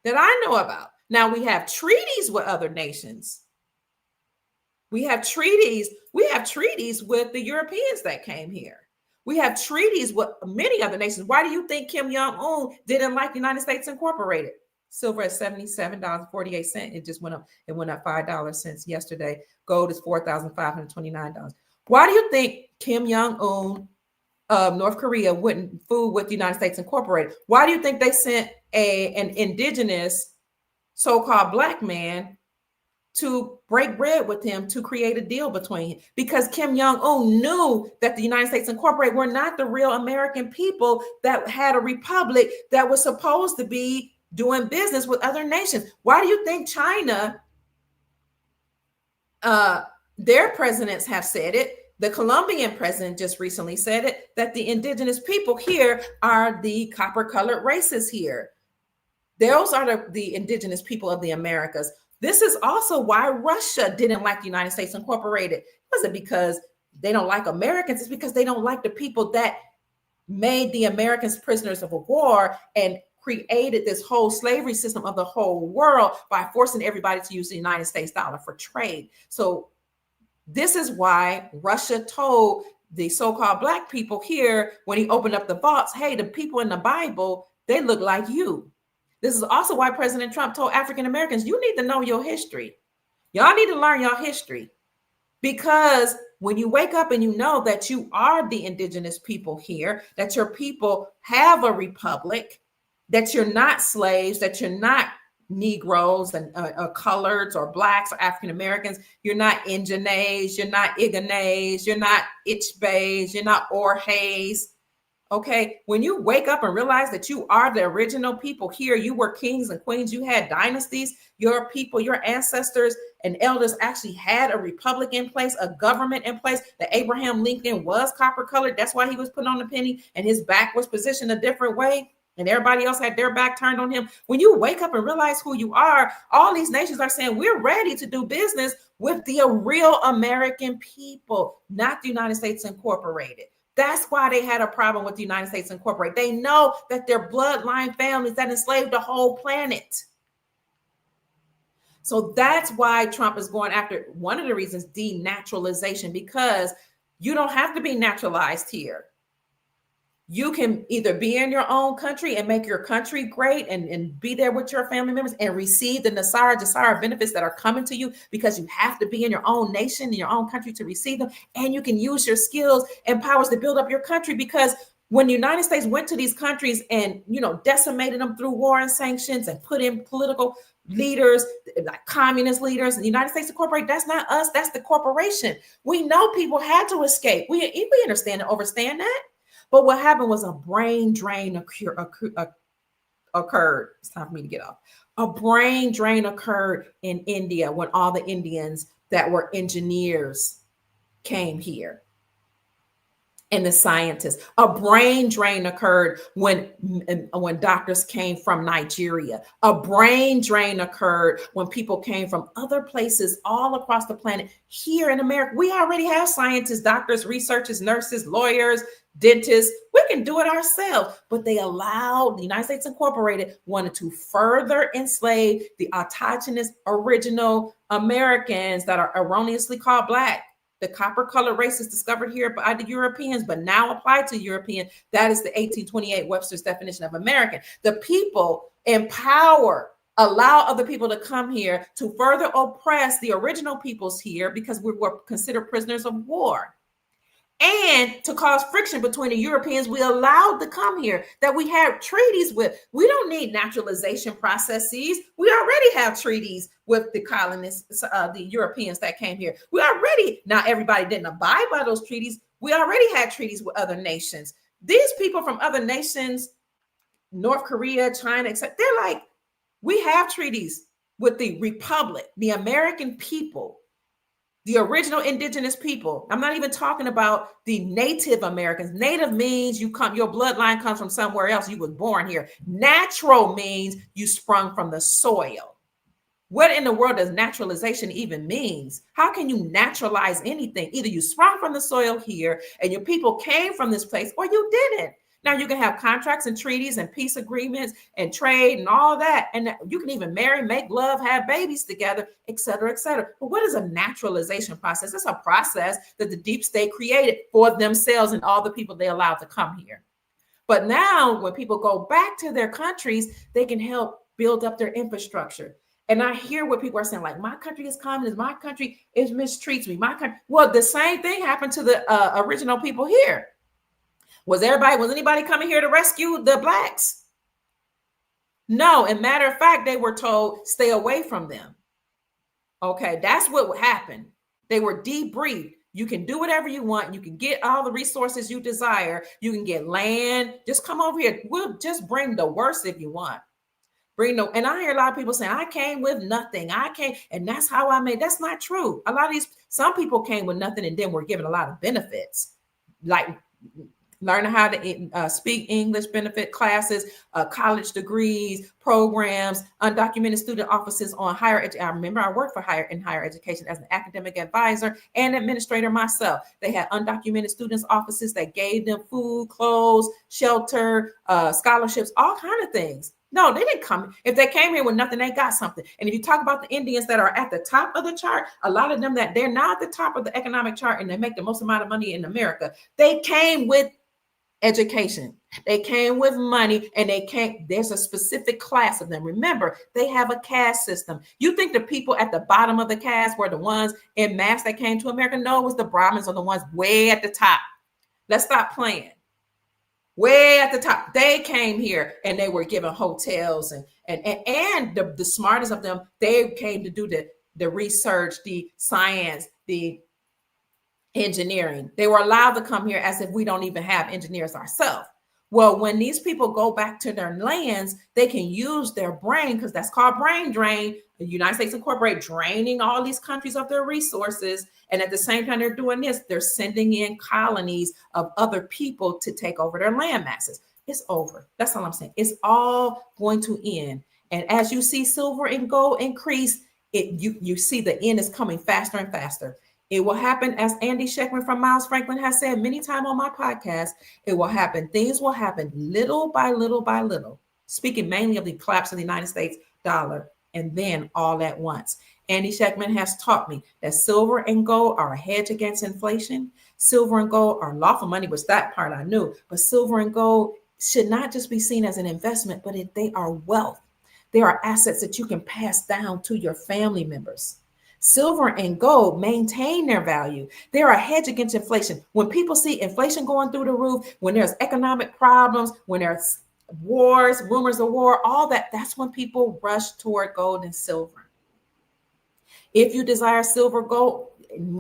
that I know about. Now we have treaties with other nations. We have treaties with the Europeans that came here. We have treaties with many other nations. Why do you think Kim Jong-un didn't like the United States Incorporated? Silver at $77.48. It just went up. It went up $5 since yesterday. Gold is $4,529. Why do you think Kim Jong-un of North Korea wouldn't fool with the United States Incorporated? Why do you think they sent an indigenous so-called black man to break bread with him to create a deal between him? Because Kim Jong-un knew that the United States Incorporated were not the real American people that had a republic that was supposed to be doing business with other nations. Why do you think China, their presidents have said it? The Colombian president just recently said it, that the indigenous people here are the copper-colored races here. Those are the indigenous people of the Americas. This is also why Russia didn't like the United States Incorporated. It wasn't because they don't like Americans. It's because they don't like the people that made the Americans prisoners of war and created this whole slavery system of the whole world by forcing everybody to use the United States dollar for trade. So this is why Russia told the so-called black people here when he opened up the vaults, hey, the people in the Bible, they look like you. This is also why President Trump told African Americans, you need to know your history. Y'all need to learn your history, because when you wake up and you know that you are the indigenous people here, that your people have a republic, that you're not slaves, that you're not Negroes and coloreds or blacks or African Americans, you're not Ingenes, you're not Iganes, you're not Ichbes, you're not Orhays. Okay, when you wake up and realize that you are the original people here, you were kings and queens, you had dynasties, your people, your ancestors and elders actually had a republic in place, a government in place, that Abraham Lincoln was copper colored. That's why he was put on the penny and his back was positioned a different way. And everybody else had their back turned on him. When you wake up and realize who you are, all these nations are saying, we're ready to do business with the real American people, not the United States Incorporated. That's why they had a problem with the United States Incorporated. They know that they're bloodline families that enslaved the whole planet. So that's why Trump is going after, one of the reasons, denaturalization, because you don't have to be naturalized here. You can either be in your own country and make your country great and be there with your family members and receive the Nasara benefits that are coming to you, because you have to be in your own nation, in your own country to receive them. And you can use your skills and powers to build up your country, because When the United States went to these countries and, decimated them through war and sanctions and put in political leaders, like communist leaders, the United States Incorporated, that's not us, that's the corporation. We know people had to escape. We understand and understand that. But what happened was a brain drain occurred. It's time for me to get off. A brain drain occurred in India when all the Indians that were engineers came here. And the scientists. A brain drain occurred when doctors came from Nigeria. A brain drain occurred when people came from other places all across the planet. Here in America, we already have scientists, doctors, researchers, nurses, lawyers, dentists. We can do it ourselves. But they allowed, the United States Incorporated wanted to further enslave the autochthonous original Americans that are erroneously called Black. The copper-colored races discovered here by the Europeans, but now applied to European. That is the 1828 Webster's definition of American. The people in power allow other people to come here to further oppress the original peoples here because we were considered prisoners of war. And to cause friction between the Europeans we allowed to come here that we had treaties with. We don't need naturalization processes. We already have treaties with the colonists, the Europeans that came here. We already, now everybody didn't abide by those treaties. We already had treaties with other nations. These people from other nations, North Korea, China, etc., they're like, we have treaties with the Republic, the American people, the original indigenous people. I'm not even talking about the Native Americans. Native means your bloodline comes from somewhere else. You was born here. Natural means you sprung from the soil. What in the world does naturalization even means? How can you naturalize anything? Either you sprung from the soil here and your people came from this place, or you didn't. Now you can have contracts and treaties and peace agreements and trade and all that. And you can even marry, make love, have babies together, et cetera, et cetera. But what is a naturalization process? It's a process that the deep state created for themselves and all the people they allowed to come here. But now when people go back to their countries, they can help build up their infrastructure. And I hear what people are saying, like, my country is communist, my country is mistreats me, my country. Well, the same thing happened to the original people here. Was anybody coming here to rescue the Blacks? No. And matter of fact, they were told, stay away from them. Okay, that's what happened. They were debriefed. You can do whatever you want. You can get all the resources you desire. You can get land. Just come over here. We'll just bring the worst if you want. And I hear a lot of people saying, I came with nothing. And that's how I made. That's not true. Some people came with nothing and then were given a lot of benefits, like learning how to speak English, benefit classes, college degrees, programs, undocumented student offices on higher education. I remember I worked for higher education as an academic advisor and administrator myself. They had undocumented students offices that gave them food, clothes, shelter, scholarships, all kinds of things. No, they didn't come. If they came here with nothing, they got something. And if you talk about the Indians that are at the top of the chart, a lot of them that they're not at the top of the economic chart and they make the most amount of money in America, they came with education. They came with money, and there's a specific class of them. Remember, they have a caste system. You think the people at the bottom of the caste were the ones in mass that came to America? No, it was the Brahmins are the ones way at the top. Let's stop playing. Way at the top. They came here and they were given hotels and the smartest of them, they came to do the research, the science, the engineering. They were allowed to come here as if we don't even have engineers ourselves. Well, when these people go back to their lands, they can use their brain, because that's called brain drain. The United States Incorporated draining all these countries of their resources. And at the same time they're doing this, they're sending in colonies of other people to take over their land masses. It's over. That's all I'm saying. It's all going to end. And as you see silver and gold increase, you see the end is coming faster and faster. It will happen, as Andy Sheckman from Miles Franklin has said many times on my podcast. It will happen. Things will happen little by little by little, speaking mainly of the collapse of the United States dollar, and then all at once. Andy Sheckman has taught me that silver and gold are a hedge against inflation. Silver and gold are lawful money, which that part I knew. But silver and gold should not just be seen as an investment, but they are wealth. They are assets that you can pass down to your family members. Silver and gold maintain their value. They're a hedge against inflation. When people see inflation going through the roof, when there's economic problems, when there's wars, rumors of war, all that, that's when people rush toward gold and silver. If you desire silver, gold,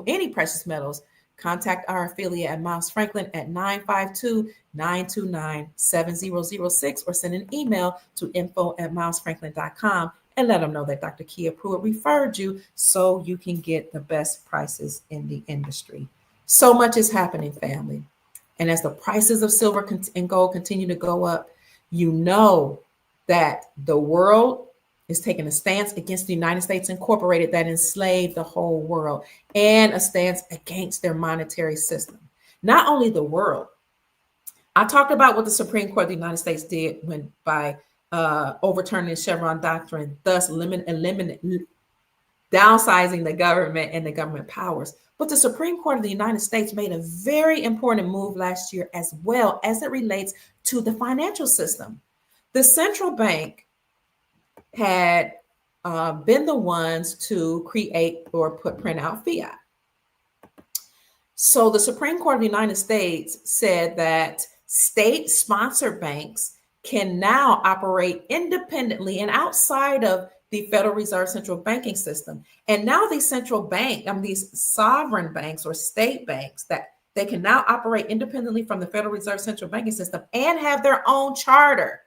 any precious metals, contact our affiliate at Miles Franklin at 952-929-7006 or send an email to info@milesfranklin.com and let them know that Dr. Kia Pruitt referred you so you can get the best prices in the industry. So much is happening, family. And as the prices of silver and gold continue to go up, you know that the world is taking a stance against the United States Incorporated that enslaved the whole world, and a stance against their monetary system. Not only the world. I talked about what the Supreme Court of the United States did when by overturning the Chevron doctrine, thus downsizing the government and the government powers. But the Supreme Court of the United States made a very important move last year as well as it relates to the financial system. The central bank had been the ones to create or print out fiat. So the Supreme Court of the United States said that state-sponsored banks can now operate independently and outside of the Federal Reserve central banking system. And now these these sovereign banks or state banks, that they can now operate independently from the Federal Reserve central banking system and have their own charter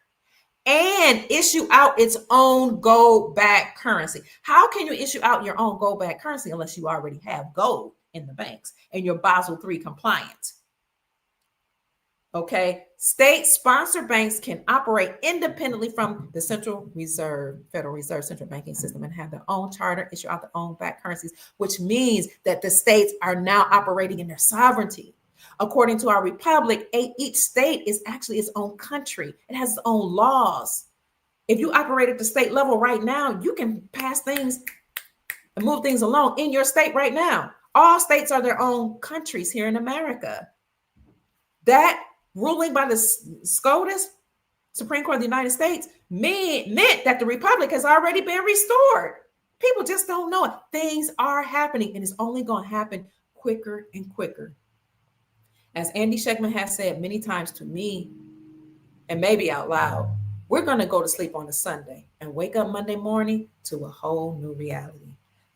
and issue out its own gold-backed currency. How can you issue out your own gold-backed currency unless you already have gold in the banks and you're Basel III compliant? Okay, state-sponsored banks can operate independently from the Federal Reserve central banking system and have their own charter, issue out their own backed currencies, which means that the states are now operating in their sovereignty. According to our republic, each state is actually its own country. It has its own laws. If you operate at the state level right now, you can pass things and move things along in your state right now. All states are their own countries here in America. That ruling by the SCOTUS, Supreme Court of the United States, meant that the republic has already been restored. People just don't know it. Things are happening, and it's only going to happen quicker and quicker. As Andy Schectman has said many times to me, and maybe out loud, we're going to go to sleep on a Sunday and wake up Monday morning to a whole new reality.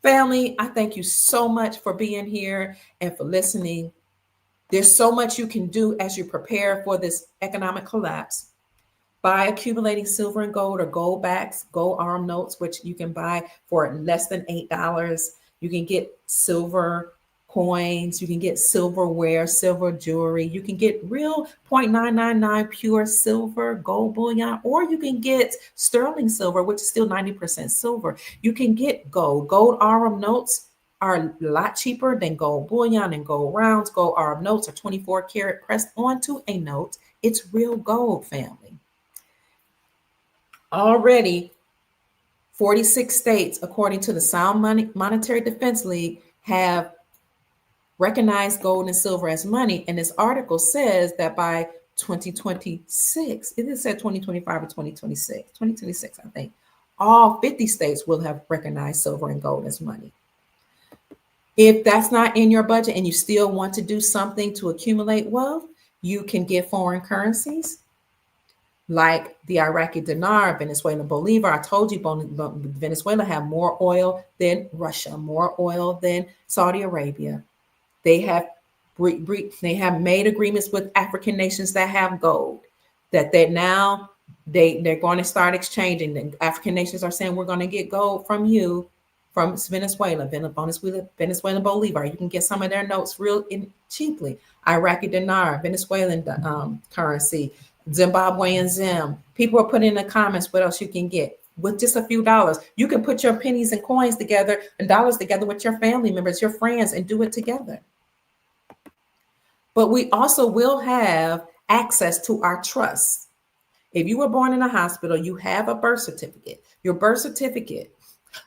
Family, I thank you so much for being here and for listening. There's so much you can do as you prepare for this economic collapse by accumulating silver and gold or gold backs, gold arm notes, which you can buy for less than $8. You can get silver coins, you can get silverware, silver jewelry, you can get real 0.999 pure silver, gold bullion, or you can get sterling silver, which is still 90% silver. You can get gold. Gold arm notes are a lot cheaper than gold bullion and gold rounds. Gold arm notes are 24 karat pressed onto a note. It's real gold, family. Already, 46 states, according to the Sound Monetary Defense League, have recognized gold and silver as money. And this article says that by 2026, it said 2025 or 2026, I think, all 50 states will have recognized silver and gold as money. If that's not in your budget and you still want to do something to accumulate wealth, you can get foreign currencies like the Iraqi dinar, Venezuelan bolivar. I told you Venezuela have more oil than Russia, more oil than Saudi Arabia. They have made agreements with African nations that have gold, that they're going to start exchanging. The African nations are saying, we're going to get gold from you, from Venezuela, Venezuelan bolivar. You can get some of their notes real cheaply. Iraqi dinar, Venezuelan currency, Zimbabwean zim. People are putting in the comments what else you can get. With just a few dollars, you can put your pennies and coins together and dollars together with your family members, your friends, and do it together. But we also will have access to our trusts. If you were born in a hospital, you have a birth certificate. Your birth certificate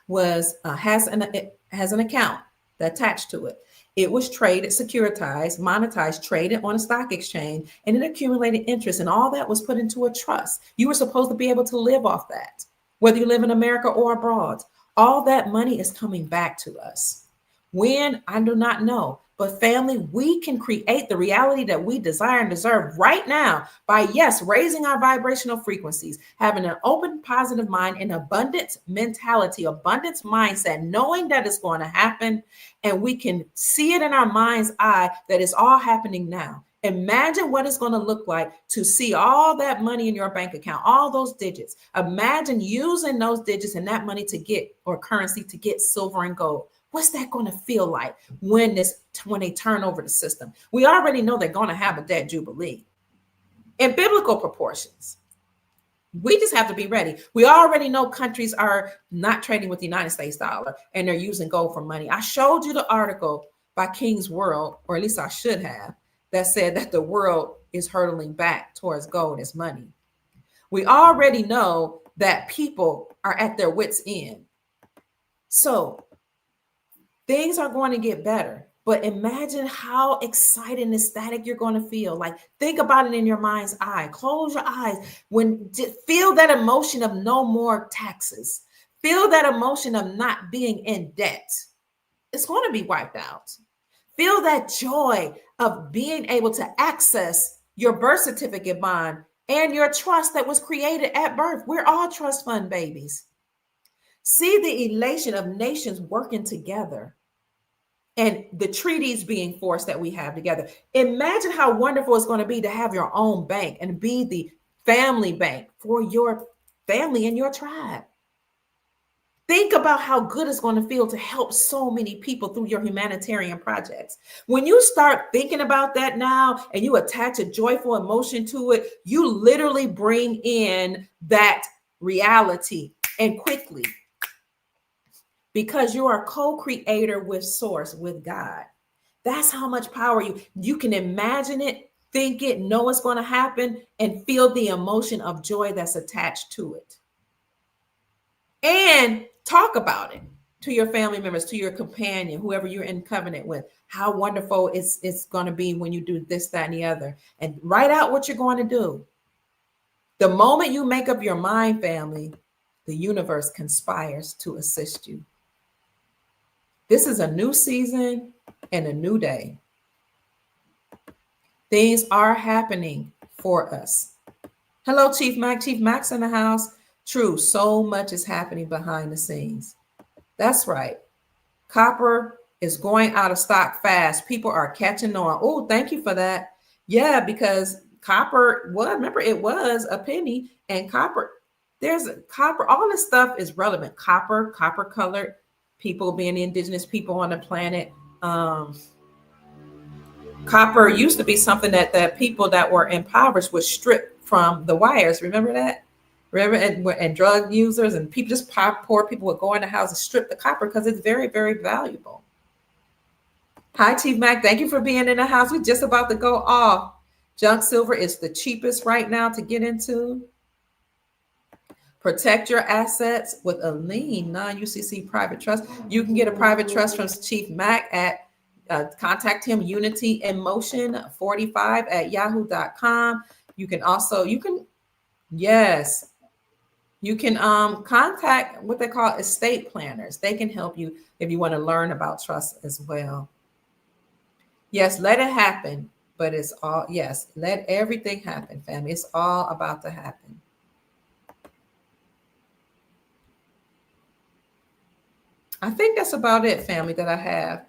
has an account attached to it. It was traded, securitized, monetized, traded on a stock exchange, and it accumulated interest, and all that was put into a trust. You were supposed to be able to live off that, whether you live in America or abroad. All that money is coming back to us. When? I do not know. But family, we can create the reality that we desire and deserve right now by, yes, raising our vibrational frequencies, having an open, positive mind, an abundance mentality, abundance mindset, knowing that it's going to happen. And we can see it in our mind's eye that it's all happening now. Imagine what it's going to look like to see all that money in your bank account, all those digits. Imagine using those digits and that money to get, or currency to get silver and gold. What's that going to feel like when they turn over the system? We already know they're going to have a debt jubilee in biblical proportions. We just have to be ready. We already know countries are not trading with the United States dollar and they're using gold for money. I showed you the article by King's World, or at least I should have, that said that the world is hurtling back towards gold as money. We already know that people are at their wits' end. So things are going to get better, but imagine how excited and ecstatic you're going to feel. Like, think about it in your mind's eye. Close your eyes. Feel that emotion of no more taxes. Feel that emotion of not being in debt. It's going to be wiped out. Feel that joy of being able to access your birth certificate bond and your trust that was created at birth. We're all trust fund babies. See the elation of nations working together and the treaties being forced that we have together. Imagine how wonderful it's going to be to have your own bank and be the family bank for your family and your tribe. Think about how good it's going to feel to help so many people through your humanitarian projects. When you start thinking about that now and you attach a joyful emotion to it, you literally bring in that reality, and quickly, because you are a co-creator with source, with God. That's how much power you can imagine it, think it, know it's going to happen, and feel the emotion of joy that's attached to it. And talk about it to your family members, to your companion, whoever you're in covenant with, how wonderful it's going to be when you do this, that, and the other. And write out what you're going to do. The moment you make up your mind, family, the universe conspires to assist you. This is a new season and a new day. Things are happening for us. Hello, Chief Mac. Chief Mac's in the house. True, so much is happening behind the scenes. That's right. Copper is going out of stock fast. People are catching on. Oh, thank you for that. Yeah, because copper, well, remember it was a penny, and copper, all this stuff is relevant. Copper colored, people being the indigenous people on the planet. Copper used to be something that the people that were impoverished would strip from the wires. Remember that? Remember, and drug users and people, just poor people would go in the house and strip the copper because it's very, very valuable. Hi, Chief Mac. Thank you for being in the house. We're just about to go off. Junk silver is the cheapest right now to get into. Protect your assets with a lean non-UCC private trust. You can get a private trust from Chief Mac at contact him, Unity in Motion 45 at yahoo.com. You can contact what they call estate planners. They can help you if you want to learn about trust as well. Yes, let it happen, but let everything happen, family. It's all about to happen. I think that's about it, family, that I have.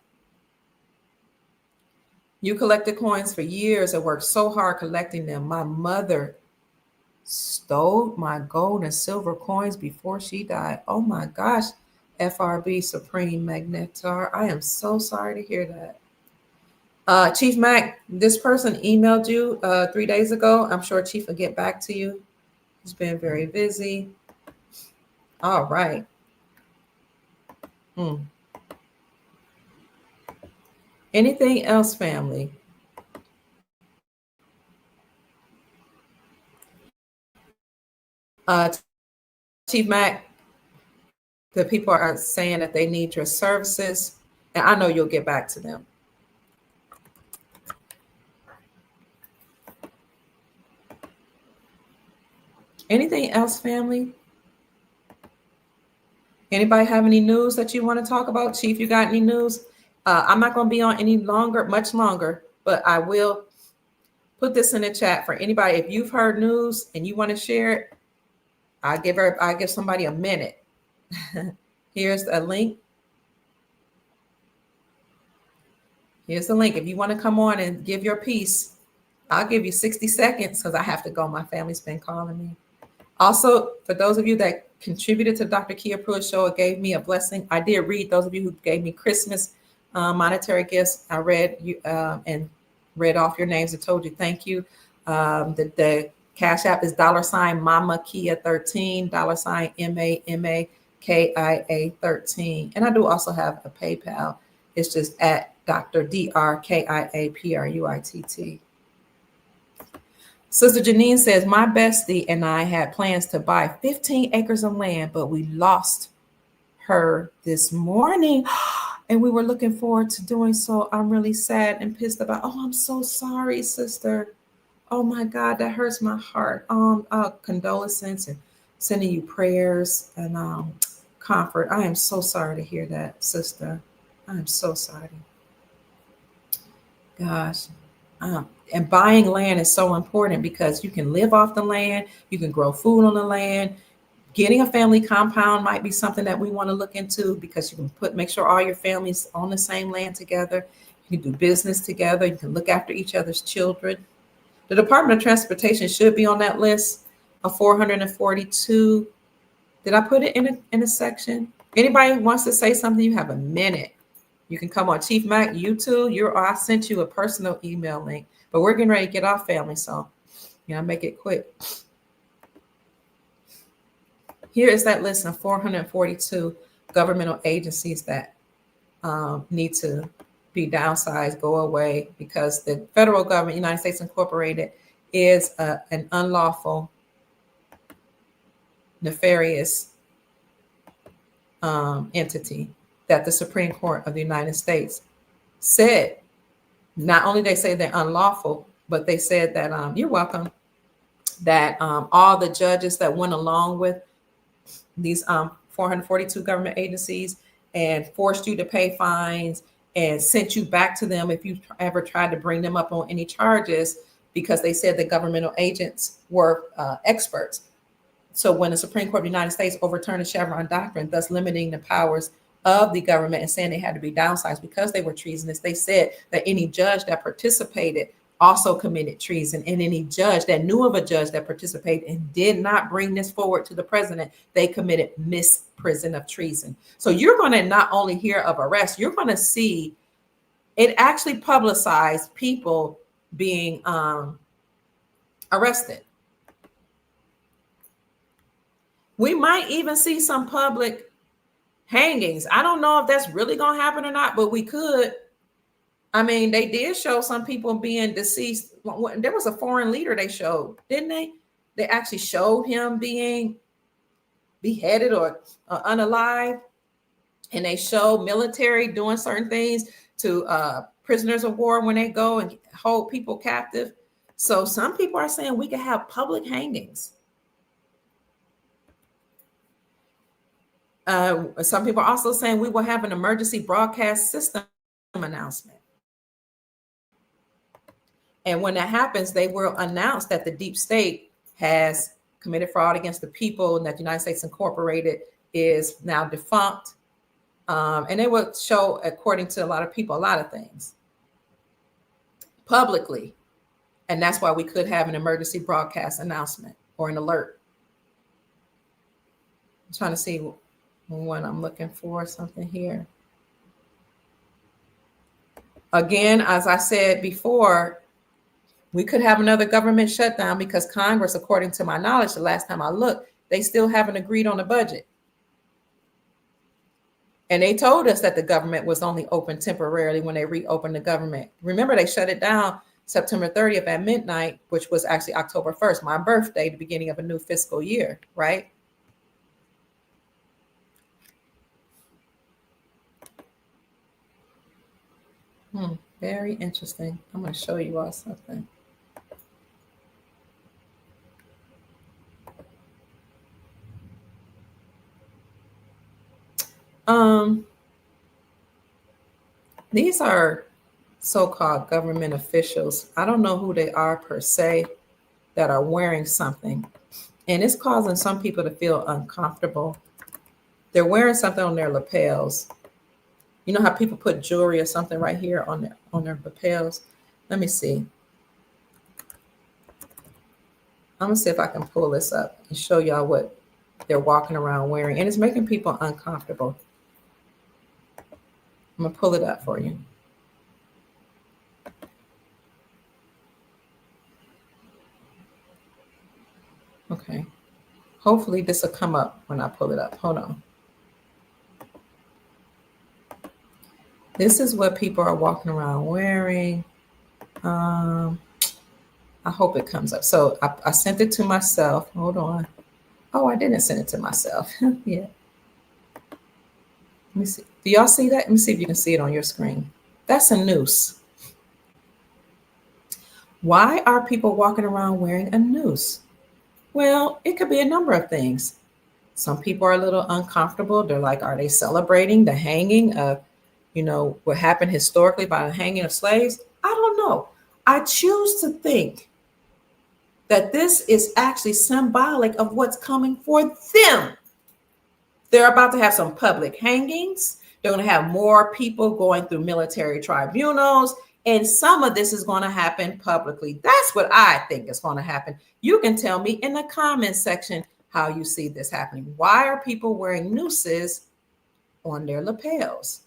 You collected coins for years and worked so hard collecting them. My mother stole my gold and silver coins before she died. Oh my gosh, FRB Supreme Magnetar. I am so sorry to hear that. Chief Mac, this person emailed you 3 days ago. I'm sure Chief will get back to you. He's been very busy. All right. Anything else, family? Chief Mac, the people are saying that they need your services, and I know you'll get back to them. Anything else, family? Anybody have any news that you want to talk about? Chief, you got any news? I'm not going to be on any longer, much longer, but I will put this in the chat for anybody. If you've heard news and you want to share it, I give somebody a minute. Here's a link. Here's the link. If you want to come on and give your piece, I'll give you 60 seconds because I have to go. My family's been calling me. Also, for those of you that contributed to Dr. Kia Pruitt Show, it gave me a blessing. I did read those of you who gave me Christmas monetary gifts. I read you and read off your names and told you thank you. The Cash App is $ Mama Kia 13, $ MAMAKIA 13. And I do also have a PayPal. It's just at Dr. DRKIAPRUITT. Sister Janine says, my bestie and I had plans to buy 15 acres of land, but we lost her this morning. And we were looking forward to doing so. I'm really sad and pissed about, oh, I'm so sorry, sister. Oh my God, that hurts my heart. Condolences and sending you prayers and comfort. I am so sorry to hear that, sister. I am so sorry. Gosh. And buying land is so important because you can live off the land, you can grow food on the land. Getting a family compound might be something that we want to look into because you can make sure all your families on the same land together. You can do business together. You can look after each other's children. The Department of Transportation should be on that list of 442. Did I put it in a section? Anybody wants to say something? You have a minute. You can come on. Chief Mac, you too. I sent you a personal email link, but we're getting ready to get off, family. So, make it quick. Here is that list of 442 governmental agencies that need to be downsized, go away, because the federal government, United States Incorporated, is an unlawful, nefarious entity that the Supreme Court of the United States said. Not only they say they're unlawful, but they said that, you're welcome, that all the judges that went along with these 442 government agencies and forced you to pay fines and sent you back to them if you ever tried to bring them up on any charges, because they said the governmental agents were experts. So when the Supreme Court of the United States overturned the Chevron doctrine, thus limiting the powers of the government and saying they had to be downsized because they were treasonous, they said that any judge that participated also committed treason, and any judge that knew of a judge that participated and did not bring this forward to the president, they committed misprision of treason. So you're going to not only hear of arrests, you're going to see it actually publicized people being arrested. We might even see some public hangings. I don't know if that's really going to happen or not, but we could. I mean, they did show some people being deceased. There was a foreign leader they showed, didn't they? They actually showed him being beheaded or unalive. And they show military doing certain things to prisoners of war when they go and hold people captive. So some people are saying we could have public hangings. Some people are also saying we will have an emergency broadcast system announcement. And when that happens, they will announce that the deep state has committed fraud against the people and that the United States Incorporated is now defunct. And they will show, according to a lot of people, a lot of things publicly. And that's why we could have an emergency broadcast announcement or an alert. I'm trying to see what I'm looking for, something here. Again, as I said before, we could have another government shutdown because Congress, according to my knowledge, the last time I looked, they still haven't agreed on the budget. And they told us that the government was only open temporarily when they reopened the government. Remember, they shut it down September 30th at midnight, which was actually October 1st, my birthday, the beginning of a new fiscal year, right? Very interesting. I'm going to show you all something. Um, these are so-called government officials. I don't know who they are per se that are wearing something, and it's causing some people to feel uncomfortable. They're wearing something on their lapels. You know how people put jewelry or something right here on their lapels? Let me see. I'm gonna see if I can pull this up and show y'all what they're walking around wearing, and it's making people uncomfortable. I'm gonna pull it up for you. Okay. Hopefully this will come up when I pull it up. Hold on. This is what people are walking around wearing. I hope it comes up. So I sent it to myself. Hold on. Oh, I didn't send it to myself. Yeah. Let me see. Do y'all see that? Let me see if you can see it on your screen. That's a noose. Why are people walking around wearing a noose? Well, it could be a number of things. Some people are a little uncomfortable. They're like, are they celebrating the hanging of, what happened historically by the hanging of slaves? I don't know. I choose to think that this is actually symbolic of what's coming for them. They're about to have some public hangings. They're going to have more people going through military tribunals. And some of this is going to happen publicly. That's what I think is going to happen. You can tell me in the comments section how you see this happening. Why are people wearing nooses on their lapels?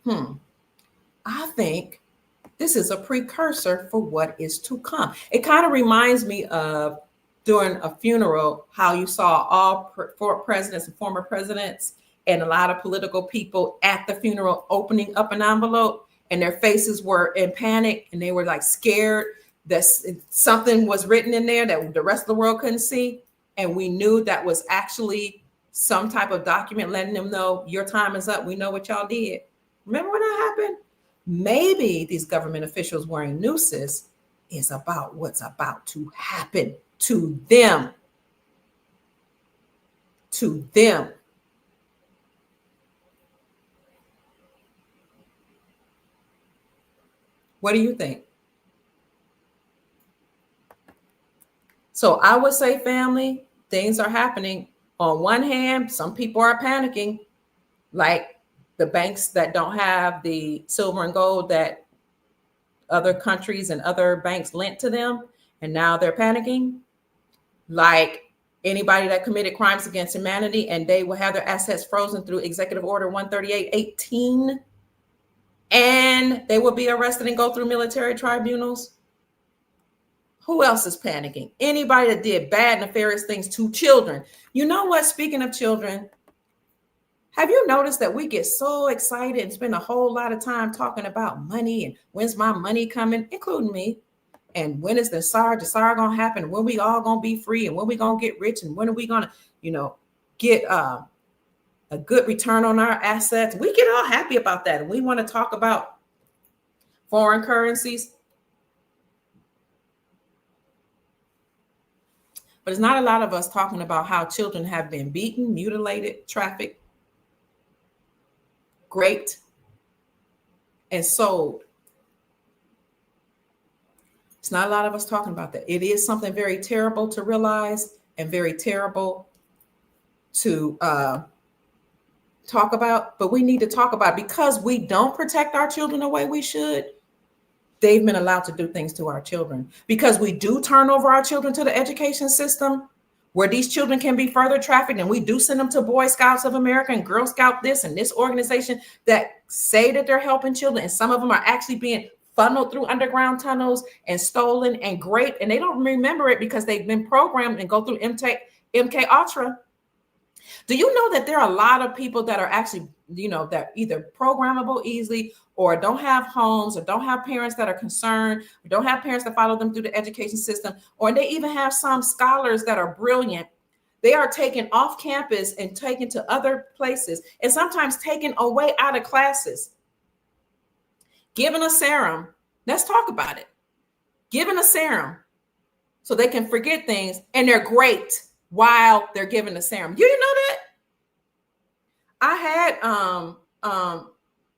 I think this is a precursor for what is to come. It kind of reminds me of during a funeral, how you saw all presidents and former presidents and a lot of political people at the funeral opening up an envelope, and their faces were in panic and they were like scared that something was written in there that the rest of the world couldn't see. And we knew that was actually some type of document letting them know your time is up. We know what y'all did. Remember when that happened? Maybe these government officials wearing nooses is about what's about to happen to them. To them. What do you think? So I would say, family, things are happening. On one hand, some people are panicking, like the banks that don't have the silver and gold that other countries and other banks lent to them, and now they're panicking. Like anybody that committed crimes against humanity, and they will have their assets frozen through Executive Order 138/18, and they will be arrested and go through military tribunals. Who else is panicking? Anybody that did bad, nefarious things to children. You know what? Speaking of children, have you noticed that we get so excited and spend a whole lot of time talking about money and when's my money coming, including me? And when is the SAR gonna happen? When we all gonna be free? And when we gonna get rich? And when are we gonna, get a good return on our assets? We get all happy about that, and we want to talk about foreign currencies. But it's not a lot of us talking about how children have been beaten, mutilated, trafficked, raped, and sold. It's not a lot of us talking about that. It is something very terrible to realize and very terrible to talk about, but we need to talk about it because we don't protect our children the way we should. They've been allowed to do things to our children because we do turn over our children to the education system where these children can be further trafficked, and we do send them to Boy Scouts of America and Girl Scout this and this organization that say that they're helping children, and some of them are actually being funneled through underground tunnels and stolen and raped, and they don't remember it because they've been programmed and go through MK Ultra. Do you know that there are a lot of people that are actually, that either programmable easily or don't have homes or don't have parents that are concerned or don't have parents that follow them through the education system, or they even have some scholars that are brilliant. They are taken off campus and taken to other places and sometimes taken away out of classes, given a serum. Let's talk about it. Given a serum so they can forget things, and they're great. while they're giving the serum. You didn't know that? I had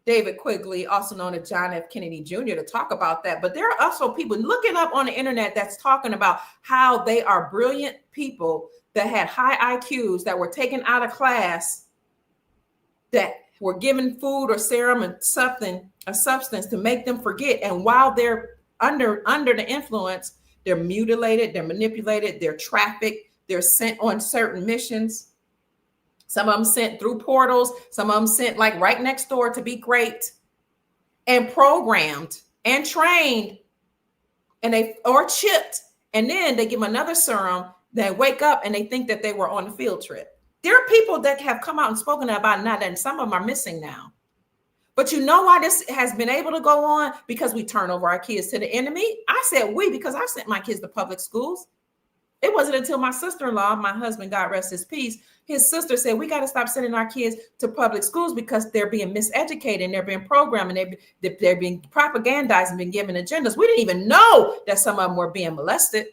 David Quigley, also known as John F. Kennedy Jr., to talk about that. But there are also people looking up on the internet that's talking about how they are brilliant people that had high IQs that were taken out of class, that were given food or serum and something, a substance to make them forget. And while they're under the influence, they're mutilated, they're manipulated, they're trafficked, they're sent on certain missions. Some of them sent through portals, some of them sent like right next door to be great, and programmed and trained, and or chipped, and then they give them another serum. They wake up and they think that they were on a field trip. There are people that have come out and spoken about that, and some of them are missing now. But you know why this has been able to go on? Because we turn over our kids to the enemy. I said we because I sent my kids to public schools. It wasn't until my sister-in-law, my husband, God rest his peace, his sister said, we got to stop sending our kids to public schools because they're being miseducated and they're being programmed and they're being propagandized and being given agendas. We didn't even know that some of them were being molested.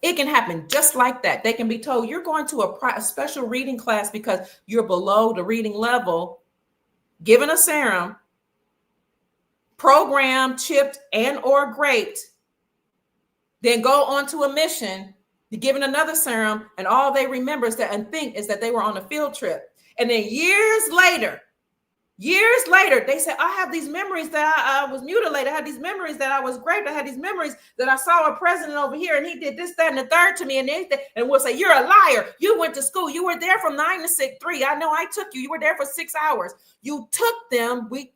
It can happen just like that. They can be told you're going to a special reading class because you're below the reading level, given a serum, programmed, chipped, and or graped, then go on to a mission, given another serum, and all they remember is that and think is that they were on a field trip. And then years later, they say, I have these memories that I was mutilated. I had these memories that I was raped. I had these memories that I saw a president over here and he did this, that, and the third to me. And we'll say, you're a liar. You went to school. You were there from 9 to 3. I know I took you. You were there for 6 hours. You took them. We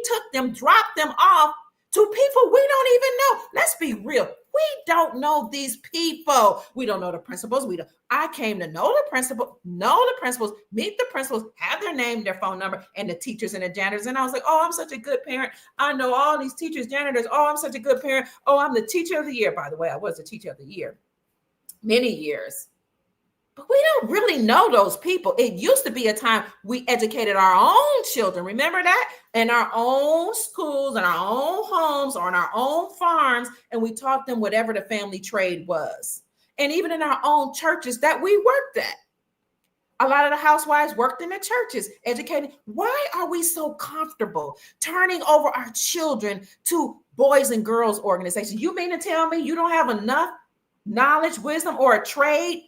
took them, dropped them off to people we don't even know. Let's be real. We don't know these people. We don't know the principals. I came to know the principals, meet the principals, have their name, their phone number, and the teachers and the janitors. And I was like, oh, I'm such a good parent. I know all these teachers, janitors. Oh, I'm such a good parent. Oh, I'm the teacher of the year. By the way, I was the teacher of the year many years. But we don't really know those people. It used to be a time we educated our own children. Remember that? In our own schools, in our own homes, or on our own farms. And we taught them whatever the family trade was. And even in our own churches that we worked at. A lot of the housewives worked in the churches, educating. Why are we so comfortable turning over our children to boys and girls organizations? You mean to tell me you don't have enough knowledge, wisdom, or a trade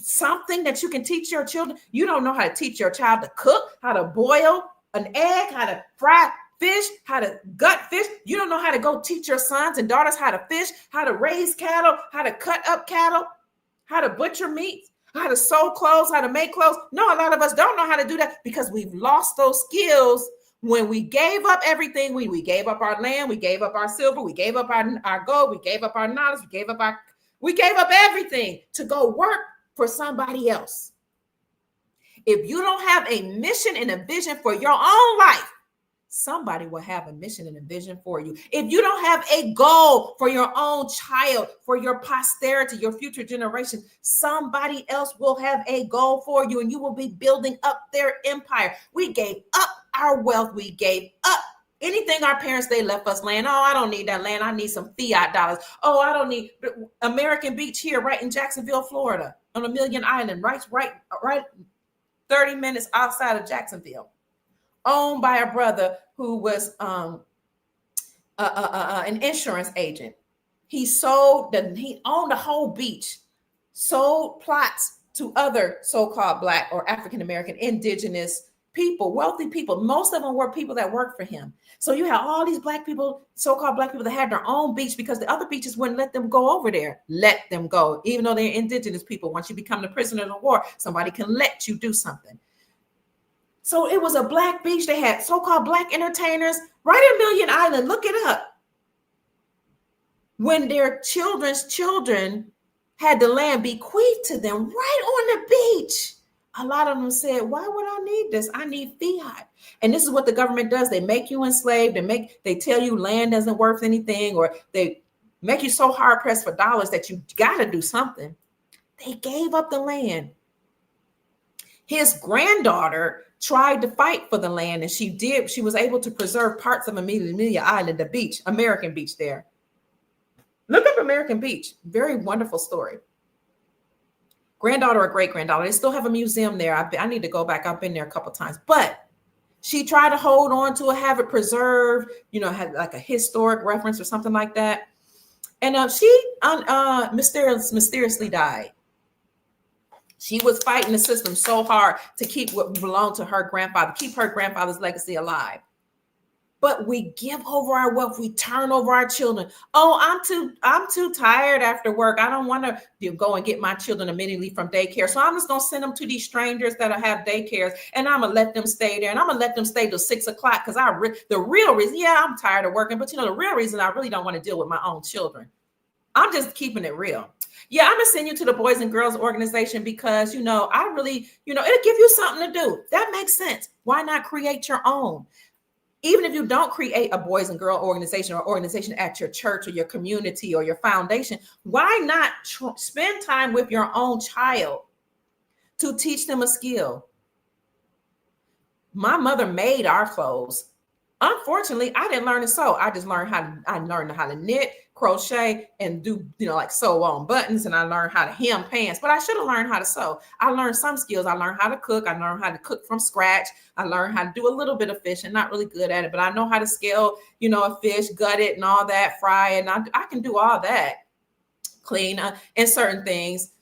something that you can teach your children? You don't know how to teach your child to cook, how to boil an egg, how to fry fish, how to gut fish. You don't know how to go teach your sons and daughters how to fish, how to raise cattle, how to cut up cattle, how to butcher meat, how to sew clothes, how to make clothes. No, a lot of us don't know how to do that because we've lost those skills when we gave up everything. We gave up our land, we gave up our silver, we gave up our gold, we gave up our knowledge, we gave up everything to go work for somebody else. If you don't have a mission and a vision for your own life, somebody will have a mission and a vision for you. If you don't have a goal for your own child, for your posterity, your future generation, somebody else will have a goal for you and you will be building up their empire. We gave up our wealth. We gave up anything our parents, they left us land. Oh, I don't need that land. I need some fiat dollars. Oh, I don't need American Beach here, right in Jacksonville, Florida, on Amelia Island, right 30 minutes outside of Jacksonville, owned by a brother who was an insurance agent. He owned the whole beach, sold plots to other so-called Black or African-American indigenous people, wealthy people. Most of them were people that worked for him. So you have all these Black people, so-called Black people that had their own beach because the other beaches wouldn't let them go over there. Let them go. Even though they're indigenous people, once you become the prisoner of war, somebody can let you do something. So it was a Black beach. They had so-called Black entertainers right in Million Island. Look it up. When their children's children had the land bequeathed to them right on the beach, a lot of them said, why would I need this? I need fiat. And this is what the government does. They make you enslaved. They tell you land isn't worth anything, or they make you so hard pressed for dollars that you got to do something. They gave up the land. His granddaughter tried to fight for the land, and she did. She was able to preserve parts of Amelia Island, the beach, American Beach there. Look up American Beach. Very wonderful story. granddaughter or great granddaughter. They still have a museum there. I need to go back. I've been there a couple times, but she tried to hold on to it, have it preserved, had like a historic reference or something like that. And she mysteriously died. She was fighting the system so hard to keep what belonged to her grandfather, keep her grandfather's legacy alive. But we give over our wealth. We turn over our children. Oh, I'm too tired after work. I don't want to go and get my children immediately from daycare. So I'm just going to send them to these strangers that have daycares, and I'm going to let them stay there. And I'm going to let them stay till 6 o'clock because the real reason, I'm tired of working, but the real reason I really don't want to deal with my own children. I'm just keeping it real. Yeah, I'm going to send you to the Boys and Girls Organization because, I really, it'll give you something to do. That makes sense. Why not create your own? Even if you don't create a boys and girl organization or organization at your church or your community or your foundation, why not spend time with your own child to teach them a skill? My mother made our clothes. Unfortunately, I didn't learn to sew. I just learned how to knit, crochet, and do, like sew on buttons. And I learned how to hem pants, but I should have learned how to sew. I learned some skills. I learned how to cook. I learned how to cook from scratch. I learned how to do a little bit of fishing, not really good at it, but I know how to scale, a fish, gut it and all that, fry it. And I can do all that, clean and certain things.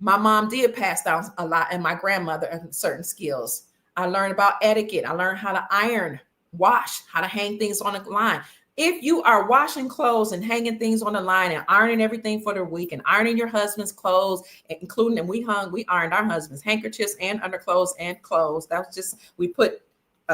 My mom did pass down a lot, and my grandmother, and certain skills. I learned about etiquette. I learned how to iron, wash, how to hang things on a line. If you are washing clothes and hanging things on the line and ironing everything for the week and ironing your husband's clothes, including, and we ironed our husband's handkerchiefs and underclothes and clothes. That was just, we put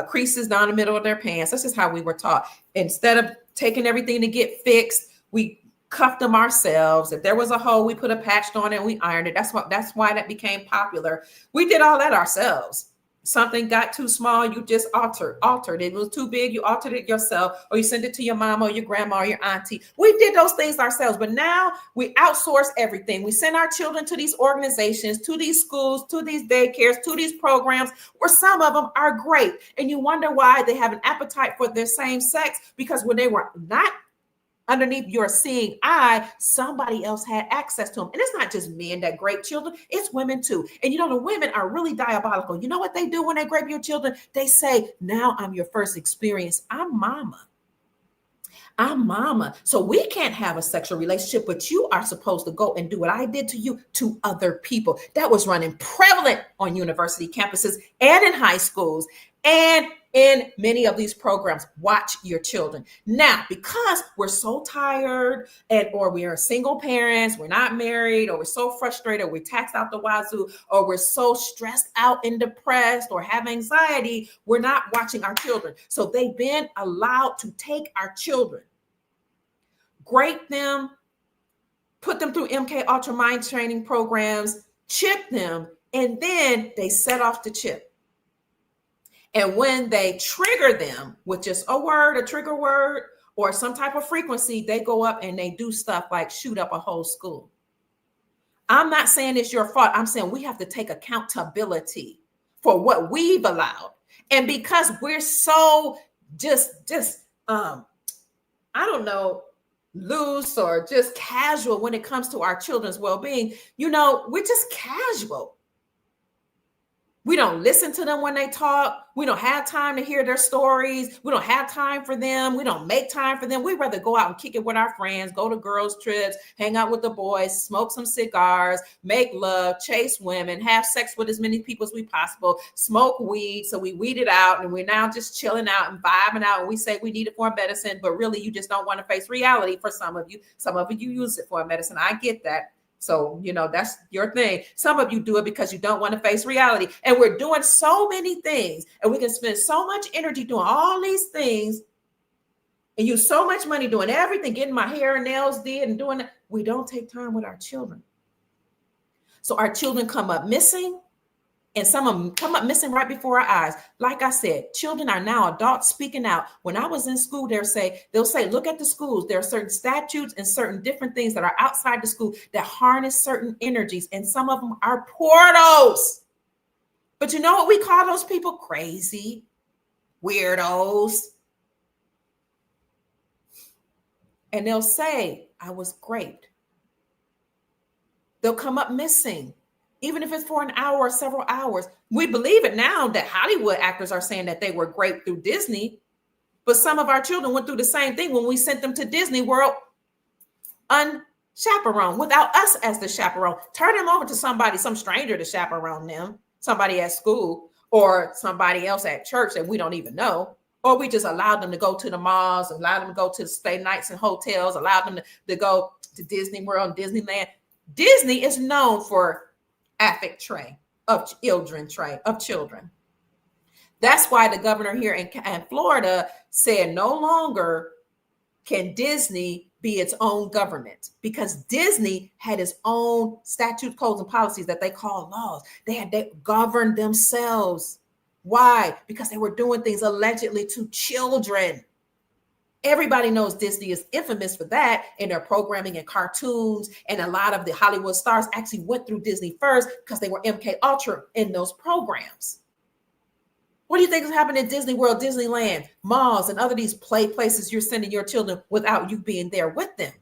creases down the middle of their pants. That's just how we were taught. Instead of taking everything to get fixed, we cuffed them ourselves. If there was a hole, we put a patch on it and we ironed it. That's why that became popular. We did all that ourselves. Something got too small, you just altered it. It was too big, you altered it yourself, or you sent it to your mom or your grandma or your auntie. We did those things ourselves, but now we outsource everything. We send our children to these organizations, to these schools, to these daycares, to these programs, where some of them are great. And you wonder why they have an appetite for their same sex, because when they were not underneath your seeing eye, somebody else had access to them. And it's not just men that grape children, it's women too. And the women are really diabolical. You know what they do when they grape your children? They say, now I'm your first experience. I'm mama. So we can't have a sexual relationship, but you are supposed to go and do what I did to you to other people. That was running prevalent on university campuses and in high schools and in many of these programs. Watch your children. Now, because we're so tired or we are single parents, we're not married, or we're so frustrated, we're taxed out the wazoo, or we're so stressed out and depressed or have anxiety, we're not watching our children. So they've been allowed to take our children, grape them, put them through MK Ultra mind training programs, chip them, and then they set off the chip. And when they trigger them with just a trigger word, or some type of frequency, they go up and they do stuff like shoot up a whole school. I'm not saying it's your fault. I'm saying we have to take accountability for what we've allowed. And because we're so loose or just casual when it comes to our children's well-being, we're just casual. We don't listen to them when they talk. We don't have time to hear their stories. We don't have time for them. We don't make time for them. We'd rather go out and kick it with our friends, go to girls' trips, hang out with the boys, smoke some cigars, make love, chase women, have sex with as many people as we possible, smoke weed. So we weed it out, and we're now just chilling out and vibing out. And we say we need it for a medicine, but really you just don't want to face reality. For some of you use it for a medicine. I get that. So, that's your thing. Some of you do it because you don't want to face reality. And we're doing so many things, and we can spend so much energy doing all these things and use so much money doing everything, getting my hair and nails did and doing it. We don't take time with our children. So our children come up missing, and some of them come up missing right before our eyes. Like I said, children are now adults speaking out. When I was in school, they'll say, look at the schools. There are certain statutes and certain different things that are outside the school that harness certain energies. And some of them are portals. But you know what we call those people? Crazy, weirdos. And they'll say, I was raped. They'll come up missing. even if it's for an hour or several hours. We believe it now that Hollywood actors are saying that they were great through Disney, but some of our children went through the same thing when we sent them to Disney World unchaperoned, without us as the chaperone. Turn them over to somebody, some stranger to chaperone them, somebody at school or somebody else at church that we don't even know. Or we just allowed them to go to the malls, allow them to go to stay nights in hotels, allow them to go to Disney World and Disneyland. Disney is known for affect tray of children. That's why the governor here in Florida said no longer can Disney be its own government, because Disney had its own statutes, codes, and policies that they call laws. They governed themselves. Why? Because they were doing things allegedly to children. Everybody knows Disney is infamous for that in their programming and cartoons. And a lot of the Hollywood stars actually went through Disney first because they were MK Ultra in those programs. What do you think is happening at Disney World, Disneyland, malls, and other these play places you're sending your children without you being there with them?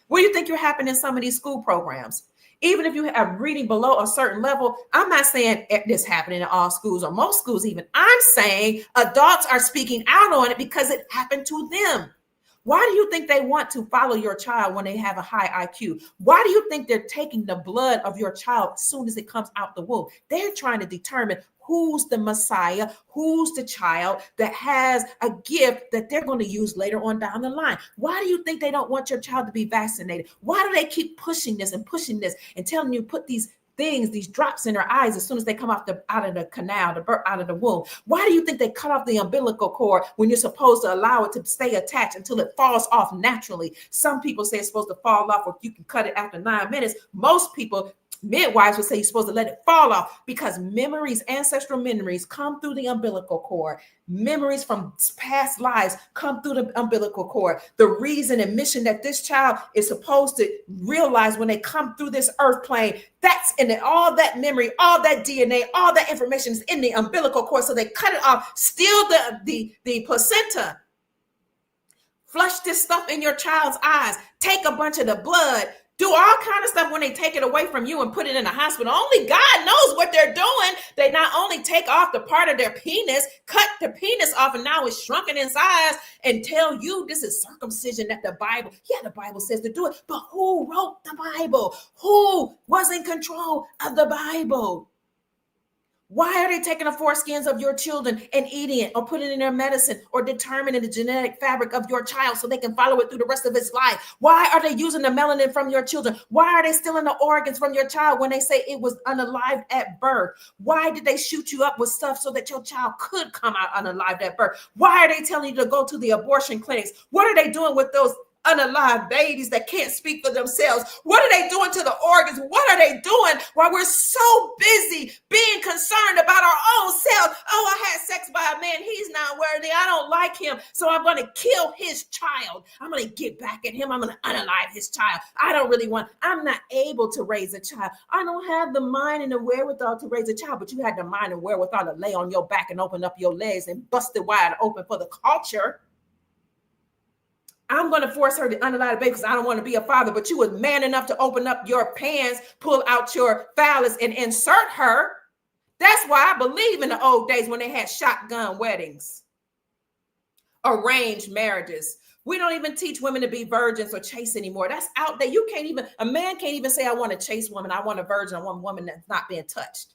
What do you think you're happening in some of these school programs? Even if you have reading below a certain level, I'm not saying this happening in all schools or most schools even. I'm saying adults are speaking out on it because it happened to them. Why do you think they want to follow your child when they have a high IQ? Why do you think they're taking the blood of your child as soon as it comes out the womb? They're trying to determine who's the Messiah, who's the child that has a gift that they're going to use later on down the line. Why do you think they don't want your child to be vaccinated? Why do they keep pushing this and telling you put these things, these drops in their eyes as soon as they come out of the canal, out of the womb? Why do you think they cut off the umbilical cord when you're supposed to allow it to stay attached until it falls off naturally? Some people say it's supposed to fall off, or you can cut it after 9 minutes. Most people, midwives, would say you're supposed to let it fall off because memories, ancestral memories, come through the umbilical cord. Memories from past lives come through the umbilical cord. The reason and mission that this child is supposed to realize when they come through this earth plane, that's in it. All that memory, all that DNA, all that information is in the umbilical cord. So they cut it off, steal the placenta, flush this stuff in your child's eyes, take a bunch of the blood, do all kind of stuff when they take it away from you and put it in a hospital. Only God knows what they're doing. They not only take off the part of their penis, cut the penis off, and now it's shrunken in size, and tell you this is circumcision that the Bible says to do it. But who wrote the Bible? Who was in control of the Bible? Why are they taking the foreskins of your children and eating it or putting it in their medicine or determining the genetic fabric of your child so they can follow it through the rest of its life? Why are they using the melanin from your children? Why are they stealing the organs from your child when they say it was unalived at birth? Why did they shoot you up with stuff so that your child could come out unalived at birth? Why are they telling you to go to the abortion clinics? What are they doing with those unalive babies that can't speak for themselves? What are they doing to the organs? What are they doing while we're so busy being concerned about our own selves? Oh, I had sex by a man. He's not worthy. I don't like him. So I'm going to kill his child. I'm going to get back at him. I'm going to unalive his child. I'm not able to raise a child. I don't have the mind and the wherewithal to raise a child, but you had the mind and wherewithal to lay on your back and open up your legs and bust it wide open for the culture. I'm going to force her to unalive the baby because I don't want to be a father, but you were man enough to open up your pants, pull out your phallus, and insert her. That's why I believe in the old days when they had shotgun weddings, arranged marriages. We don't even teach women to be virgins or chaste anymore. That's out there. A man can't even say, I want a chaste woman. I want a virgin. I want a woman that's not being touched.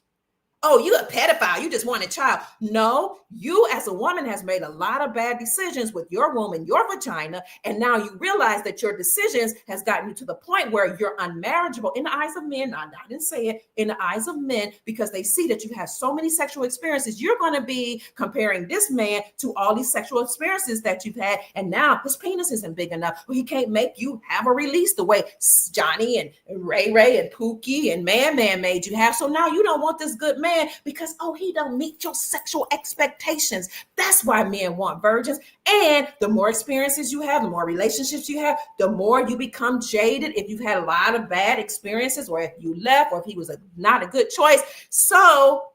Oh, you a pedophile. You just want a child. No, you as a woman has made a lot of bad decisions with your womb and your vagina. And now you realize that your decisions has gotten you to the point where you're unmarriageable in the eyes of men. I didn't say it, in the eyes of men, because they see that you have so many sexual experiences. You're going to be comparing this man to all these sexual experiences that you've had. And now his penis isn't big enough. Well, he can't make you have a release the way Johnny and Ray and Pookie and Man made you have. So now you don't want this good man because, he don't meet your sexual expectations. That's why men want virgins. And the more experiences you have, the more relationships you have, the more you become jaded if you've had a lot of bad experiences, or if you left, or if he was not a good choice. So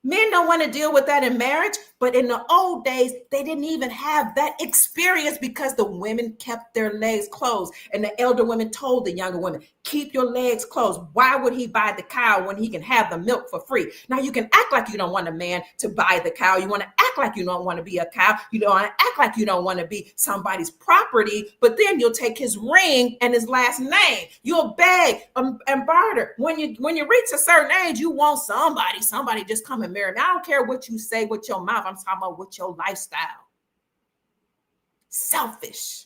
men don't want to deal with that in marriage. But in the old days, they didn't even have that experience because the women kept their legs closed. And the elder women told the younger women, keep your legs closed. Why would he buy the cow when he can have the milk for free? Now, you can act like you don't want a man to buy the cow. You want to act like you don't want to be a cow. You don't want to act like you don't want to be somebody's property. But then you'll take his ring and his last name. You'll beg and barter. When you reach a certain age, you want somebody just come and marry me. I don't care what you say with your mouth. I'm talking about with your lifestyle. Selfish.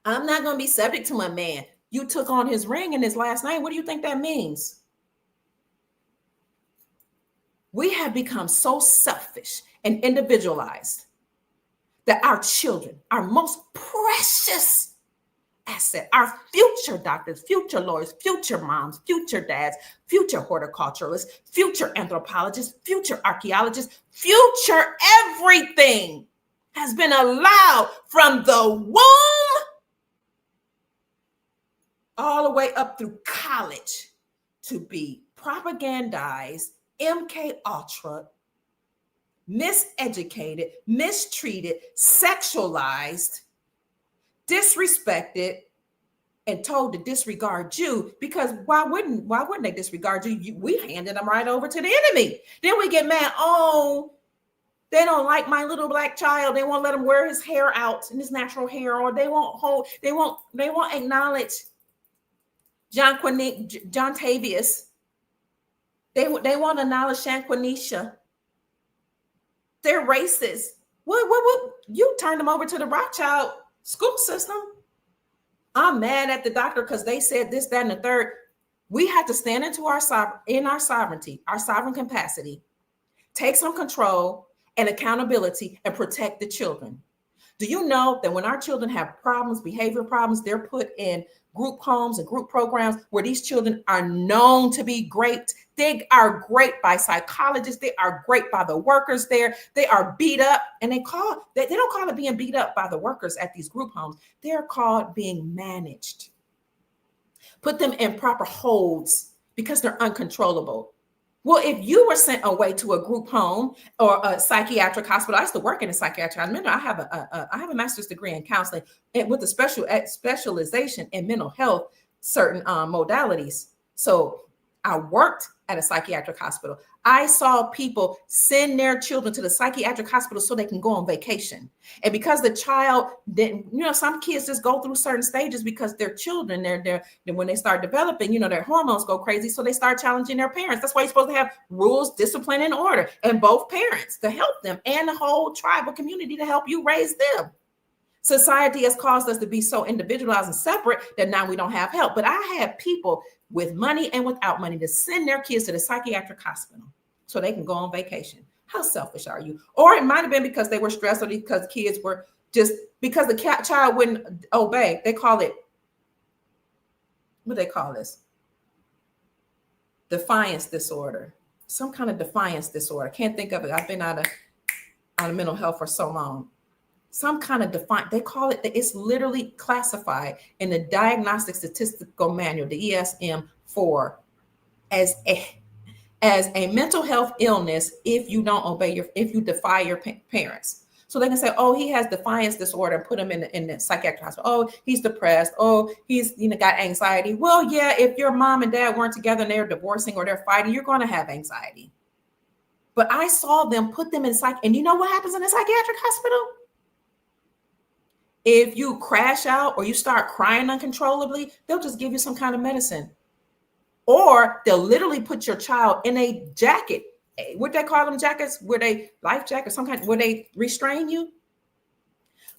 I'm not going to be subject to my man. You took on his ring and his last name. What do you think that means? We have become so selfish and individualized that our children, our most precious asset, our future doctors, future lawyers, future moms, future dads, future horticulturalists, future anthropologists, future archaeologists, future everything has been allowed from the womb all the way up through college to be propagandized, MK Ultra, miseducated, mistreated, sexualized, disrespected, and told to disregard you, because why wouldn't they disregard you? We handed them right over to the enemy. Then we get mad. Oh, they don't like my little black child. They won't let him wear his hair out in his natural hair, or they won't acknowledge John Tavius. They won't acknowledge Shanquanisha. They're racist. What you turned them over to the Rothschild school system? I'm mad at the doctor because they said this, that, and the third. We have to stand into our sovereignty, our sovereign capacity, take some control and accountability, and protect the children. Do you know that when our children have problems, behavior problems, they're put in group homes and group programs where these children are known to be great? They are great by psychologists. They are great by the workers there. They are beat up, and they don't call it being beat up by the workers at these group homes. They're called being managed. Put them in proper holds because they're uncontrollable. Well, if you were sent away to a group home or a psychiatric hospital, I used to work in a psychiatric hospital. I have a master's degree in counseling and with a specialization in mental health, certain modalities. So I worked at a psychiatric hospital. I saw people send their children to the psychiatric hospital so they can go on vacation. And because the child didn't, some kids just go through certain stages because they're children. They're when they start developing, their hormones go crazy. So they start challenging their parents. That's why you're supposed to have rules, discipline, and order, and both parents to help them and the whole tribal community to help you raise them. Society has caused us to be so individualized and separate that now we don't have help. But I had people with money and without money to send their kids to the psychiatric hospital so they can go on vacation. How selfish are you? Or it might have been because they were stressed, or because kids were just, because the child wouldn't obey. They call it, what do they call this? Defiance disorder. Some kind of defiance disorder. Can't think of it. I've been out of mental health for so long. Some kind of they call it, it's literally classified in the Diagnostic Statistical Manual, the ESM-4, as a mental health illness if you don't obey if you defy your parents. So they can say, oh, he has defiance disorder, and put him in the psychiatric hospital. Oh, he's depressed. Oh, he's got anxiety. Well, yeah, if your mom and dad weren't together and they're divorcing or they're fighting, you're going to have anxiety. But I saw them put them in and you know what happens in a psychiatric hospital? If you crash out or you start crying uncontrollably, they'll just give you some kind of medicine. Or they'll literally put your child in a jacket. What they call them jackets? Where they life jacket, some kind, where they restrain you.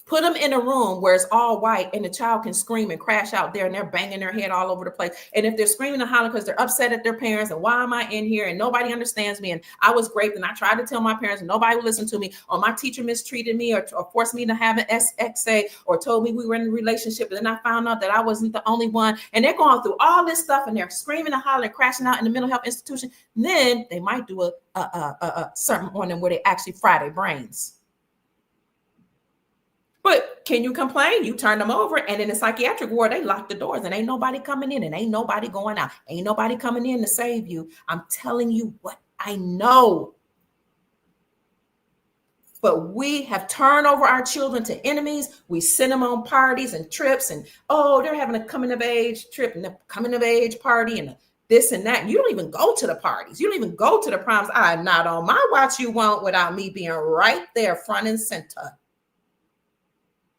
Put them in a room where it's all white and the child can scream and crash out there, and they're banging their head all over the place. And if they're screaming and hollering because they're upset at their parents and why am I in here and nobody understands me and I was raped and I tried to tell my parents and nobody would listen to me, or my teacher mistreated me or forced me to have an SXA or told me we were in a relationship, and then I found out that I wasn't the only one, and they're going through all this stuff and they're screaming and hollering, crashing out in the mental health institution. And then they might do a something on them where they actually fry their brains. But can you complain? You turn them over, and in the psychiatric ward, they lock the doors and ain't nobody coming in and ain't nobody going out. Ain't nobody coming in to save you. I'm telling you what I know. But we have turned over our children to enemies. We send them on parties and trips, and oh, they're having a coming of age trip and a coming of age party and this and that. And you don't even go to the parties. You don't even go to the proms. I'm not on my watch. You won't without me being right there, front and center.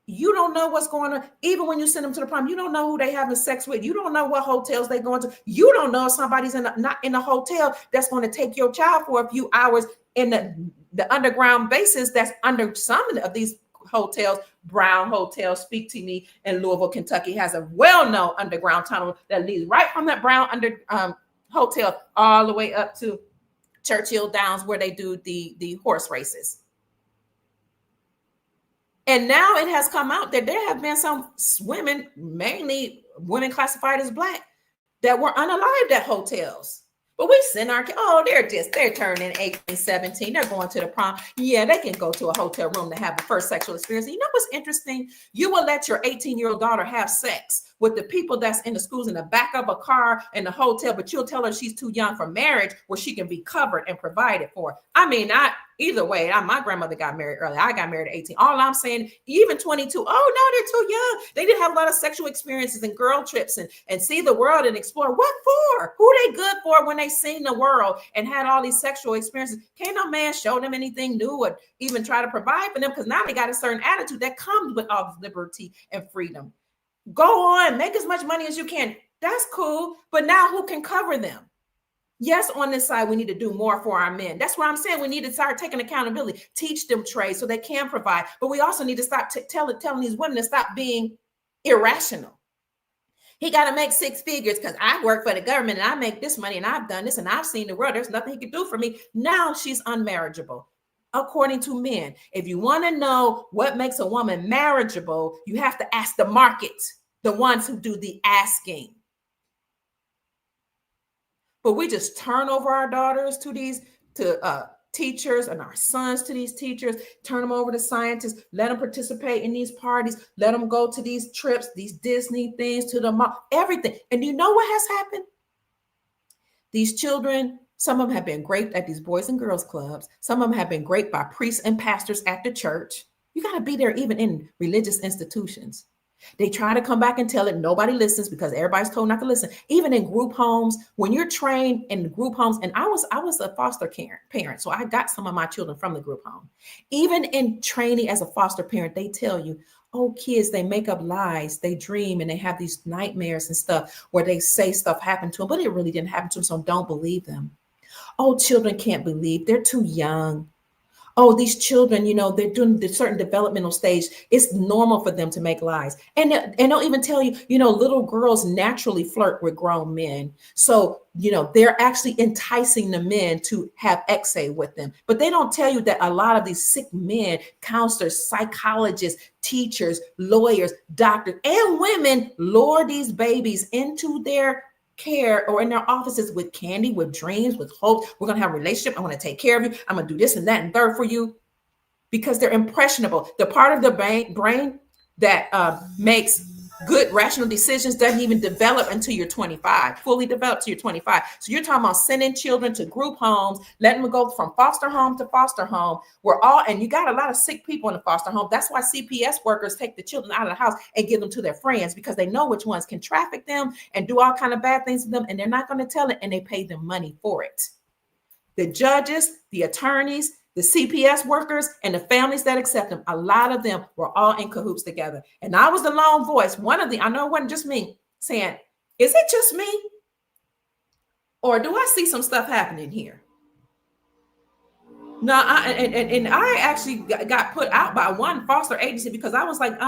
You don't know what's going on. Even when you send them to the prom, you don't know who they having sex with. You don't know what hotels they going to. You don't know if somebody's not in a hotel that's going to take your child for a few hours in the underground bases that's under some of these hotels. Brown Hotel, Speak to Me in Louisville, Kentucky has a well-known underground tunnel that leads right from that Brown hotel all the way up to Churchill Downs where they do the horse races. And now it has come out that there have been some women, mainly women classified as Black, that were unalived at hotels. But we send our kids, oh, they're turning 18, 17. They're going to the prom. Yeah, they can go to a hotel room to have the first sexual experience. And you know what's interesting? You will let your 18-year-old daughter have sex with the people that's in the schools in the back of a car in the hotel, but you'll tell her she's too young for marriage where she can be covered and provided for. I mean, either way, my grandmother got married early. I got married at 18. All I'm saying, even 22, oh no, they're too young. They didn't have a lot of sexual experiences and girl trips and see the world and explore. What for? Who they good for when they seen the world and had all these sexual experiences? Can't no man show them anything new or even try to provide for them because now they got a certain attitude that comes with all this liberty and freedom. Go on, make as much money as you can. That's cool. But now who can cover them? Yes, on this side, we need to do more for our men. That's what I'm saying. We need to start taking accountability, teach them trade so they can provide. But we also need to stop telling these women to stop being irrational. He got to make 6 figures because I work for the government and I make this money and I've done this and I've seen the world. There's nothing he can do for me. Now she's unmarriageable. According to men, if you want to know what makes a woman marriageable, you have to ask the market, the ones who do the asking. But we just turn over our daughters to teachers and our sons to these teachers, turn them over to scientists, let them participate in these parties, let them go to these trips, these Disney things, to the mall, everything. And you know what has happened? These children, some of them have been raped at these boys and girls clubs. Some of them have been raped by priests and pastors at the church. You got to be there even in religious institutions. They try to come back and tell it. Nobody listens because everybody's told not to listen. Even in group homes, when you're trained in group homes, and I was a foster parent, so I got some of my children from the group home. Even in training as a foster parent, they tell you, oh, kids, they make up lies, they dream, and they have these nightmares and stuff where they say stuff happened to them, but it really didn't happen to them, so don't believe them. Oh, children can't believe. They're too young. Oh, these children, they're doing the certain developmental stage. It's normal for them to make lies. And they'll even tell you, little girls naturally flirt with grown men. So, they're actually enticing the men to have XA with them. But they don't tell you that a lot of these sick men, counselors, psychologists, teachers, lawyers, doctors, and women lure these babies into their care or in their offices with candy, with dreams, with hope. We're going to have a relationship. I'm going to take care of you. I'm going to do this and that and third for you because they're impressionable. The part of the brain that makes good rational decisions doesn't even develop until you're 25, fully developed till you're 25. So you're talking about sending children to group homes, letting them go from foster home to foster home. And you got a lot of sick people in the foster home. That's why CPS workers take the children out of the house and give them to their friends because they know which ones can traffic them and do all kind of bad things to them. And they're not going to tell it, and they pay them money for it. The judges, the attorneys, the CPS workers, and the families that accept them, a lot of them were all in cahoots together. And I was the lone voice. I know it wasn't just me, saying, is it just me? Or do I see some stuff happening here? No, I actually got put out by one foster agency because I was like,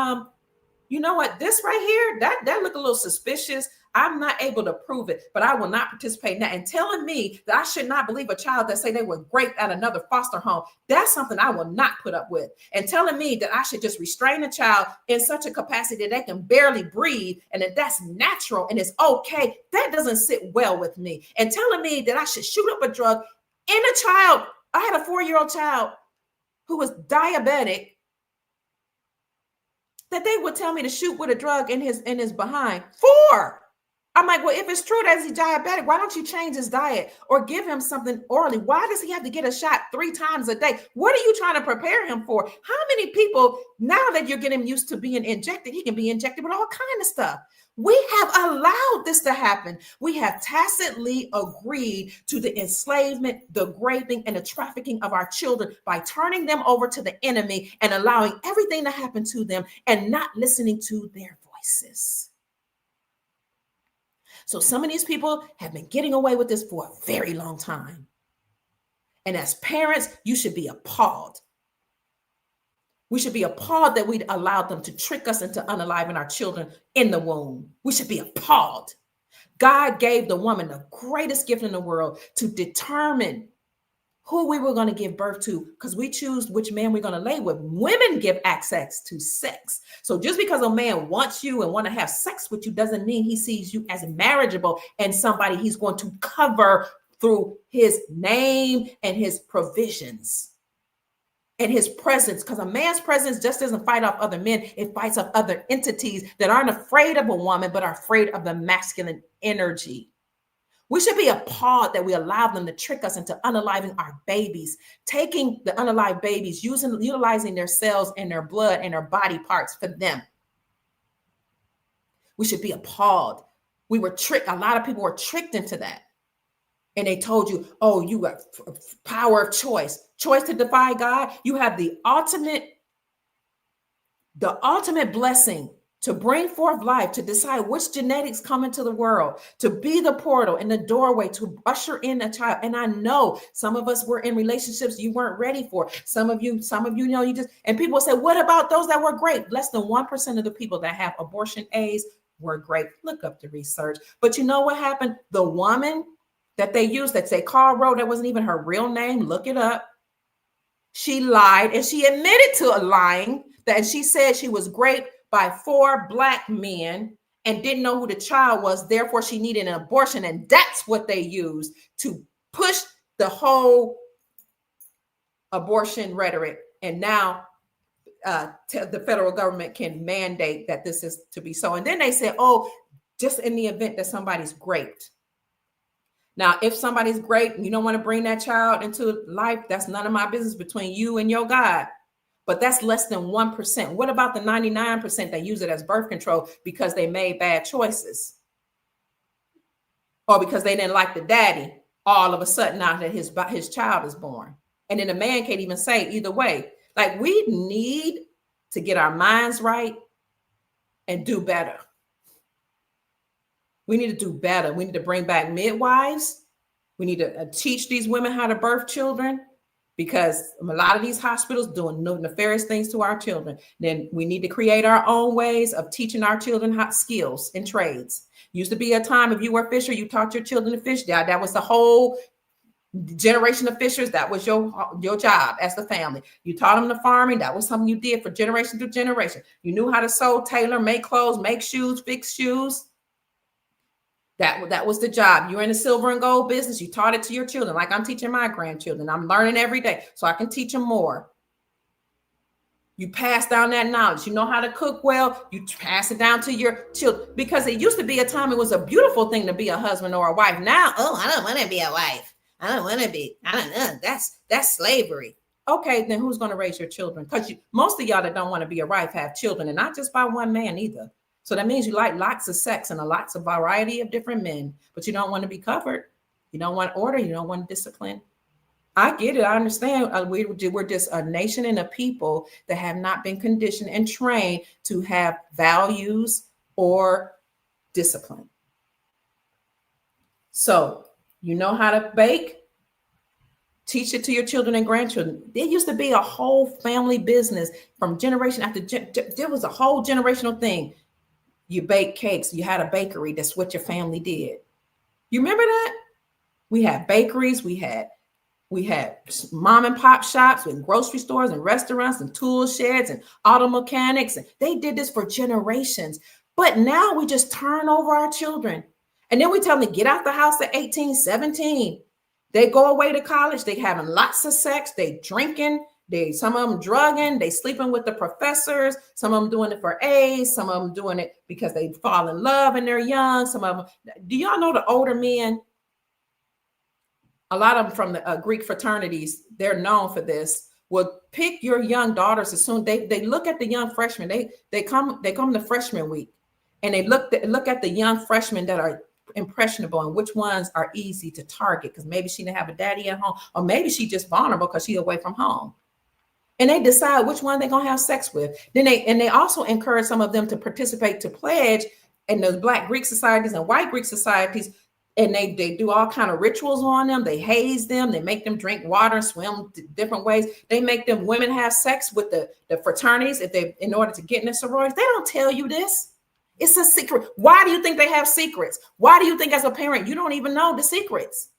you know what, this right here, that look a little suspicious. I'm not able to prove it, but I will not participate in that. And telling me that I should not believe a child that say they were raped at another foster home, that's something I will not put up with. And telling me that I should just restrain a child in such a capacity that they can barely breathe and that that's natural and it's okay, that doesn't sit well with me. And telling me that I should shoot up a drug in a child. I had a 4-year-old child who was diabetic, that they would tell me to shoot with a drug in his behind. 4. I'm like, well, if it's true that he's diabetic, why don't you change his diet or give him something orally? Why does he have to get a shot 3 times a day? What are you trying to prepare him for? How many people, now that you're getting used to being injected, he can be injected with all kinds of stuff. We have allowed this to happen. We have tacitly agreed to the enslavement, the raping, and the trafficking of our children by turning them over to the enemy and allowing everything to happen to them and not listening to their voices. So some of these people have been getting away with this for a very long time. And as parents, you should be appalled. We should be appalled that we allowed them to trick us into unaliving our children in the womb. We should be appalled. God gave the woman the greatest gift in the world to determine who we were going to give birth to, because we choose which man we're going to lay with. Women give access to sex. So just because a man wants you and want to have sex with you doesn't mean he sees you as marriageable and somebody he's going to cover through his name and his provisions and his presence. Because a man's presence just doesn't fight off other men. It fights off other entities that aren't afraid of a woman, but are afraid of the masculine energy. We should be appalled that we allow them to trick us into unaliving our babies, taking the unalived babies, utilizing their cells and their blood and their body parts for them. We should be appalled. We were tricked. A lot of people were tricked into that. And they told you, oh, you got power of choice to defy God. You have the ultimate blessing to bring forth life, to decide which genetics come into the world, to be the portal and the doorway to usher in a child. And I know some of us were in relationships you weren't ready for. Some of you know, you just, and people say, what about those that were great? Less than 1% of the people that have abortion aids were great. Look up the research. But you know what happened? The woman that they used, that say Carl Rowe, that wasn't even her real name. Look it up. She lied, and she admitted to lying, that she said she was raped by 4 Black men and didn't know who the child was. Therefore, she needed an abortion. And that's what they used to push the whole abortion rhetoric. And now the federal government can mandate that this is to be so. And then they said, oh, just in the event that somebody's raped. Now, if somebody's raped and you don't want to bring that child into life, that's none of my business, between you and your God. But that's less than 1%. What about the 99% that use it as birth control because they made bad choices? Or because they didn't like the daddy all of a sudden now that his child is born. And then the man can't even say either way. Like, we need to get our minds right and do better. We need to do better. We need to bring back midwives. We need to teach these women how to birth children, because a lot of these hospitals doing nefarious things to our children. Then we need to create our own ways of teaching our children how skills and trades. Used to be a time, if you were a fisher, you taught your children to fish. That was the whole generation of fishers. That was your job as the family. You taught them the farming. That was something you did for generation to generation. You knew how to sew, tailor, make clothes, make shoes, fix shoes. That was the job. You're in the silver and gold business. You taught it to your children, like I'm teaching my grandchildren. I'm learning every day so I can teach them more. You pass down that knowledge. You know how to cook well. You pass it down to your children, because it used to be a time it was a beautiful thing to be a husband or a wife. Now, oh, I don't want to be a wife. I don't want to be. I don't know. That's slavery. Okay, then who's going to raise your children? Because most of y'all that don't want to be a wife have children, and not just by one man either. So that means you like lots of sex and lots of variety of different men, but you don't want to be covered. You don't want order. You don't want discipline. I get it. I understand. We're just a nation and a people that have not been conditioned and trained to have values or discipline. So you know how to bake? Teach it to your children and grandchildren. There used to be a whole family business from generation after there was a whole generational thing. You bake cakes. You had a bakery. That's what your family did. You remember that? We had bakeries. We had mom and pop shops with grocery stores and restaurants and tool sheds and auto mechanics. And they did this for generations. But now we just turn over our children. And then we tell them to get out the house at 18, 17. They go away to college. They having lots of sex. They drinking. Some of them drugging, they sleeping with the professors, some of them doing it for A's, some of them doing it because they fall in love and they're young. Some of them, do y'all know the older men? A lot of them from the Greek fraternities, they're known for this. Will pick your young daughters as soon they look at the young freshmen. They come to freshman week, and they look at the young freshmen that are impressionable and which ones are easy to target, because maybe she didn't have a daddy at home, or maybe she just vulnerable because she's away from home. And they decide which one they're gonna have sex with. Then they also encourage some of them to participate, to pledge in those Black Greek societies and white Greek societies. And they do all kind of rituals on them. They haze them. They make them drink water, swim different ways. They make them women have sex with the fraternities in order to get in the sororities. They don't tell you this. It's a secret. Why do you think they have secrets? Why do you think as a parent you don't even know the secrets?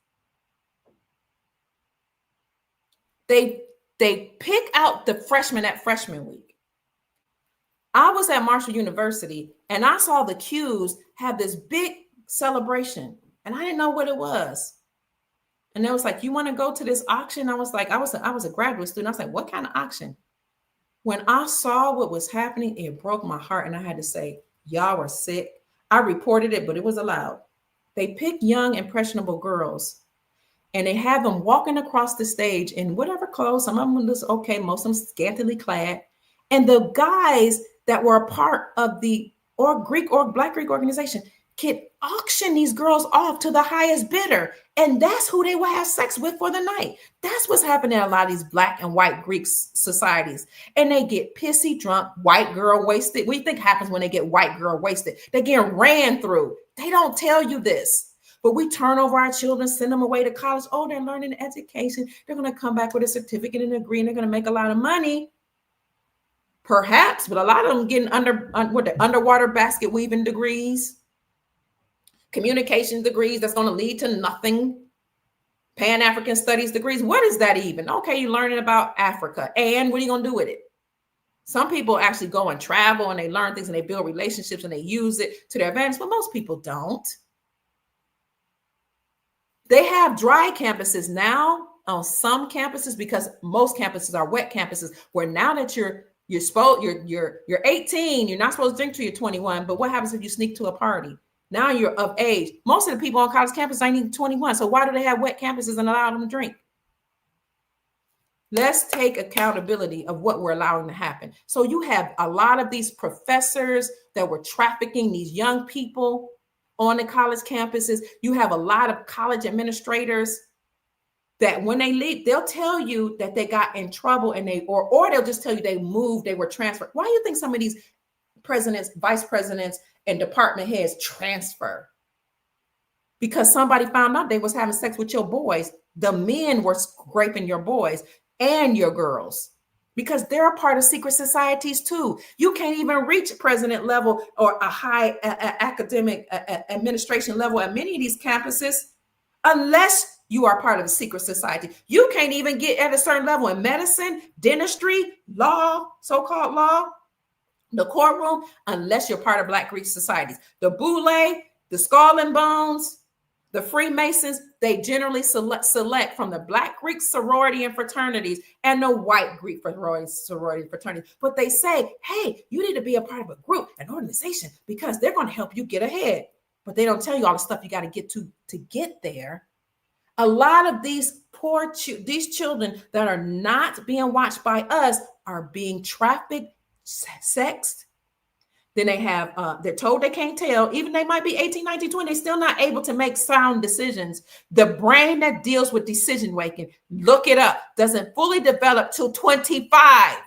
They pick out the freshmen at freshman week. I was at Marshall University and I saw the Qs have this big celebration, and I didn't know what it was. And they was like, "You want to go to this auction?" I was like, I was a graduate student. I was like, "What kind of auction?" When I saw what was happening, it broke my heart, and I had to say, "Y'all were sick." I reported it, but it was allowed. They pick young, impressionable girls, and they have them walking across the stage in whatever clothes. Some of them look okay, most of them scantily clad. And the guys that were a part of the Black Greek organization can auction these girls off to the highest bidder. And that's who they will have sex with for the night. That's what's happening in a lot of these Black and white Greek societies. And they get pissy drunk, white girl wasted. What do you think happens when they get white girl wasted? They get ran through. They don't tell you this. But we turn over our children, send them away to college. Oh, they're learning education. They're going to come back with a certificate and a degree, and they're going to make a lot of money. Perhaps, but a lot of them getting underwater basket weaving degrees, communication degrees that's going to lead to nothing, Pan-African studies degrees. What is that even? Okay, you're learning about Africa, and what are you going to do with it? Some people actually go and travel, and they learn things, and they build relationships, and they use it to their advantage, but most people don't. They have dry campuses now on some campuses, because most campuses are wet campuses, where now that you're 18, you're not supposed to drink till you're 21. But what happens if you sneak to a party? Now you're of age. Most of the people on college campus ain't even 21. So why do they have wet campuses and allow them to drink? Let's take accountability of what we're allowing to happen. So you have a lot of these professors that were trafficking these young people on the college campuses. You have a lot of college administrators that when they leave, they'll tell you that they got in trouble, and or they'll just tell you they moved, they were transferred. Why do you think some of these presidents, vice presidents, and department heads transfer? Because somebody found out they was having sex with your boys. The men were scraping your boys and your girls, because they're a part of secret societies too. You can't even reach president level or a high academic administration level at many of these campuses unless you are part of a secret society. You can't even get at a certain level in medicine, dentistry, law, so-called law, the courtroom, unless you're part of Black Greek societies. The Boule, the Skull and Bones, the Freemasons, they generally select from the Black Greek sorority and fraternities and the white Greek sorority and fraternities. But they say, hey, you need to be a part of a group, an organization, because they're going to help you get ahead. But they don't tell you all the stuff you got to get to get there. A lot of these these children that are not being watched by us are being trafficked, sexed. Then they have, they're told they can't tell. Even they might be 18, 19, 20, they're still not able to make sound decisions. The brain that deals with decision making, look it up, doesn't fully develop till 25.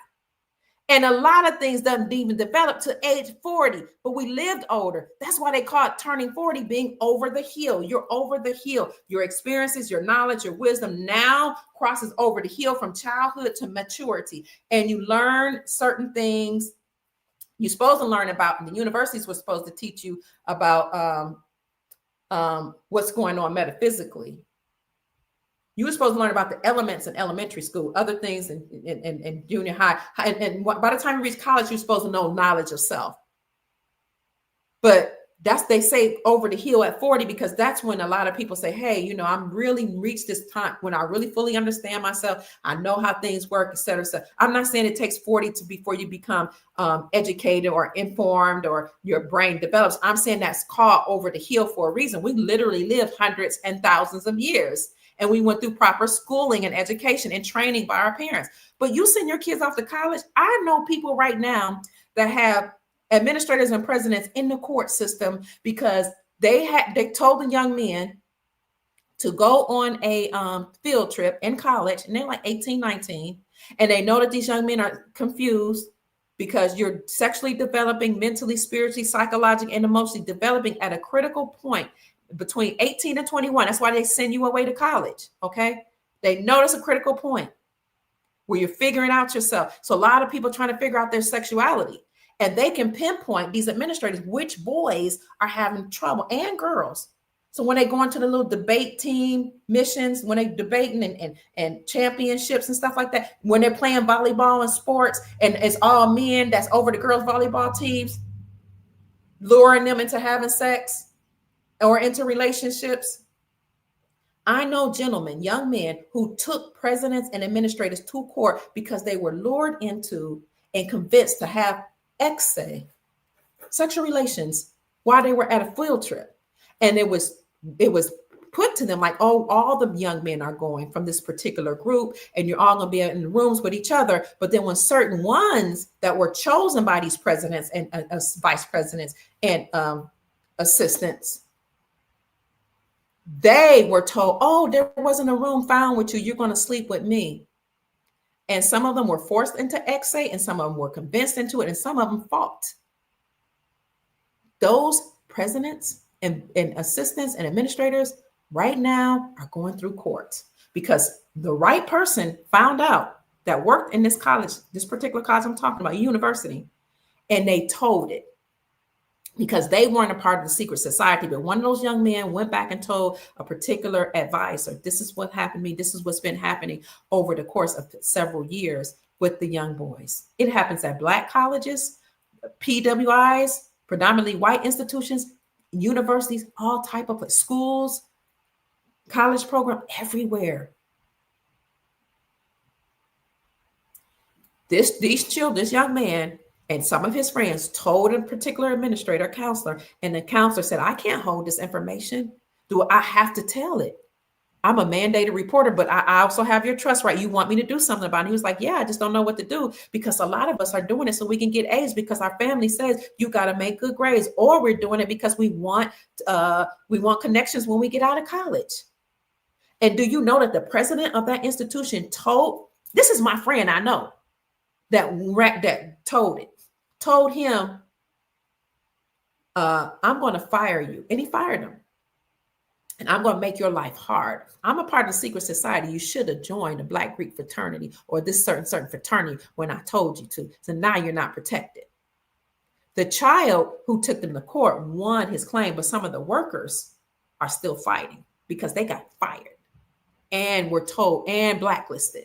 And a lot of things doesn't even develop to age 40, but we lived older. That's why they call it turning 40 being over the hill. You're over the hill. Your experiences, your knowledge, your wisdom now crosses over the hill from childhood to maturity. And you learn certain things you're supposed to learn about, and the universities were supposed to teach you about what's going on metaphysically. You were supposed to learn about the elements in elementary school, other things in junior high. And by the time you reach college, you're supposed to know knowledge of self. But they say over the hill at 40, because that's when a lot of people say, hey, I'm really reached this time when I really fully understand myself. I know how things work, et cetera, et cetera. I'm not saying it takes 40 before you become educated or informed or your brain develops. I'm saying that's called over the hill for a reason. We literally lived hundreds and thousands of years, and we went through proper schooling and education and training by our parents. But you send your kids off to college. I know people right now that have administrators and presidents in the court system because they told the young men to go on a field trip in college, and they're like 18, 19, and they know that these young men are confused because you're sexually developing, mentally, spiritually, psychologically, and emotionally developing at a critical point between 18 and 21. That's why they send you away to college. Okay, they know it's a critical point where you're figuring out yourself. So a lot of people trying to figure out their sexuality. And they can pinpoint, these administrators, which boys are having trouble, and girls. So when they go into the little debate team missions, when they debating and championships and stuff like that, when they're playing volleyball and sports, and it's all men that's over the girls' volleyball teams, luring them into having sex or into relationships. I know gentlemen, young men, who took presidents and administrators to court because they were lured into and convinced to have sexual relations while they were at a field trip. And it was put to them like, oh, all the young men are going from this particular group, and you're all going to be in the rooms with each other. But then when certain ones that were chosen by these presidents and vice presidents and assistants, they were told, oh, there wasn't a room found with you. You're going to sleep with me. And some of them were forced into exa, and some of them were convinced into it, and some of them fought. Those presidents and assistants and administrators right now are going through courts because the right person found out that worked in this college, this particular college I'm talking about, university, and they told it because they weren't a part of the secret society. But one of those young men went back and told a particular advisor, this is what happened to me. This is what's been happening over the course of several years with the young boys. It happens at Black colleges, PWIs, predominantly white institutions, universities, all type of schools, college program, everywhere. This young man and some of his friends told a particular administrator, counselor, and the counselor said, I can't hold this information. Do I have to tell it? I'm a mandated reporter, but I also have your trust, right? You want me to do something about it? He was like, yeah, I just don't know what to do, because a lot of us are doing it so we can get A's because our family says you got to make good grades, or we're doing it because we want connections when we get out of college. And do you know that the president of that institution this is my friend, I know, that told him, I'm going to fire you. And he fired him. And I'm going to make your life hard. I'm a part of the secret society. You should have joined the Black Greek fraternity or this certain fraternity when I told you to. So now you're not protected. The child who took them to court won his claim, but some of the workers are still fighting because they got fired and were told and blacklisted.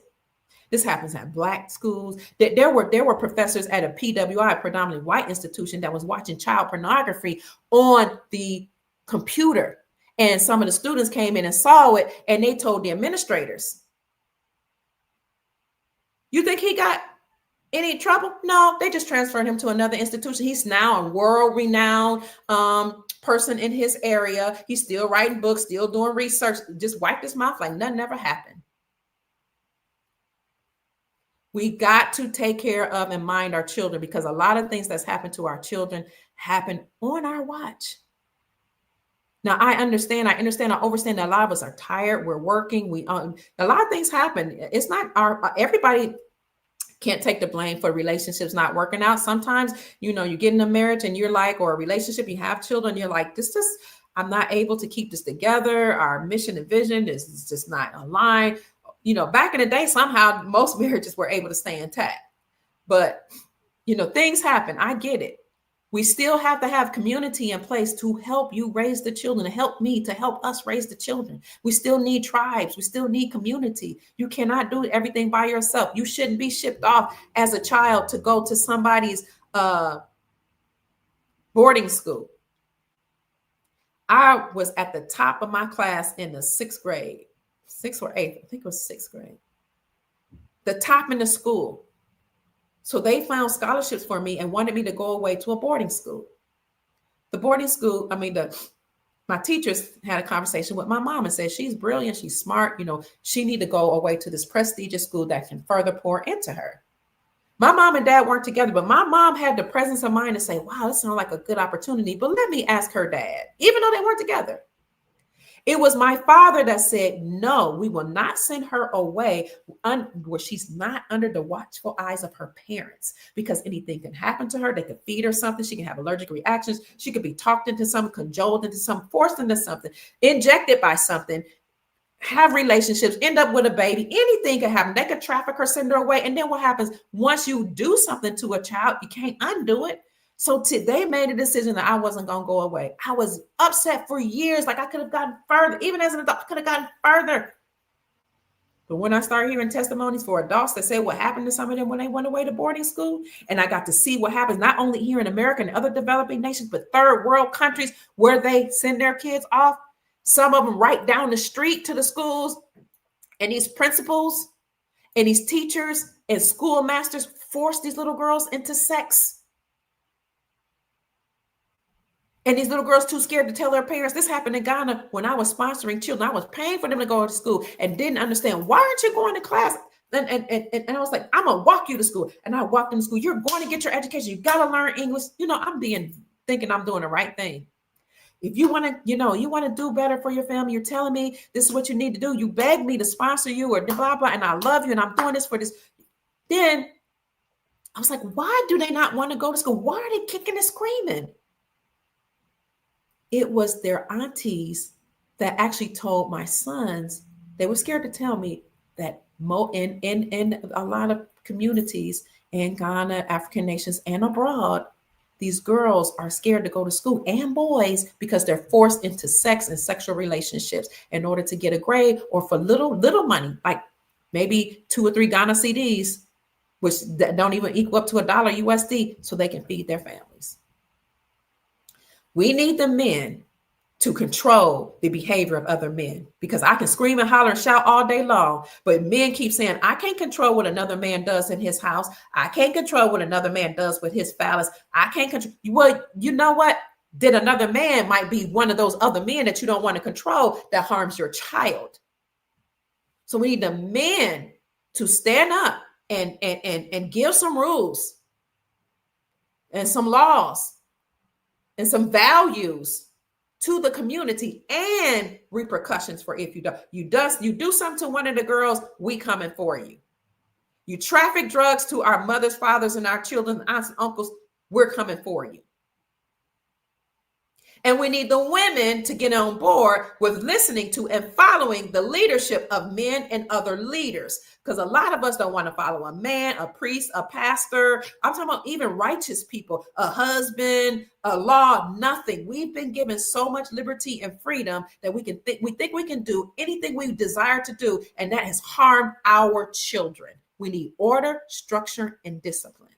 This happens at Black schools. There were professors at a PWI, predominantly white institution, that was watching child pornography on the computer. And some of the students came in and saw it, and they told the administrators. You think he got any trouble? No, they just transferred him to another institution. He's now a world-renowned person in his area. He's still writing books, still doing research, just wiped his mouth like nothing ever happened. We got to take care of and mind our children, because a lot of things that's happened to our children happen on our watch. Now, I understand, I overstand that a lot of us are tired. We're working. A lot of things happen. It's not everybody can't take the blame for relationships not working out. Sometimes, you get in a marriage and you're like, or a relationship, you have children, you're like, I'm not able to keep this together. Our mission and vision is just not aligned. Back in the day, somehow most marriages were able to stay intact. But, things happen. I get it. We still have to have community in place to help you raise the children, to help me, to help us raise the children. We still need tribes. We still need community. You cannot do everything by yourself. You shouldn't be shipped off as a child to go to somebody's boarding school. I was at the top of my class in the 6th grade, 6th or 8th. I think it was 6th grade. The top in the school. So they found scholarships for me and wanted me to go away to a boarding school. The boarding school, my teachers had a conversation with my mom and said, she's brilliant, she's smart, she need to go away to this prestigious school that can further pour into her. My mom and dad weren't together, but my mom had the presence of mind to say, wow, this sounds like a good opportunity, but let me ask her dad, even though they weren't together. It was my father that said, no, we will not send her away where she's not under the watchful eyes of her parents, because anything can happen to her. They could feed her something. She can have allergic reactions. She could be talked into something, cajoled into something, forced into something, injected by something, have relationships, end up with a baby. Anything can happen. They could traffic her, send her away. And then what happens? Once you do something to a child, you can't undo it. So they made a decision that I wasn't going to go away. I was upset for years. Like I could have gotten further. Even as an adult, I could have gotten further. But when I started hearing testimonies for adults that said what happened to some of them when they went away to boarding school, and I got to see what happens not only here in America and other developing nations, but third world countries where they send their kids off, some of them right down the street to the schools, and these principals and these teachers and school masters force these little girls into sex. And these little girls too scared to tell their parents. This happened in Ghana when I was sponsoring children. I was paying for them to go to school and didn't understand. Why aren't you going to class? And I was like, I'm going to walk you to school. And I walked into school. You're going to get your education. You got to learn English. I'm thinking I'm doing the right thing. If you want to, you want to do better for your family, you're telling me this is what you need to do. You beg me to sponsor you or blah, blah, and I love you and I'm doing this for this. Then I was like, why do they not want to go to school? Why are they kicking and screaming? It was their aunties that actually told my sons, they were scared to tell me that in a lot of communities in Ghana, African nations, and abroad, these girls are scared to go to school, and boys, because they're forced into sex and sexual relationships in order to get a grade or for little money, like maybe 2 or 3 Ghana CDs, which don't even equal up to $1 USD, so they can feed their families. We need the men to control the behavior of other men, because I can scream and holler and shout all day long, but men keep saying, I can't control what another man does in his house. I can't control what another man does with his phallus. I can't control. Well, you know what? Then another man might be one of those other men that you don't want to control that harms your child. So we need the men to stand up and give some rules and some laws and some values to the community, and repercussions for if you do. You do something to one of the girls, we coming for you. You traffic drugs to our mothers, fathers, and our children, aunts and uncles, we're coming for you. And we need the women to get on board with listening to and following the leadership of men and other leaders. Because a lot of us don't want to follow a man, a priest, a pastor. I'm talking about even righteous people, a husband, a law, nothing. We've been given so much liberty and freedom that we think we can do anything we desire to do. And that has harmed our children. We need order, structure, and discipline.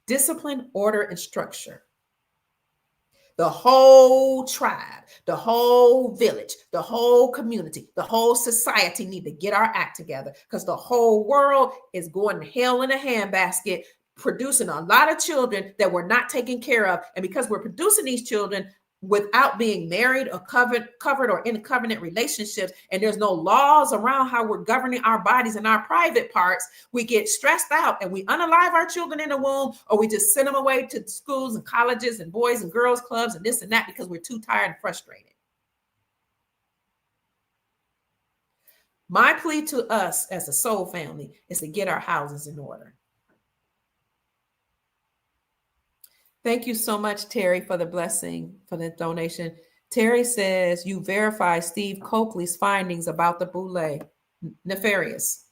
Discipline, order, and structure. The whole tribe, the whole village, the whole community, the whole society need to get our act together, because the whole world is going to hell in a handbasket, producing a lot of children that we're not taking care of. And because we're producing these children without being married or covered or in covenant relationships, and there's no laws around how we're governing our bodies and our private parts, we get stressed out and we unalive our children in the womb, or we just send them away to schools and colleges and boys and girls clubs and this and that because we're too tired and frustrated. My plea to us as a soul family is to get our houses in order. Thank you so much, Terry, for the blessing, for the donation. Terry says, you verify Steve Coakley's findings about the boule. Nefarious.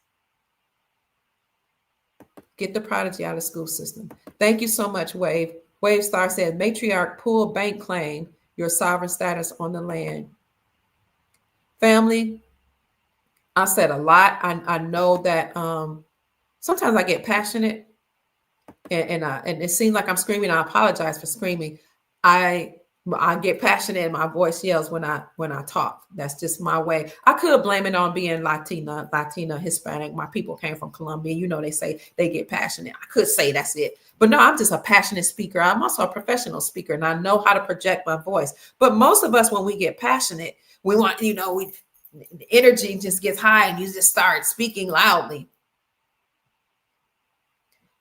Get the prodigy out of the school system. Thank you so much, Wave. Wave Star said, matriarch pull bank claim your sovereign status on the land. Family, I said a lot. I know that sometimes I get passionate. And it seems like I'm screaming. I apologize for screaming. I I get passionate and my voice yells when I talk. That's just my way. I could blame it on being Latina, Hispanic. My people came from Colombia. You know, they say they get passionate. I could say that's it. But no, I'm just a passionate speaker. I'm also a professional speaker, and I know how to project my voice. But most of us, when we get passionate, we want, the energy just gets high and you just start speaking loudly.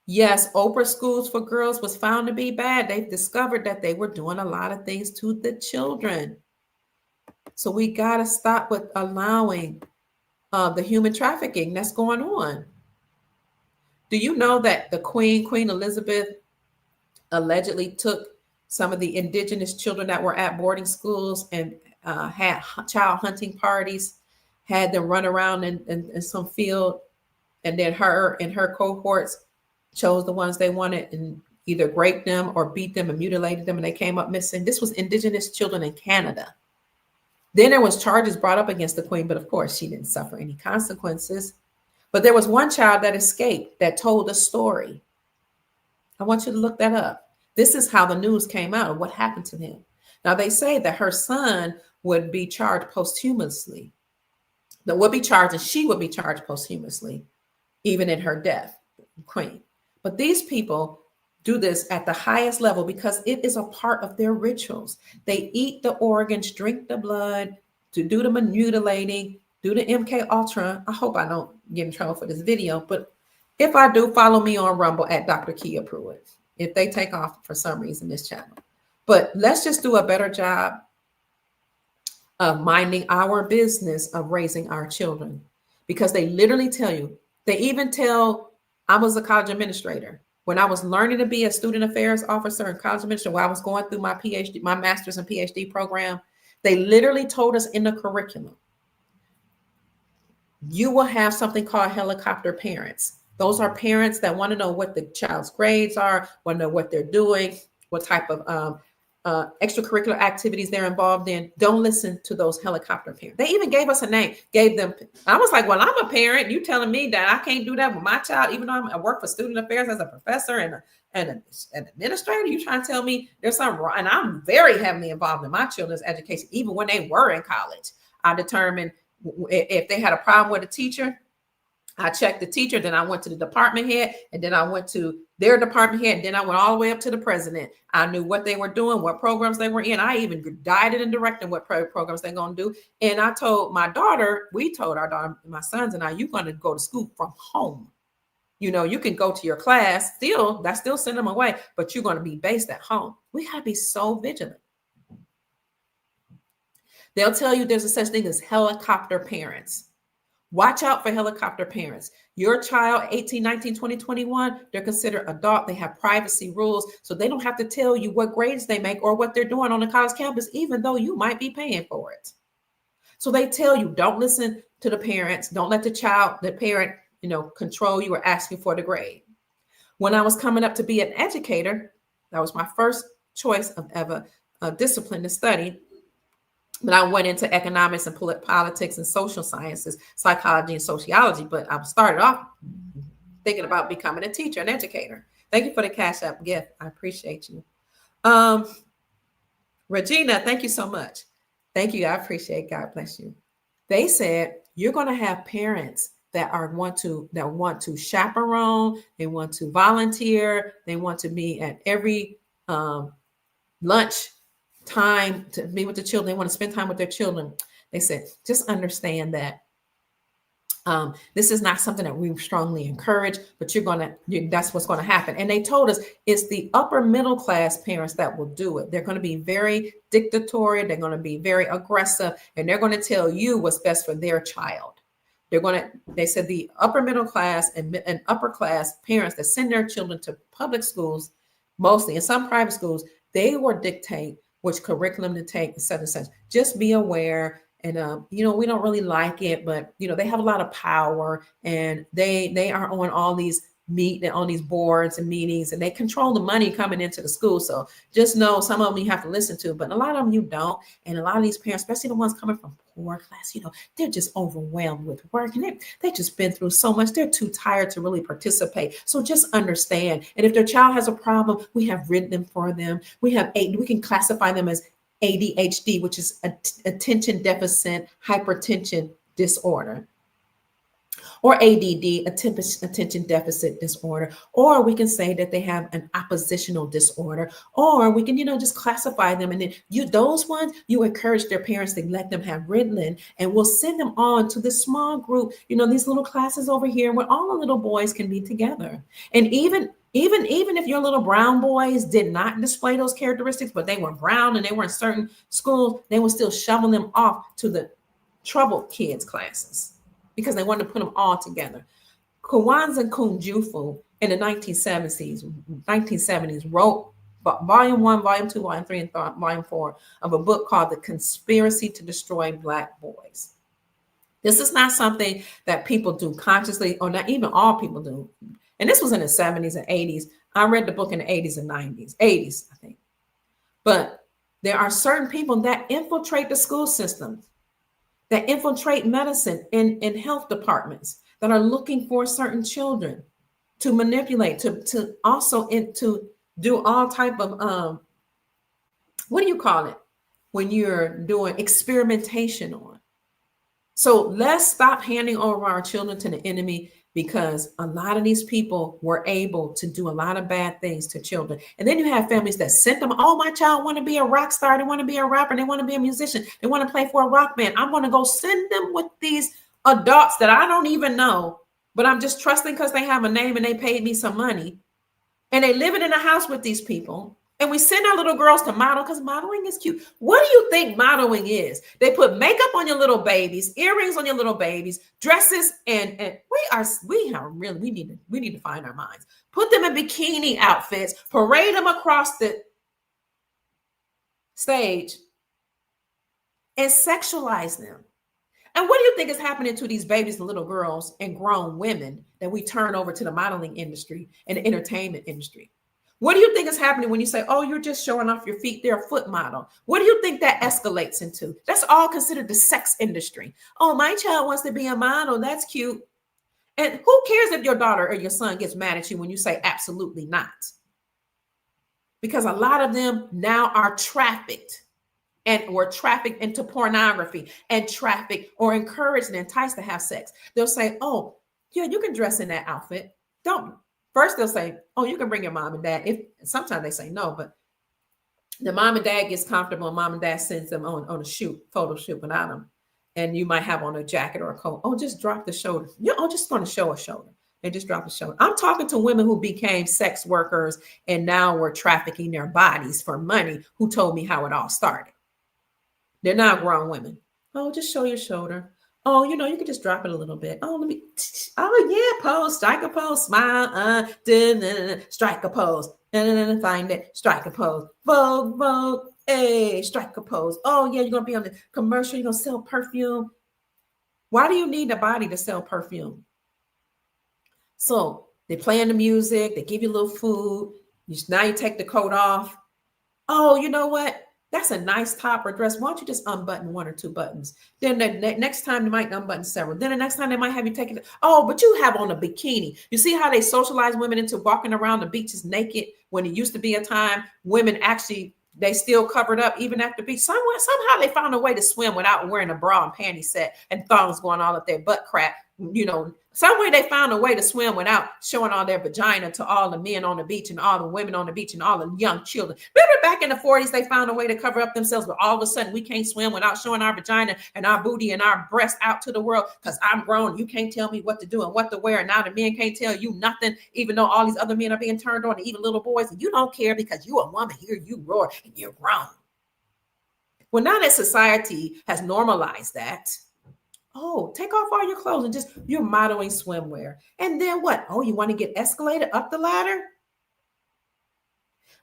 Yes, Oprah schools for girls was found to be bad. They've discovered that they were doing a lot of things to the children. So we got to stop with allowing the human trafficking that's going on. Do you know that the Queen Elizabeth, allegedly took some of the indigenous children that were at boarding schools and had child hunting parties, had them run around in some field, and then her and her cohorts chose the ones they wanted and either raped them or beat them and mutilated them, and they came up missing. This was indigenous children in Canada. Then there was charges brought up against the Queen, but of course she didn't suffer any consequences. But there was one child that escaped that told a story. I want you to look that up. This is how the news came out of what happened to him. Now they say that her son would be charged posthumously. That would be charged, and she would be charged posthumously, even in her death, Queen. But these people do this at the highest level because it is a part of their rituals. They eat the organs, drink the blood, to do the mutilating, do the MK Ultra. I hope I don't get in trouble for this video, but if I do, follow me on Rumble at Dr. Kia Pruitt, if they take off for some reason this channel. But let's just do a better job of minding our business of raising our children, because they literally tell you, they even tell, I was a college administrator. When I was learning to be a student affairs officer in college administration, while I was going through my PhD, my master's and PhD program, they literally told us in the curriculum, you will have something called helicopter parents. Those are parents that want to know what the child's grades are, want to know what they're doing, what type of extracurricular activities they're involved in. Don't listen to those helicopter parents. They even gave us a name, gave them. I was like, well, I'm a parent. You telling me that I can't do that with my child, even though I work for student affairs as a professor and an administrator? You trying to tell me there's something wrong? And I'm very heavily involved in my children's education, even when they were in college. I determined if they had a problem with a teacher, I checked the teacher, then I went to the department head, and then I went to their department head, and then I went all the way up to the president. I knew what they were doing, what programs they were in. I even guided and directed what programs they're going to do. And I told my daughter, we told our daughter, my sons and I, you're going to go to school from home. You know, you can go to your class, that's still send them away, but you're going to be based at home. We got to be so vigilant. They'll tell you there's a such thing as helicopter parents. Watch out for helicopter parents. Your child, 18, 19, 20, 21, they're considered adult. They have privacy rules, so they don't have to tell you what grades they make or what they're doing on the college campus, even though you might be paying for it. So they tell you, don't listen to the parents. Don't let the parent, control you or ask you for the grade. When I was coming up to be an educator, that was my first choice of ever discipline to study. But I went into economics and politics and social sciences, psychology and sociology. But I started off thinking about becoming a teacher, an educator. Thank you for the Cash App gift. I appreciate you. Regina, thank you so much. Thank you. I appreciate it. God bless you. They said you're going to have parents that want to chaperone. They want to volunteer. They want to be at every lunch time to be with the children. They want to spend time with their children. They said, just understand that this is not something that we strongly encourage, but that's what's going to happen. And they told us it's the upper middle class parents that will do it. They're going to be very dictatorial. They're going to be very aggressive, and they're going to tell you what's best for their child. They said the upper middle class and upper class parents that send their children to public schools, mostly in some private schools, they will dictate which curriculum to take, et cetera, et cetera. Just be aware. And, we don't really like it, but, they have a lot of power, and they are on all these on these boards and meetings, and they control the money coming into the school. So just know some of them you have to listen to, but a lot of them you don't. And a lot of these parents, especially the ones coming from poor class, they're just overwhelmed with work, and they just been through so much. They're too tired to really participate. So just understand. And if their child has a problem, we have written them for them. We can classify them as ADHD, which is attention deficit hypertension disorder, or ADD, attention deficit disorder, or we can say that they have an oppositional disorder, or we can, just classify them. And then those ones, you encourage their parents to let them have Ritalin, and we'll send them on to this small group, these little classes over here where all the little boys can be together. And even if your little brown boys did not display those characteristics, but they were brown and they were in certain schools, they will still shovel them off to the troubled kids classes, because they wanted to put them all together. Kwanzaa Kunjufu in the 1970s wrote volume 1, volume 2, volume 3, and volume 4 of a book called The Conspiracy to Destroy Black Boys. This is not something that people do consciously, or not even all people do. And this was in the 70s and 80s. I read the book in the 80s and 80s, I think. But there are certain people that infiltrate the school system, that infiltrate medicine in health departments, that are looking for certain children to manipulate, to also to do all type of, what do you call it when you're doing experimentation on? So let's stop handing over our children to the enemy, because a lot of these people were able to do a lot of bad things to children. And then you have families that sent them, oh, my child want to be a rock star, they want to be a rapper, they want to be a musician, they want to play for a rock band. I'm going to go send them with these adults that I don't even know, but I'm just trusting because they have a name and they paid me some money. And they live in a house with these people. And we send our little girls to model because modeling is cute. What do you think modeling is? They put makeup on your little babies, earrings on your little babies, dresses, and we need to find our minds. Put them in bikini outfits, parade them across the stage, and sexualize them. And what do you think is happening to these babies and little girls and grown women that we turn over to the modeling industry and the entertainment industry? What do you think is happening when you say, oh, you're just showing off your feet, they're a foot model? What do you think that escalates into? That's all considered the sex industry. Oh, my child wants to be a model. That's cute. And who cares if your daughter or your son gets mad at you when you say absolutely not? Because a lot of them now are trafficked, and were trafficked into pornography, and trafficked or encouraged and enticed to have sex. They'll say, oh, yeah, you can dress in that outfit. First, they'll say, oh, you can bring your mom and dad. Sometimes they say no, but the mom and dad gets comfortable, and mom and dad sends them on a photo shoot without them. And you might have on a jacket or a coat. Oh, just drop the shoulder. Just going to show a shoulder. They just drop the shoulder. I'm talking to women who became sex workers and now were trafficking their bodies for money, who told me how it all started. They're not grown women. Oh, just show your shoulder. Oh, you can just drop it a little bit. Oh, pose, strike a pose, smile, strike a pose, find it, strike a pose, Vogue, hey, strike a pose. Oh, yeah, you're going to be on the commercial, you're going to sell perfume. Why do you need a body to sell perfume? So they play in the music, they give you a little food, now you take the coat off. Oh, you know what? That's a nice top or dress. Why don't you just unbutton 1 or 2 buttons? Then the next time they might unbutton several. Then the next time they might have you take it. Oh, but you have on a bikini. You see how they socialize women into walking around the beaches naked, when it used to be a time women actually, they still covered up even at the beach. Somehow they found a way to swim without wearing a bra and panty set and thongs going all up their butt crack. Some way they found a way to swim without showing all their vagina to all the men on the beach and all the women on the beach and all the young children. Remember back in the 40s, they found a way to cover up themselves, but all of a sudden we can't swim without showing our vagina and our booty and our breasts out to the world because I'm grown. You can't tell me what to do and what to wear. And now the men can't tell you nothing, even though all these other men are being turned on, and even little boys, and you don't care because you a woman. Here you roar and you're grown. Well, now that society has normalized that, oh, take off all your clothes and you're modeling swimwear. And then what? Oh, you want to get escalated up the ladder?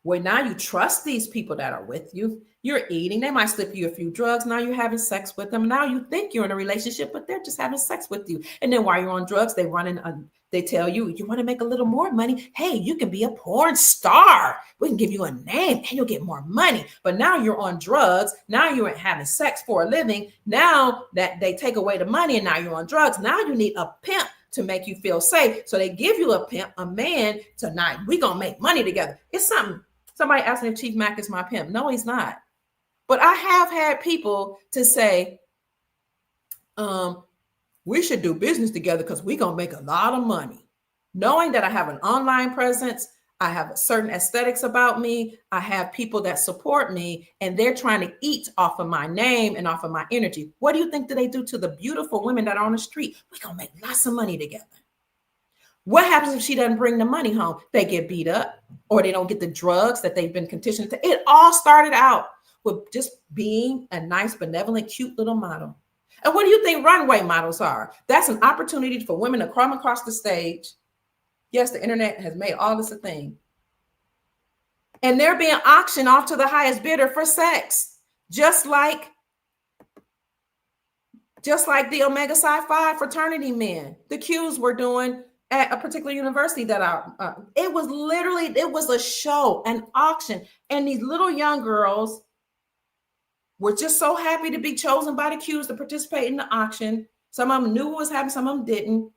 Well, now you trust these people that are with you. You're eating. They might slip you a few drugs. Now you're having sex with them. Now you think you're in a relationship, but they're just having sex with you. And then while you're on drugs, they tell you, you want to make a little more money? Hey, you can be a porn star. We can give you a name and you'll get more money. But now you're on drugs. Now you're having sex for a living. Now that they take away the money and now you're on drugs, now you need a pimp to make you feel safe. So they give you a pimp, a man, tonight. We're going to make money together. It's something. Somebody asked me if Chief Mack is my pimp. No, he's not. But I have had people to say, we should do business together because we're going to make a lot of money. Knowing that I have an online presence, I have a certain aesthetics about me, I have people that support me, and they're trying to eat off of my name and off of my energy. What do you think that they do to the beautiful women that are on the street? We're going to make lots of money together. What happens if she doesn't bring the money home? They get beat up, or they don't get the drugs that they've been conditioned to. It all started out with just being a nice, benevolent, cute little model. And what do you think runway models are? That's an opportunity for women to come across the stage. Yes, the internet has made all this a thing. And they're being auctioned off to the highest bidder for sex, just like the Omega Psi Phi fraternity men, the Qs were doing at a particular university that it was a show, an auction. And these little young girls were just so happy to be chosen by the Qs to participate in the auction. Some of them knew what was happening, some of them didn't.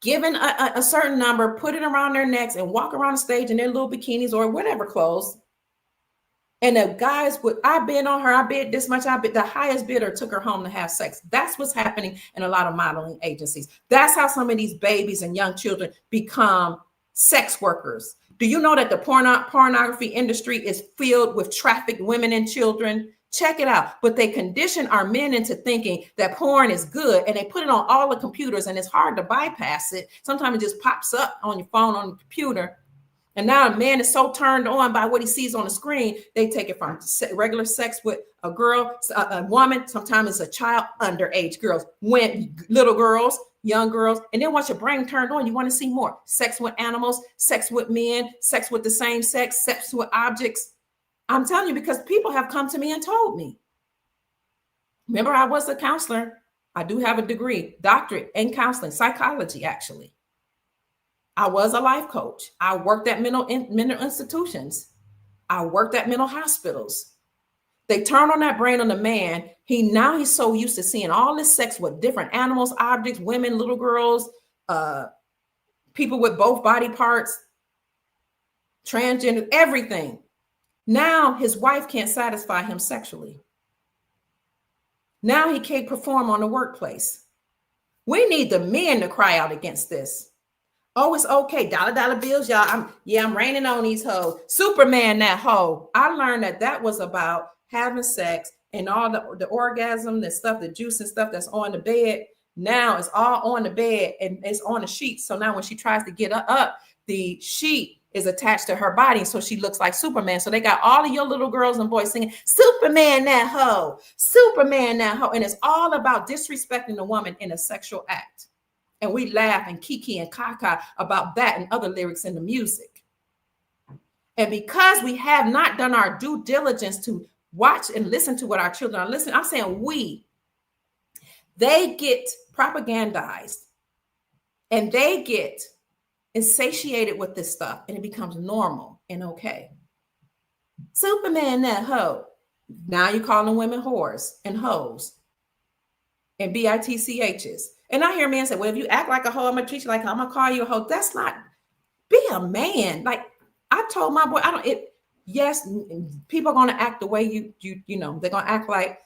Given a certain number, put it around their necks and walk around the stage in their little bikinis or whatever clothes. And the guys I bid on her, I bid this much, the highest bidder took her home to have sex. That's what's happening in a lot of modeling agencies. That's how some of these babies and young children become sex workers. Do you know that the pornography industry is filled with trafficked women and children? Check it out. But they condition our men into thinking that porn is good, and they put it on all the computers, and it's hard to bypass it. Sometimes it just pops up on your phone, on the computer. And now a man is so turned on by what he sees on the screen, they take it from regular sex with a girl, a woman, sometimes it's a child, underage girls, little girls, young girls. And then once your brain turned on, you want to see more. Sex with animals, sex with men, sex with the same sex, sex with objects. I'm telling you, because people have come to me and told me. Remember, I was a counselor. I do have a degree, doctorate in counseling, psychology, actually. I was a life coach. I worked at mental institutions. I worked at mental hospitals. They turn on that brain on the man. He's so used to seeing all this sex with different animals, objects, women, little girls, people with both body parts, transgender, everything. Now his wife can't satisfy him sexually. Now he can't perform on the workplace. We need the men to cry out against this. Oh, it's okay. Dollar bills, y'all. I'm raining on these hoes. Superman, that hoe. I learned that was about having sex and all the orgasm, the stuff, the juice and stuff that's on the bed. Now it's all on the bed and it's on the sheet. So now when she tries to get up, the sheet is attached to her body, so she looks like Superman. So they got all of your little girls and boys singing, Superman, that hoe, Superman, that hoe. And it's all about disrespecting the woman in a sexual act. And we laugh and kiki and kaka about that and other lyrics in the music. And because we have not done our due diligence to watch and listen to what our children are listening, I'm saying they get propagandized and they get insatiated with this stuff, and it becomes normal and okay. Superman, that hoe. Now you're calling women whores and hoes and bitchs. And I hear men say, well, if you act like a hoe, I'm gonna treat you like I'm gonna call you a hoe. That's not, be a man. Like I told my boy, yes, people are gonna act the way you know, they're gonna act like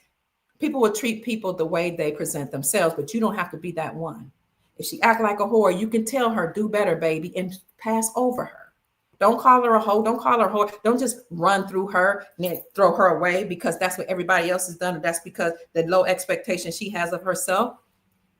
people will treat people the way they present themselves, but you don't have to be that one. If she act like a whore, you can tell her, do better, baby, and pass over her. Don't call her a hoe. Don't call her a whore. Don't just run through her and then throw her away because that's what everybody else has done. And that's because the low expectation she has of herself.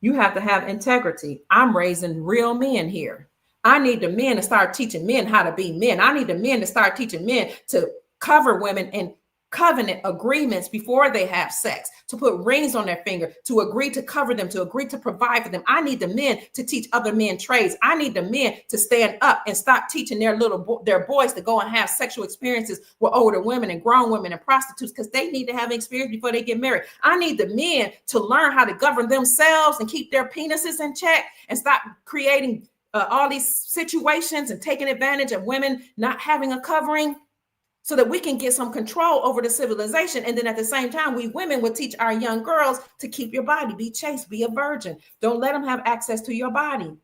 You have to have integrity. I'm raising real men here. I need the men to start teaching men how to be men. I need the men to start teaching men to cover women in covenant agreements before they have sex, to put rings on their finger, to agree to cover them, to agree to provide for them. I need the men to teach other men trades. I need the men to stand up and stop teaching their boys to go and have sexual experiences with older women and grown women and prostitutes because they need to have experience before they get married. I need the men to learn how to govern themselves and keep their penises in check and stop creating all these situations and taking advantage of women not having a covering, so that we can get some control over the civilization. And then at the same time, we women would teach our young girls to keep your body, be chaste, be a virgin. Don't let him have access to your body.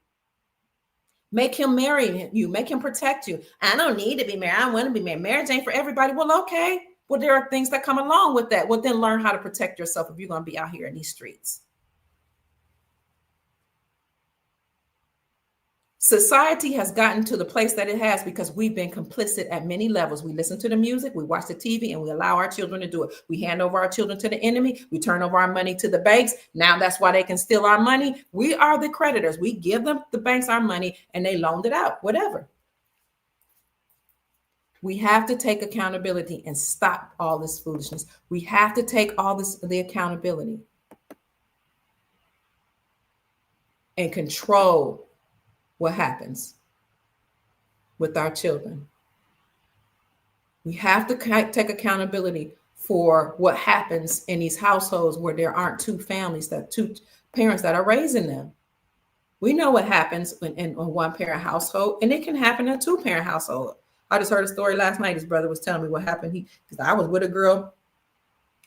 Make him marry you, make him protect you. I don't need to be married. I want to be married. Marriage ain't for everybody. Well, okay, Well, there are things that come along with that. Well, then learn how to protect yourself if you're going to be out here in these streets. Society has gotten to the place that it has because we've been complicit at many levels. We listen to the music, we watch the TV, and we allow our children to do it. We hand over our children to the enemy. We turn over our money to the banks. Now that's why they can steal our money. We are the creditors. We give them, the banks, our money, and they loaned it out, whatever. We have to take accountability and stop all this foolishness. We have to take the accountability and control what happens with our children. We have to take accountability for what happens in these households where there aren't two parents that are raising them. We know what happens in a one-parent household, and it can happen in a two-parent household. I just heard a story last night. His brother was telling me what happened. Because I was with a girl.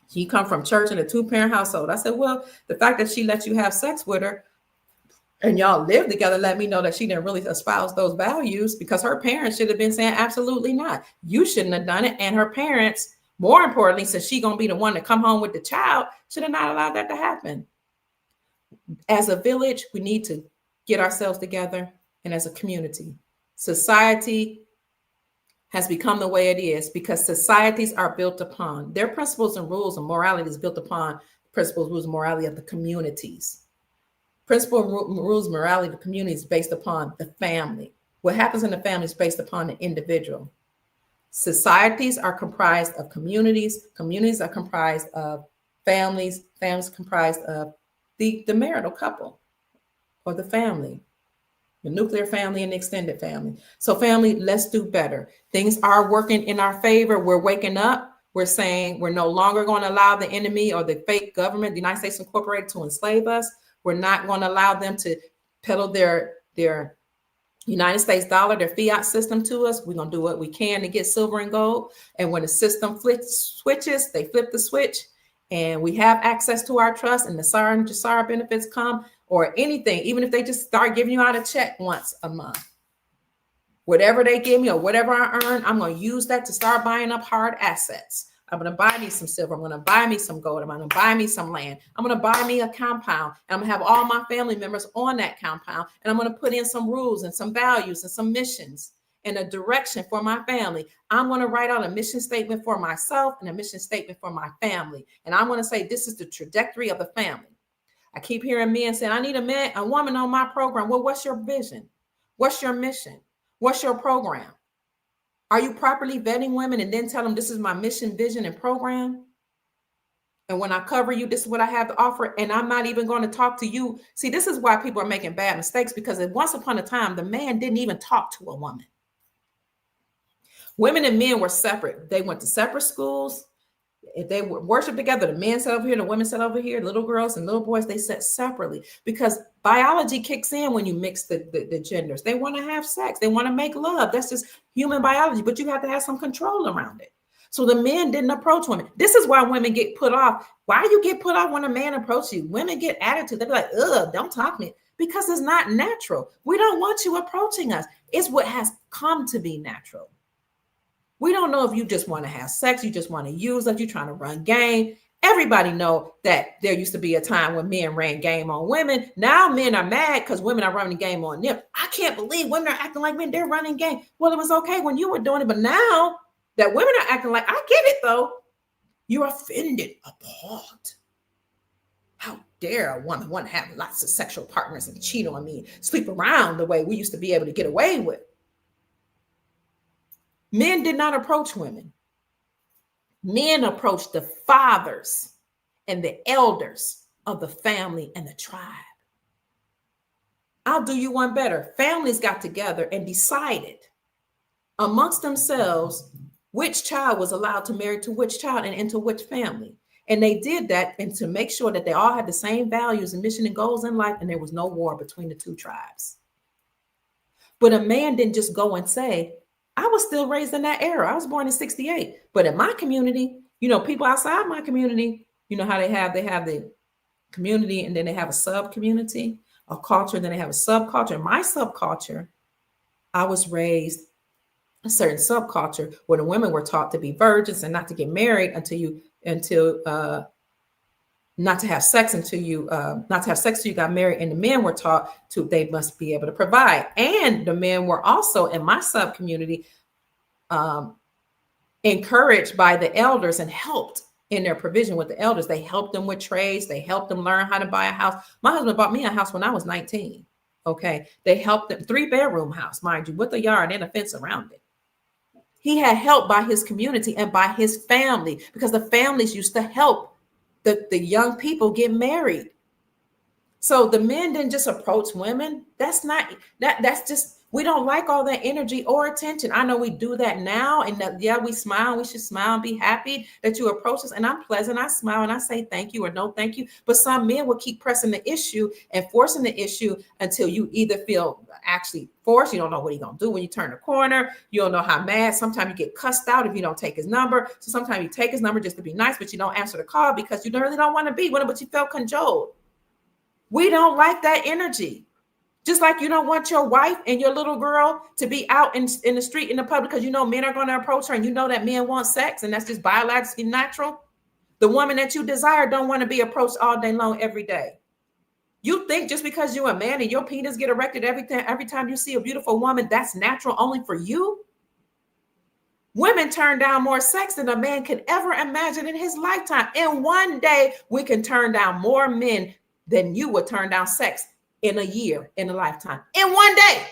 She come from church in a two-parent household. I said, well, the fact that she let you have sex with her and y'all live together, let me know that she didn't really espouse those values, because her parents should have been saying, absolutely not. You shouldn't have done it. And her parents, more importantly, since she's going to be the one to come home with the child, should have not allowed that to happen. As a village, we need to get ourselves together, and as a community. Society has become the way it is because societies are built upon their principles and rules, and morality is built upon principles, rules, and morality of the communities. Principle, rules, morality of the community is based upon the family. What happens in the family is based upon the individual. Societies are comprised of communities. Communities are comprised of families. Families comprised of the marital couple or the family, the nuclear family and the extended family. So family, let's do better. Things are working in our favor. We're waking up. We're saying we're no longer going to allow the enemy or the fake government, the United States Incorporated, to enslave us. We're not going to allow them to peddle their United States dollar, their fiat system to us. We're going to do what we can to get silver and gold. And when the system switches, they flip the switch, and we have access to our trust, and the SAR and JASAR benefits come, or anything, even if they just start giving you out a check once a month. Whatever they give me or whatever I earn, I'm going to use that to start buying up hard assets. I'm going to buy me some silver. I'm going to buy me some gold. I'm going to buy me some land. I'm going to buy me a compound. And I'm going to have all my family members on that compound. And I'm going to put in some rules and some values and some missions and a direction for my family. I'm going to write out a mission statement for myself and a mission statement for my family. And I'm going to say, this is the trajectory of the family. I keep hearing men saying, I need a woman on my program. Well, what's your vision? What's your mission? What's your program? Are you properly vetting women and then tell them this is my mission, vision, and program? And when I cover you, this is what I have to offer. And I'm not even going to talk to you. See, this is why people are making bad mistakes, because once upon a time, the man didn't even talk to a woman. Women and men were separate. They went to separate schools. If they worship together, the men sat over here, the women sat over here, little girls and little boys, they sat separately, because biology kicks in when you mix the genders. They want to have sex. They want to make love. That's just human biology, but you have to have some control around it. So the men didn't approach women. This is why women get put off. Why do you get put off when a man approaches you? Women get attitude. They're like, ugh, don't talk to me, because it's not natural. We don't want you approaching us. It's what has come to be natural. We don't know if you just want to have sex, you just want to use us, you're trying to run game. Everybody know that there used to be a time when men ran game on women. Now men are mad because women are running game on them. I can't believe women are acting like men, they're running game. Well, it was okay when you were doing it, but now that women are acting like, I get it though, you're offended, appalled. How dare a woman want to have lots of sexual partners and cheat on me, sleep around the way we used to be able to get away with. Men did not approach women. Men approached the fathers and the elders of the family and the tribe. I'll do you one better. Families got together and decided amongst themselves which child was allowed to marry to which child and into which family. And they did that, and to make sure that they all had the same values and mission and goals in life, and there was no war between the two tribes. But a man didn't just go and say, I was still raised in that era. I was born in 68. But in my community, people outside my community, how they have the community, and then they have a sub-community, a culture, and then they have a subculture. My subculture, I was raised a certain subculture where the women were taught to be virgins and not to get married until not to have sex until you not to have sex until you got married, and the men were taught to they must be able to provide. And the men were also in my sub community encouraged by the elders and helped in their provision with the elders. They helped them with trades. They helped them learn how to buy a house. My husband bought me a house when I was 19. Okay. They helped them, 3-bedroom house, mind you, with a yard and a fence around it. He had help by his community and by his family, because the families used to help the young people get married. So the men didn't just approach women. That's just, we don't like all that energy or attention. I know we do that now, and we smile. We should smile and be happy that you approach us. And I'm pleasant. I smile and I say thank you or no thank you. But some men will keep pressing the issue and forcing the issue until you either feel actually forced. You don't know what he's gonna do when you turn the corner. You don't know how mad. Sometimes you get cussed out if you don't take his number. So sometimes you take his number just to be nice, but you don't answer the call because you really don't want to be with him, but you felt cajoled. We don't like that energy. Just like you don't want your wife and your little girl to be out in the street, in the public, because you know men are going to approach her and you know that men want sex and that's just biologically natural. The woman that you desire don't want to be approached all day long every day. You think just because you're a man and your penis get erected every time you see a beautiful woman, that's natural only for you? Women turn down more sex than a man could ever imagine in his lifetime. In one day, we can turn down more men than you would turn down sex in a year, in a lifetime, in one day.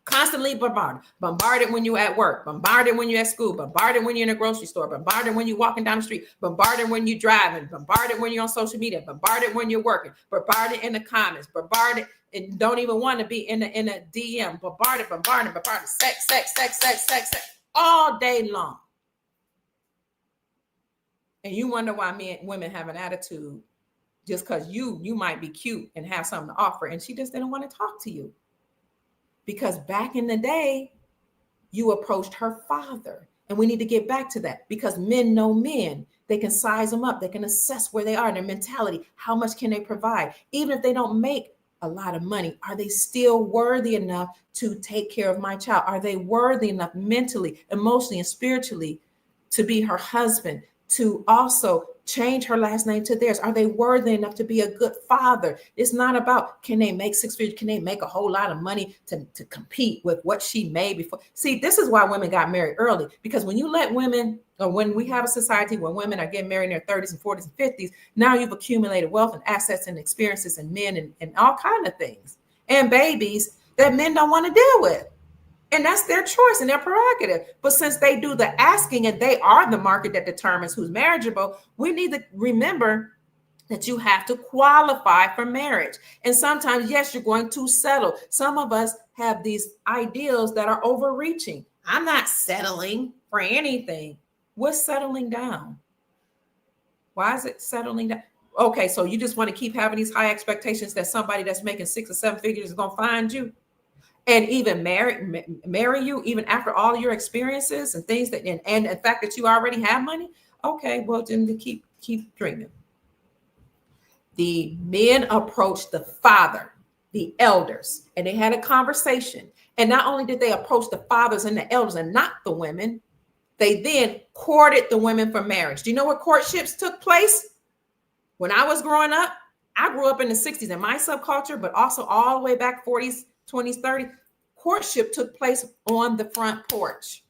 Constantly bombarded when you're at work, bombarded when you're at school, bombarded when you're in a grocery store, bombarded when you're walking down the street, bombarded when you're driving, bombarded when you're on social media, bombarded when you're working, bombarded in the comments, bombarded and don't even want to be in a DM, bombarded, sex, all day long. And you wonder why women have an attitude just because you might be cute and have something to offer, and she just didn't want to talk to you. Because back in the day, you approached her father. And we need to get back to that, because men know men. They can size them up. They can assess where they are, their mentality. How much can they provide? Even if they don't make a lot of money, are they still worthy enough to take care of my child? Are they worthy enough mentally, emotionally, and spiritually to be her husband, to also change her last name to theirs? Are they worthy enough to be a good father? It's not about, can they make 6 figures? Can they make a whole lot of money to compete with what she made before? See, this is why women got married early, because when you let women, or when we have a society where women are getting married in their 30s and 40s and 50s, now you've accumulated wealth and assets and experiences and men and all kinds of things and babies that men don't want to deal with. And that's their choice and their prerogative. But since they do the asking and they are the market that determines who's marriageable, we need to remember that you have to qualify for marriage. And sometimes, yes, you're going to settle. Some of us have these ideals that are overreaching. I'm not settling for anything. What's settling down? Why is it settling down? Okay, so you just want to keep having these high expectations that somebody that's making 6 or 7 figures is going to find you and even marry you even after all of your experiences and things that and the fact that you already have money. Okay, well then keep dreaming. The men approached the father, the elders, and they had a conversation. And not only did they approach the fathers and the elders and not the women, they then courted the women for marriage. Do you know where courtships took place? When I was growing up, I grew up in the 60s in my subculture, but also all the way back 40s, 20s, 30s, courtship took place on the front porch.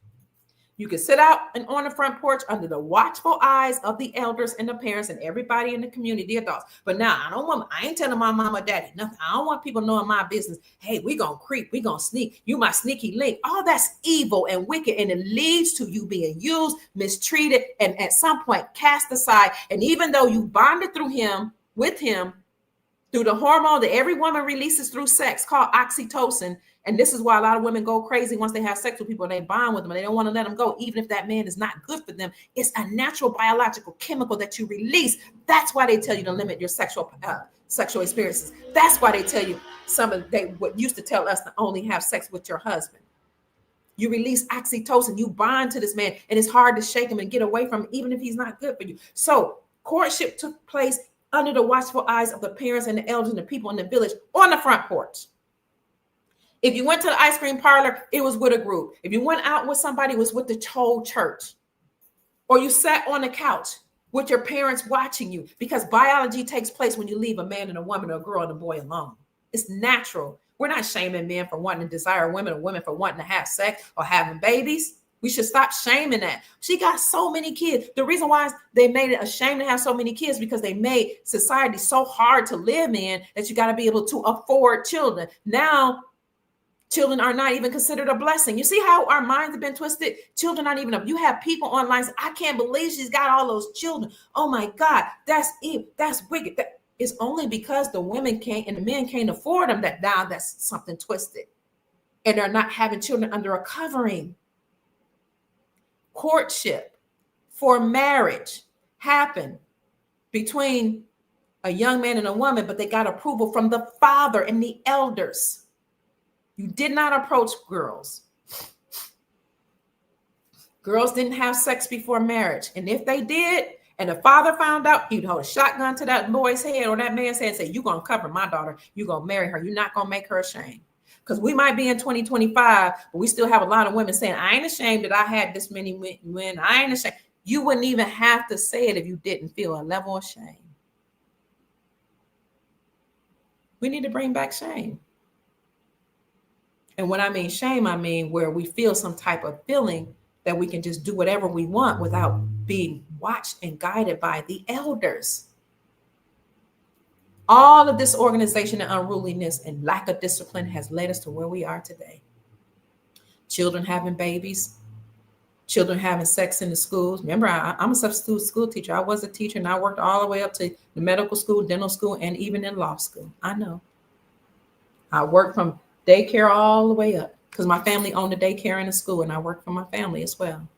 You could sit out and on the front porch under the watchful eyes of the elders and the parents and everybody in the community, the adults. But now I ain't telling my mama, daddy nothing. I don't want people knowing my business. Hey, we gonna creep, we gonna sneak. You my sneaky link. All that's evil and wicked, and it leads to you being used, mistreated, and at some point cast aside. And even though you bonded with him, through the hormone that every woman releases through sex called oxytocin. And this is why a lot of women go crazy once they have sex with people and they bond with them and they don't want to let them go, even if that man is not good for them. It's a natural biological chemical that you release. That's why they tell you to limit your sexual experiences. That's why they tell you what used to tell us to only have sex with your husband. You release oxytocin, you bond to this man, and it's hard to shake him and get away from him, even if he's not good for you. So courtship took place under the watchful eyes of the parents and the elders and the people in the village on the front porch. If you went to the ice cream parlor, it was with a group. If you went out with somebody, it was with the whole church. Or you sat on the couch with your parents watching you, because biology takes place when you leave a man and a woman or a girl and a boy alone. It's natural. We're not shaming men for wanting to desire women or women for wanting to have sex or having babies. We should stop shaming that. She got so many kids. The reason why they made it a shame to have so many kids, because they made society so hard to live in that you got to be able to afford children. Now, children are not even considered a blessing. You see how our minds have been twisted? Children aren't even, you have people online say, I can't believe she's got all those children. Oh my God, that's evil. That's wicked. It's only because the women can't and the men can't afford them that now that's something twisted. And they're not having children under a covering. Courtship for marriage happened between a young man and a woman, but they got approval from the father and the elders. You did not approach girls. Girls didn't have sex before marriage. And if they did, and the father found out, he'd hold a shotgun to that boy's head or that man's head and say, you're going to cover my daughter. You're going to marry her. You're not going to make her ashamed. Because we might be in 2025, but we still have a lot of women saying, I ain't ashamed that I had this many men. I ain't ashamed. You wouldn't even have to say it if you didn't feel a level of shame. We need to bring back shame. And when I mean shame, I mean where we feel some type of feeling that we can just do whatever we want without being watched and guided by the elders. All of this organization and unruliness and lack of discipline has led us to where we are today. Children having babies, children having sex in the schools. Remember, I'm a substitute school teacher. I was a teacher and I worked all the way up to the medical school, dental school, and even in law school. I know. I worked from daycare all the way up because my family owned a daycare and a school, and I worked for my family as well.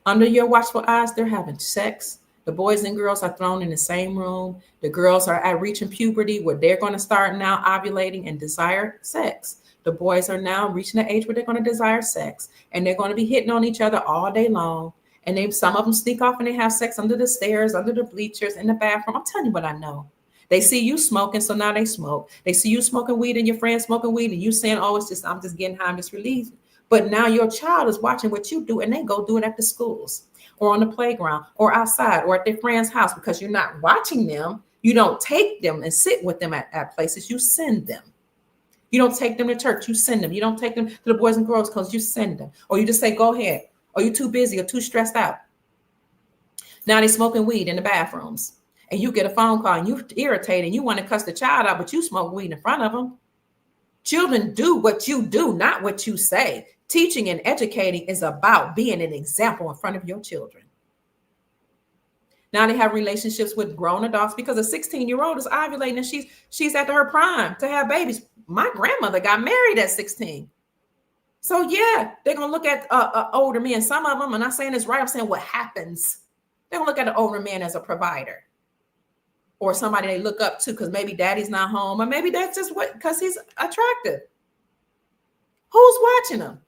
Under your watchful eyes, they're having sex. The boys and girls are thrown in the same room. The girls are at reaching puberty where they're going to start now ovulating and desire sex. The boys are now reaching the age where they're going to desire sex, and they're going to be hitting on each other all day long. And some of them sneak off and they have sex under the stairs, under the bleachers, in the bathroom. I'm telling you what I know. They see you smoking, so now they smoke. They see you smoking weed and your friends smoking weed, and you saying, oh, I'm just getting high, I'm just releasing. But now your child is watching what you do, and they go do it at the schools or on the playground or outside or at their friend's house, because you're not watching them. You don't take them and sit with them at places. You send them. You don't take them to church. You send them. You don't take them to the Boys and Girls Clubs. You send them. Or you just say, go ahead. Or you're too busy or too stressed out. Now they're smoking weed in the bathrooms. And you get a phone call and you irritate and you want to cuss the child out, but you smoke weed in front of them. Children do what you do, not what you say. Teaching and educating is about being an example in front of your children. Now they have relationships with grown adults because a 16-year-old is ovulating and she's at her prime to have babies. My grandmother got married at 16. So yeah, they're going to look at older men. Some of them, I'm not saying this right, I'm saying what happens. They're going to look at an older man as a provider. Or somebody they look up to because maybe daddy's not home, or maybe that's just because he's attractive. Who's watching him?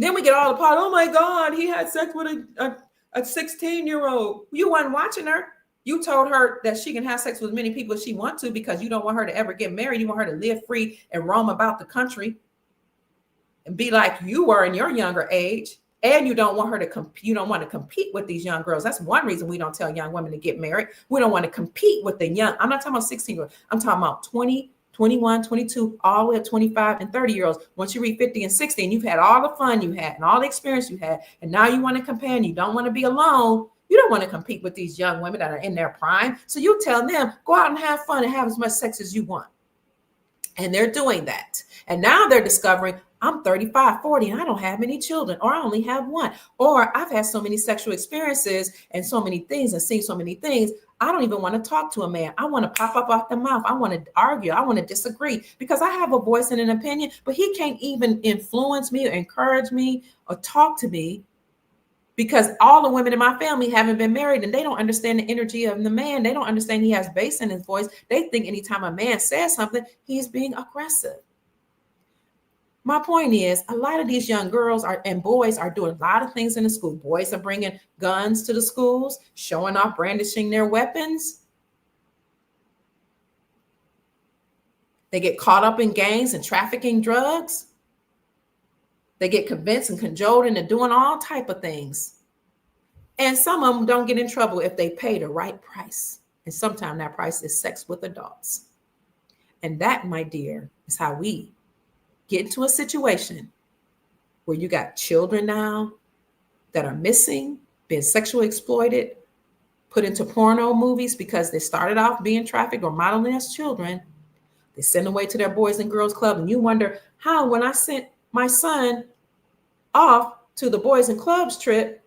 Then we get all the part, oh my God, he had sex with a 16-year-old. You weren't watching her. You told her that she can have sex with as many people as she wants to because you don't want her to ever get married. You want her to live free and roam about the country and be like you were in your younger age. And you don't want her to compete. You don't want to compete with these young girls. That's one reason we don't tell young women to get married. We don't want to compete with the young. I'm not talking about 16-year-olds. I'm talking about 20, 21, 22, all the way up 25 and 30-year-olds. Once you reach 50 and 60, and you've had all the fun you had and all the experience you had, and now you want to compare and you don't want to be alone. You don't want to compete with these young women that are in their prime. So you tell them, go out and have fun and have as much sex as you want. And they're doing that. And now they're discovering, I'm 35, 40, and I don't have many children, or I only have one, or I've had so many sexual experiences and so many things and seen so many things. I don't even want to talk to a man. I want to pop up off the mouth. I want to argue. I want to disagree because I have a voice and an opinion, but he can't even influence me or encourage me or talk to me because all the women in my family haven't been married and they don't understand the energy of the man. They don't understand he has bass in his voice. They think anytime a man says something, he's being aggressive. My point is, a lot of these young girls and boys are doing a lot of things in the school. Boys are bringing guns to the schools, showing off, brandishing their weapons. They get caught up in gangs and trafficking drugs. They get convinced and cajoled into doing all type of things. And some of them don't get in trouble if they pay the right price. And sometimes that price is sex with adults. And that, my dear, is how we get into a situation where you got children now that are missing, being sexually exploited, put into porno movies because they started off being trafficked or modeling as children. They send them away to their Boys and Girls Club. And you wonder how, when I sent my son off to the Boys and Clubs trip,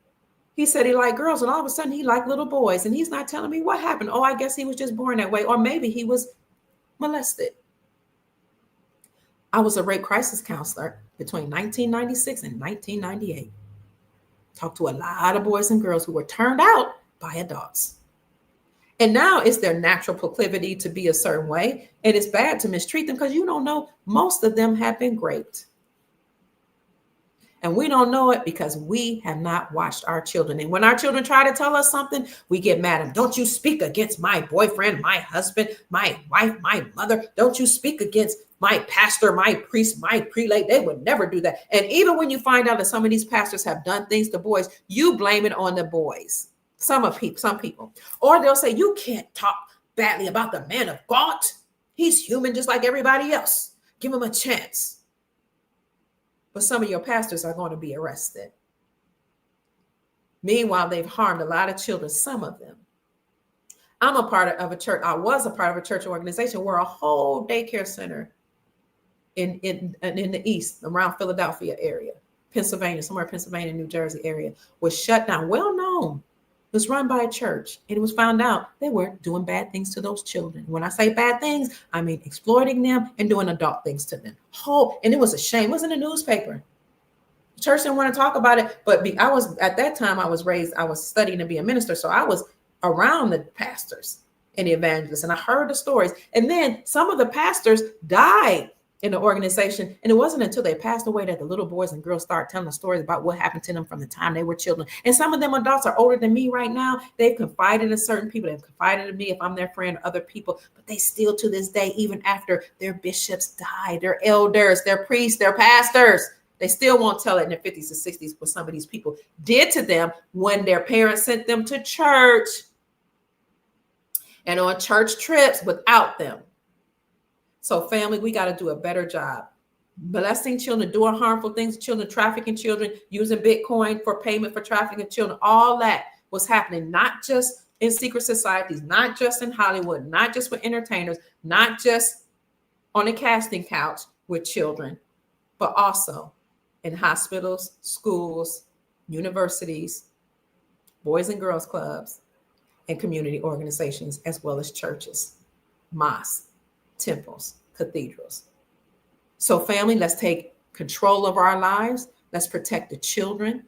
he said he liked girls, and all of a sudden he liked little boys. And he's not telling me what happened. Oh, I guess he was just born that way. Or maybe he was molested. I was a rape crisis counselor between 1996 and 1998. Talked to a lot of boys and girls who were turned out by adults. And now it's their natural proclivity to be a certain way. And it's bad to mistreat them because you don't know, most of them have been raped. And we don't know it because we have not watched our children. And when our children try to tell us something, we get mad at them. Don't you speak against my boyfriend, my husband, my wife, my mother. Don't you speak against my pastor, my priest, my prelate. They would never do that. And even when you find out that some of these pastors have done things to boys, you blame it on the boys. Some people. Or they'll say, you can't talk badly about the man of God. He's human just like everybody else. Give him a chance. But some of your pastors are going to be arrested. Meanwhile, they've harmed a lot of children, some of them. I'm a part of a church. I was a part of a church organization where a whole daycare center in the east, around Philadelphia area, Pennsylvania, somewhere Pennsylvania, New Jersey area, was shut down. Well known. It was run by a church, and it was found out they were doing bad things to those children. When I say bad things, I mean exploiting them and doing adult things to them. And it was a shame. It was in the newspaper. The church didn't want to talk about it, but at that time I was studying to be a minister, so I was around the pastors and the evangelists, and I heard the stories. And then some of the pastors died in the organization. And it wasn't until they passed away that the little boys and girls started telling the stories about what happened to them from the time they were children. And some of them adults are older than me right now. They've confided in certain people. They've confided in me if I'm their friend or other people, but they still to this day, even after their bishops died, their elders, their priests, their pastors, they still won't tell it in their 50s and 60s what some of these people did to them when their parents sent them to church and on church trips without them. So family, we got to do a better job. Molesting children, doing harmful things to children, trafficking children, using Bitcoin for payment for trafficking children. All that was happening, not just in secret societies, not just in Hollywood, not just with entertainers, not just on a casting couch with children, but also in hospitals, schools, universities, boys and girls clubs, and community organizations, as well as churches, mosques, temples, cathedrals. So family, let's take control of our lives. Let's protect the children.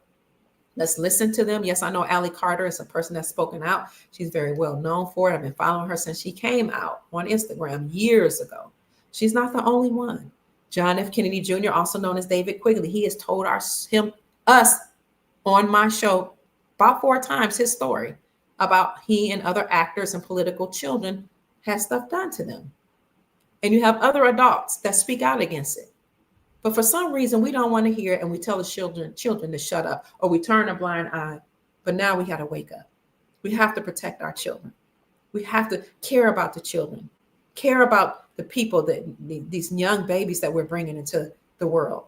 Let's listen to them. Yes, I know Allie Carter is a person that's spoken out. She's very well known for it. I've been following her since she came out on Instagram years ago. She's not the only one. John F. Kennedy Jr., also known as David Quigley, he has told us on my show about 4 times his story about he and other actors and political children had stuff done to them. And you have other adults that speak out against it. But for some reason, we don't want to hear it, and we tell the children to shut up, or we turn a blind eye. But now we got to wake up. We have to protect our children. We have to care about the children, care about the people, these young babies that we're bringing into the world.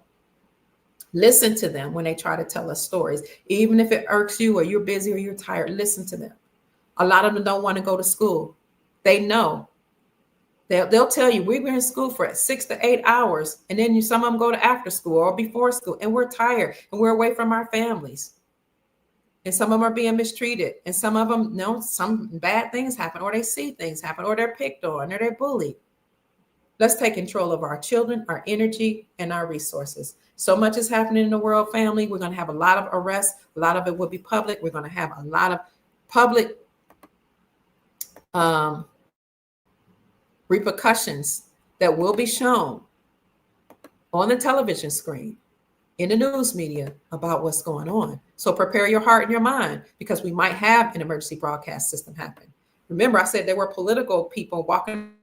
Listen to them when they try to tell us stories. Even if it irks you or you're busy or you're tired, listen to them. A lot of them don't want to go to school. They know. They'll tell you, we were in school for 6 to 8 hours, and then some of them go to after school or before school, and we're tired and we're away from our families. And some of them are being mistreated, and some of them know some bad things happen, or they see things happen, or they're picked on, or they're bullied. Let's take control of our children, our energy, and our resources. So much is happening in the world, family. We're going to have a lot of arrests. A lot of it will be public. We're going to have a lot of public repercussions that will be shown on the television screen, in the news media, about what's going on. So prepare your heart and your mind, because we might have an emergency broadcast system happen. Remember, I said there were political people walking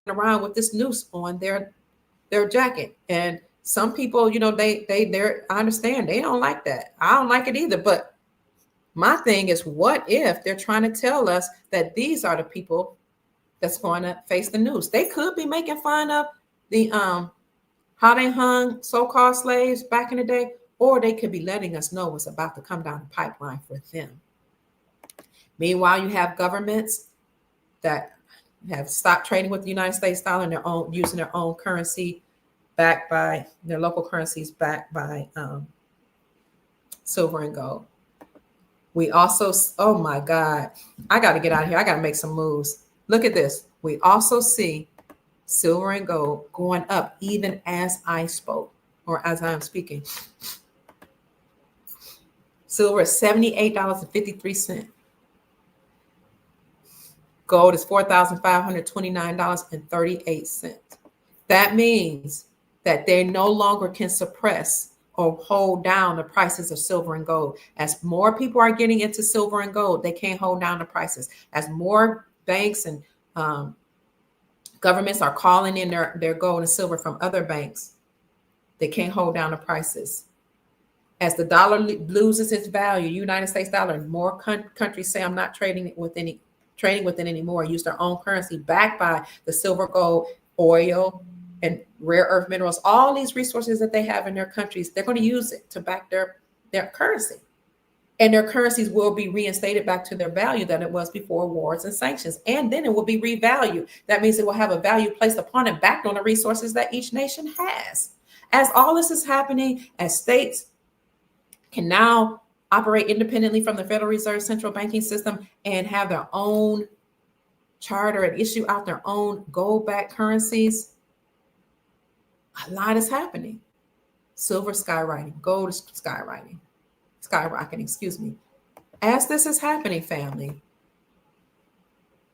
around with this noose on their jacket. And some people, they're I understand they don't like that. I don't like it either. But my thing is, what if they're trying to tell us that these are the people that's going to face the noose? They could be making fun of the how they hung so-called slaves back in the day, or they could be letting us know what's about to come down the pipeline for them. Meanwhile, you have governments that have stopped trading with the United States dollar and their own, using their own currency, backed by their local currencies, backed by silver and gold. We also, oh my God, I got to get out of here. I got to make some moves. Look at this. We also see silver and gold going up even as I spoke, or as I am speaking. Silver is $78.53. Gold is $4,529.38. That means that they no longer can suppress or hold down the prices of silver and gold. As more people are getting into silver and gold, they can't hold down the prices. As more banks and governments are calling in their gold and silver from other banks, they can't hold down the prices. As the dollar loses its value, United States dollar, more countries say, I'm not trading with it anymore, use their own currency backed by the silver, gold, oil, and rare earth minerals. All these resources that they have in their countries, they're going to use it to back their currency. And their currencies will be reinstated back to their value that it was before wars and sanctions. And then it will be revalued. That means it will have a value placed upon it, backed on the resources that each nation has. As all this is happening, as states can now operate independently from the Federal Reserve central banking system and have their own charter and issue out their own gold-backed currencies, a lot is happening. Silver skyrocketing, gold is skyrocketing, excuse me. As this is happening, family,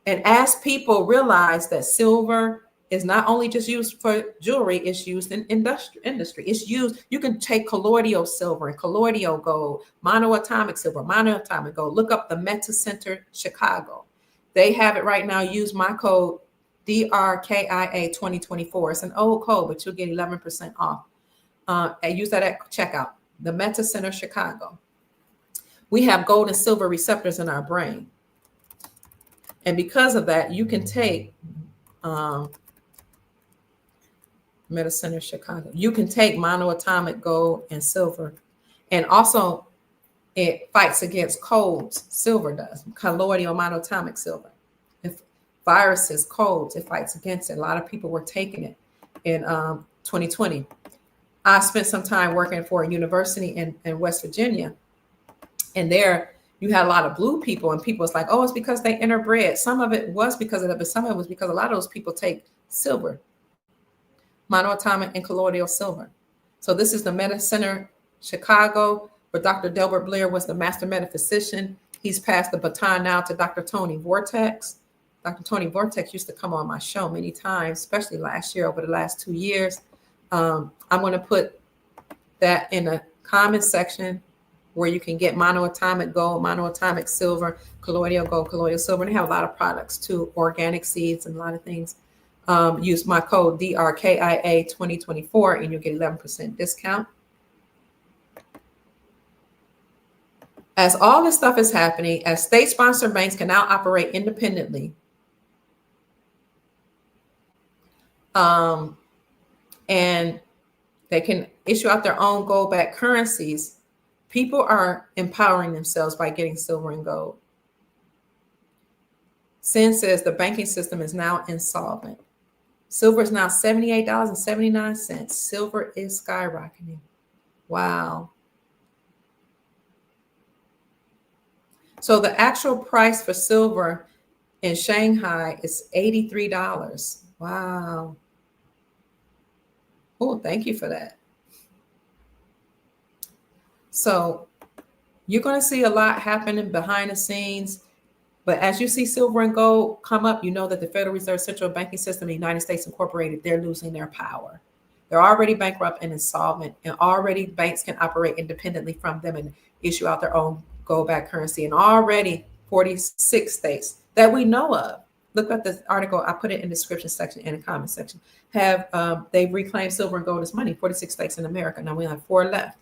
and as people realize that silver is not only just used for jewelry, it's used in industry. It's used, you can take colloidal silver and colloidal gold, monoatomic silver, monoatomic gold. Look up the Meta Center Chicago. They have it right now. Use my code DRKIA 2024. It's an old code, but you'll get 11% off. And use that at checkout. The Meta Center Chicago. We have gold and silver receptors in our brain. And because of that, you can take Meta Center Chicago. You can take monoatomic gold and silver, and also it fights against colds. Silver does, colloidal monoatomic silver. If viruses, colds, it fights against it. A lot of people were taking it in 2020. I spent some time working for a university in West Virginia, and there you had a lot of blue people, and people was like, oh, it's because they interbred. Some of it was because of that, but some of it was because a lot of those people take silver, monoatomic and colloidal silver. So this is the Meta Center Chicago, where Dr. Delbert Blair was the master metaphysician. He's passed the baton now to Dr. Tony Vortex. Dr. Tony Vortex used to come on my show many times, especially last year, over the last 2 years. I'm going to put that in a comment section where you can get monoatomic gold, monoatomic silver, colloidal gold, colloidal silver. And they have a lot of products too, organic seeds and a lot of things. Use my code DRKIA 2024 and you'll get 11% discount. As all this stuff is happening, as state-sponsored banks can now operate independently, and they can issue out their own gold-backed currencies, people are empowering themselves by getting silver and gold. Sin says the banking system is now insolvent. Silver is now $78.79. Silver is skyrocketing. Wow. So the actual price for silver in Shanghai is $83. Wow. Oh, thank you for that. So you're going to see a lot happening behind the scenes. But as you see silver and gold come up, you know that the Federal Reserve Central Banking System in the United States Incorporated, they're losing their power. They're already bankrupt and insolvent, and already banks can operate independently from them and issue out their own gold-backed currency. And already 46 states that we know of Look at this article. I put it in the description section and the comment section. They've reclaimed silver and gold as money, 46 states in America. Now we have 4 left.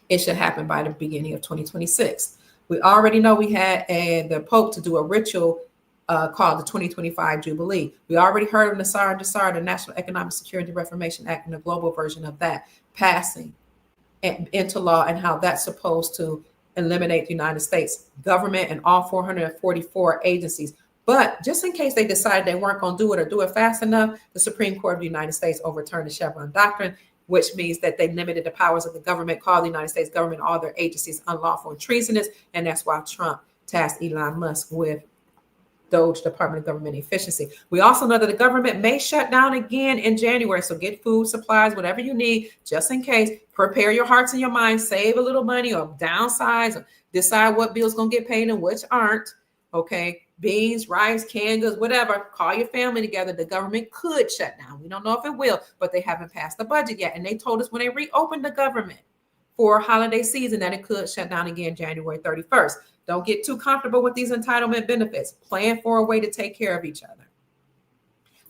It should happen by the beginning of 2026. We already know we had the Pope to do a ritual called the 2025 Jubilee. We already heard of Nassar and Desar, the National Economic Security Reformation Act, and the global version of that passing into law, and how that's supposed to eliminate the United States government and all 444 agencies. But just in case they decided they weren't going to do it or do it fast enough, the Supreme Court of the United States overturned the Chevron doctrine, which means that they limited the powers of the government, called the United States government, all their agencies unlawful and treasonous. And that's why Trump tasked Elon Musk with Doge, Department of Government Efficiency. We also know that the government may shut down again in January. So get food, supplies, whatever you need, just in case. Prepare your hearts and your minds, save a little money or downsize, or decide what bills going to get paid and which aren't. Okay. Beans, rice, canned goods, whatever. Call your family together. The government could shut down. We don't know if it will, but they haven't passed the budget yet. And they told us when they reopened the government for holiday season that it could shut down again January 31st. Don't get too comfortable with these entitlement benefits. Plan for a way to take care of each other,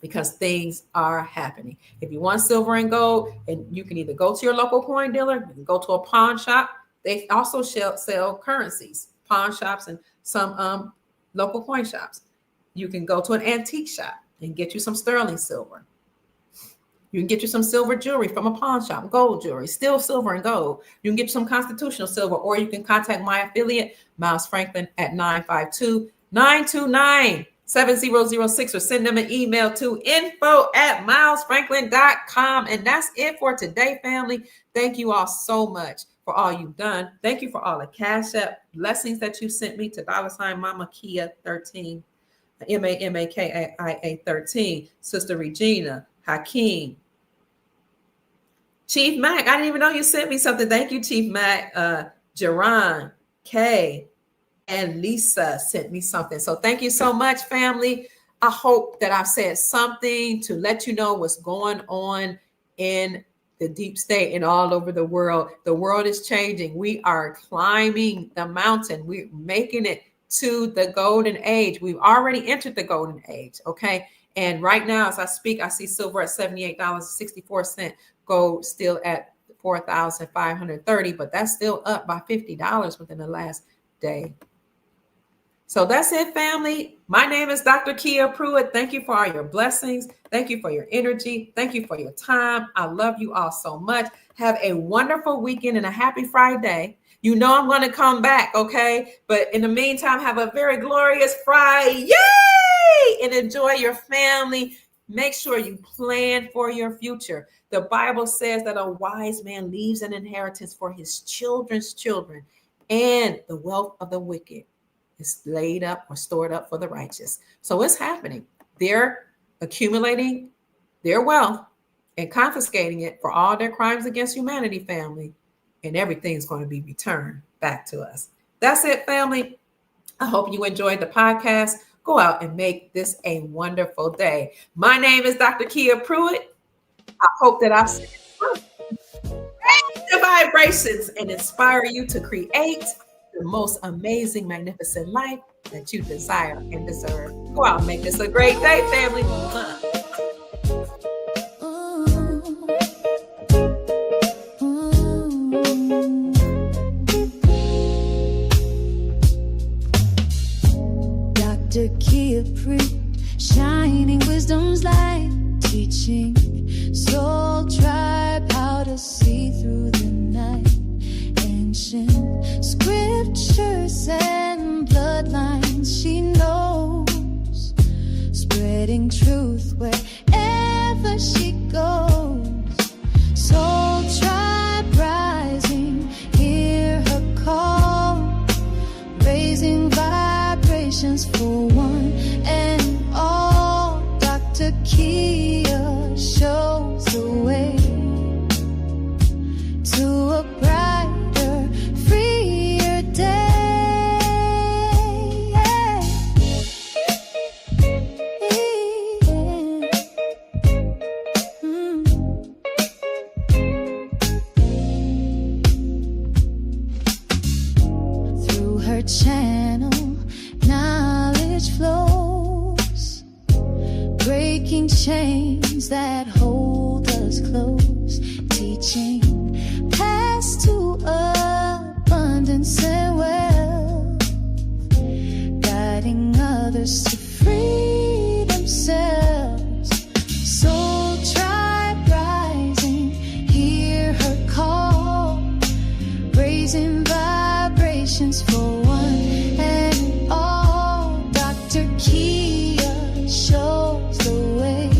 because things are happening. If you want silver and gold, and you can either go to your local coin dealer, you can go to a pawn shop. They also sell currencies, pawn shops, and some local coin shops. You can go to an antique shop and get you some sterling silver. You can get you some silver jewelry from a pawn shop, gold jewelry, still silver and gold. You can get you some constitutional silver, or you can contact my affiliate, Miles Franklin, at 952-929-7006, or send them an email to info@milesfranklin.com. And that's it for today, family. Thank you all so much for all you've done. Thank you for all the Cash App blessings that you sent me to $ Mama Kia 13, MAMAKIA 13, Sister Regina, Hakeem, Chief Mac. I didn't even know you sent me something. Thank you, Chief Mac. Jerron, Kay, and Lisa sent me something. So thank you so much, family. I hope that I've said something to let you know what's going on in the deep state and all over the world. The world is changing. We are climbing the mountain. We're making it to the golden age. We've already entered the golden age. Okay. And right now, as I speak, I see silver at $78.64, gold still at $4,530, but that's still up by $50 within the last day. So that's it, family. My name is Dr. Kia Pruitt. Thank you for all your blessings. Thank you for your energy. Thank you for your time. I love you all so much. Have a wonderful weekend and a happy Friday. You know I'm going to come back, okay? But in the meantime, have a very glorious Friday. Yay! And enjoy your family. Make sure you plan for your future. The Bible says that a wise man leaves an inheritance for his children's children, and the wealth of the wicked is laid up or stored up for the righteous. So it's happening. They're accumulating their wealth and confiscating it for all their crimes against humanity, family, and everything's going to be returned back to us. That's it, family. I hope you enjoyed the podcast. Go out and make this a wonderful day. My name is Dr. Kia Pruitt. I hope that I've said the vibrations and inspire you to create the most amazing, magnificent life that you desire and deserve. Go out and make this a great day, family. Dr. Kia Pruitt, shining wisdom's light, teaching soul tribe how to see through the night. Ancient scriptures and bloodlines she knows, spreading truth wherever she goes. Soul tribe rising, hear her call, raising vibrations for one and all. Dr. Kia shows the way to a brighter, freer day. Through her channel, knowledge flows, chains that hold us close, teaching paths to abundance and wealth, guiding others to free themselves. Soul tribe rising, hear her call, raising vibrations for one and all. Dr. Kia shows the way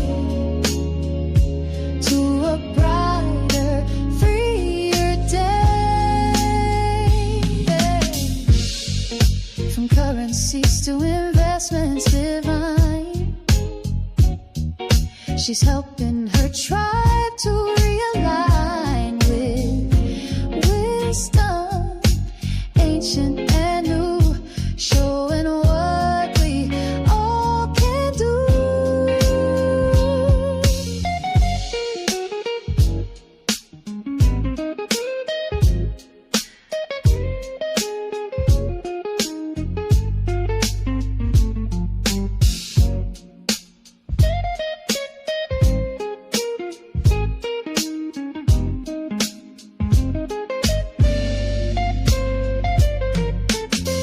to a brighter, freer day. From currencies to investments divine, she's helping her tribe to realign with wisdom, ancient and new, showing what we all can do.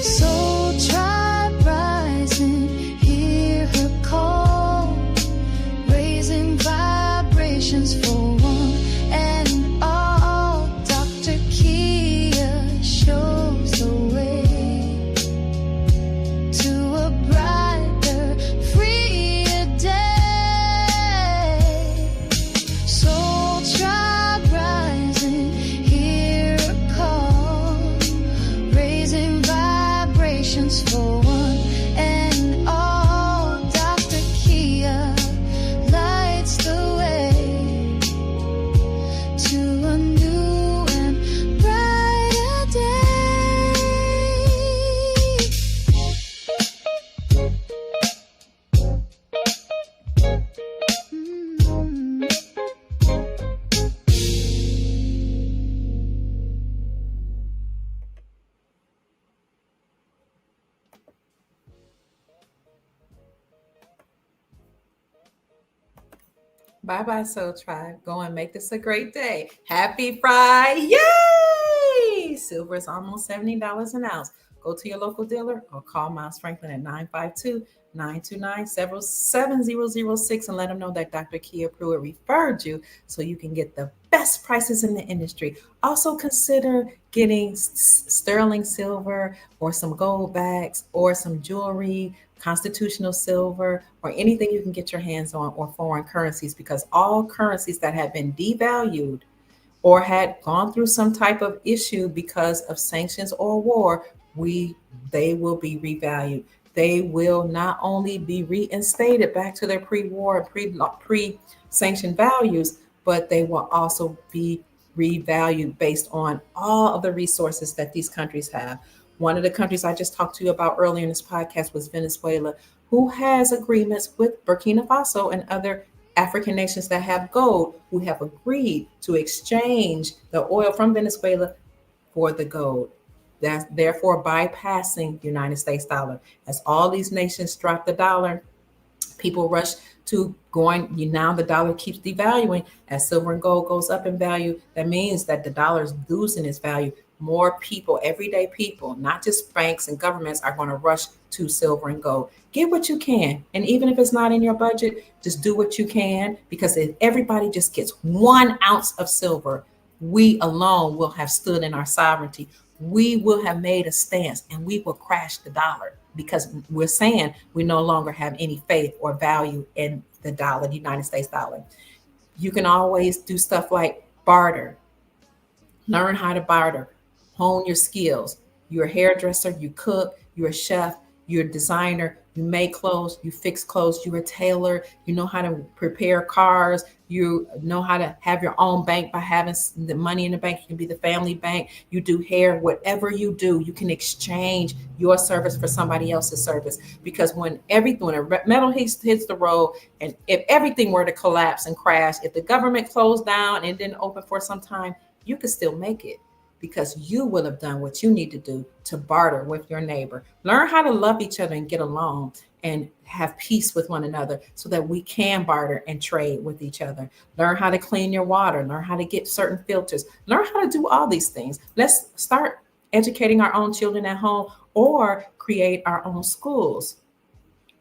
Soul tribe rising, hear her call, raising vibrations for one and all. Dr. Kia shows the way to a brighter, freer day. Soul tribe rising, hear her call, raising vibrations for one and all. Dr. Kia lights the way to a new and brighter day. Bye bye, Soul Tribe. Go and make this a great day. Happy Friday. Yay! Silver is almost $70 an ounce. Go to your local dealer or call Miles Franklin at 952-929-7006 and let them know that Dr. Kia Pruitt referred you so you can get the best prices in the industry. Also consider getting sterling silver or some gold bags or some jewelry, constitutional silver, or anything you can get your hands on, or foreign currencies, because all currencies that have been devalued or had gone through some type of issue because of sanctions or war, they will be revalued. They will not only be reinstated back to their pre-war and pre-sanction values, but they will also be revalued based on all of the resources that these countries have. One of the countries I just talked to you about earlier in this podcast was Venezuela, who has agreements with Burkina Faso and other African nations that have gold, who have agreed to exchange the oil from Venezuela for the gold. That's therefore bypassing the United States dollar. As all these nations drop the dollar, people rush to now the dollar keeps devaluing. As silver and gold goes up in value, that means that the dollar is losing its value. More people, everyday people, not just banks and governments, are going to rush to silver and gold. Get what you can. And even if it's not in your budget, just do what you can, because if everybody just gets 1 ounce of silver, we alone will have stood in our sovereignty. We will have made a stance and we will crash the dollar, because we're saying we no longer have any faith or value in the dollar, the United States dollar. You can always do stuff like barter. Learn how to barter. Hone your skills. You're a hairdresser, you cook, you're a chef, you're a designer, you make clothes, you fix clothes, you're a tailor, you know how to prepare cars, you know how to have your own bank by having the money in the bank. You can be the family bank, you do hair, whatever you do, you can exchange your service for somebody else's service. Because when a metal hits the road, and if everything were to collapse and crash, if the government closed down and didn't open for some time, you could still make it, because you will have done what you need to do to barter with your neighbor. Learn how to love each other and get along. and have peace with one another so that we can barter and trade with each other. Learn how to clean your water, learn how to get certain filters, learn how to do all these things. Let's start educating our own children at home or create our own schools.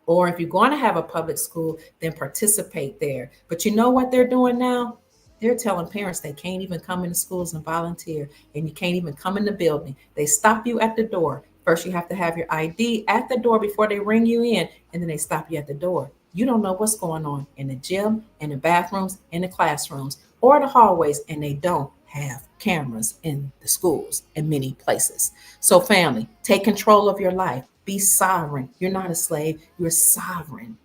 Or if you're going to have a public school, then participate there. But you know what they're doing now? They're telling parents they can't even come into schools and volunteer, and you can't even come in the building. They stop you at the door. First, you have to have your ID at the door before they ring you in, and then they stop you at the door. You don't know what's going on in the gym, in the bathrooms, in the classrooms, or the hallways, and they don't have cameras in the schools in many places. So, family, take control of your life. Be sovereign. You're not a slave, you're sovereign.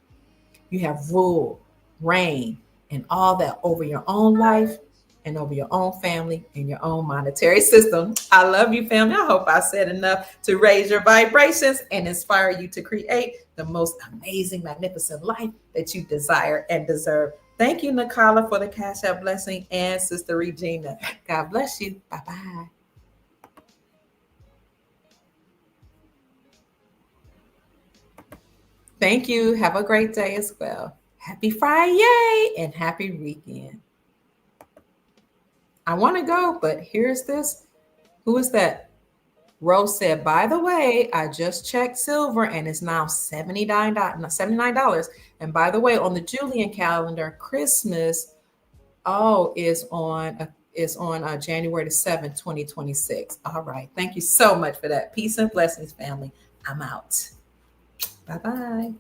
You have rule, reign, and all that over your own life and over your own family and your own monetary system. I love you, family. I hope I said enough to raise your vibrations and inspire you to create the most amazing, magnificent life that you desire and deserve. Thank you, Nicola, for the Cash App blessing, and Sister Regina. God bless you. Bye-bye. Thank you. Have a great day as well. Happy Friday and happy weekend. I want to go, but here's this. Who is that? Rose said, by the way, I just checked silver and it's now $79. And by the way, on the Julian calendar, Christmas is on January the 7th, 2026. All right. Thank you so much for that. Peace and blessings, family. I'm out. Bye-bye.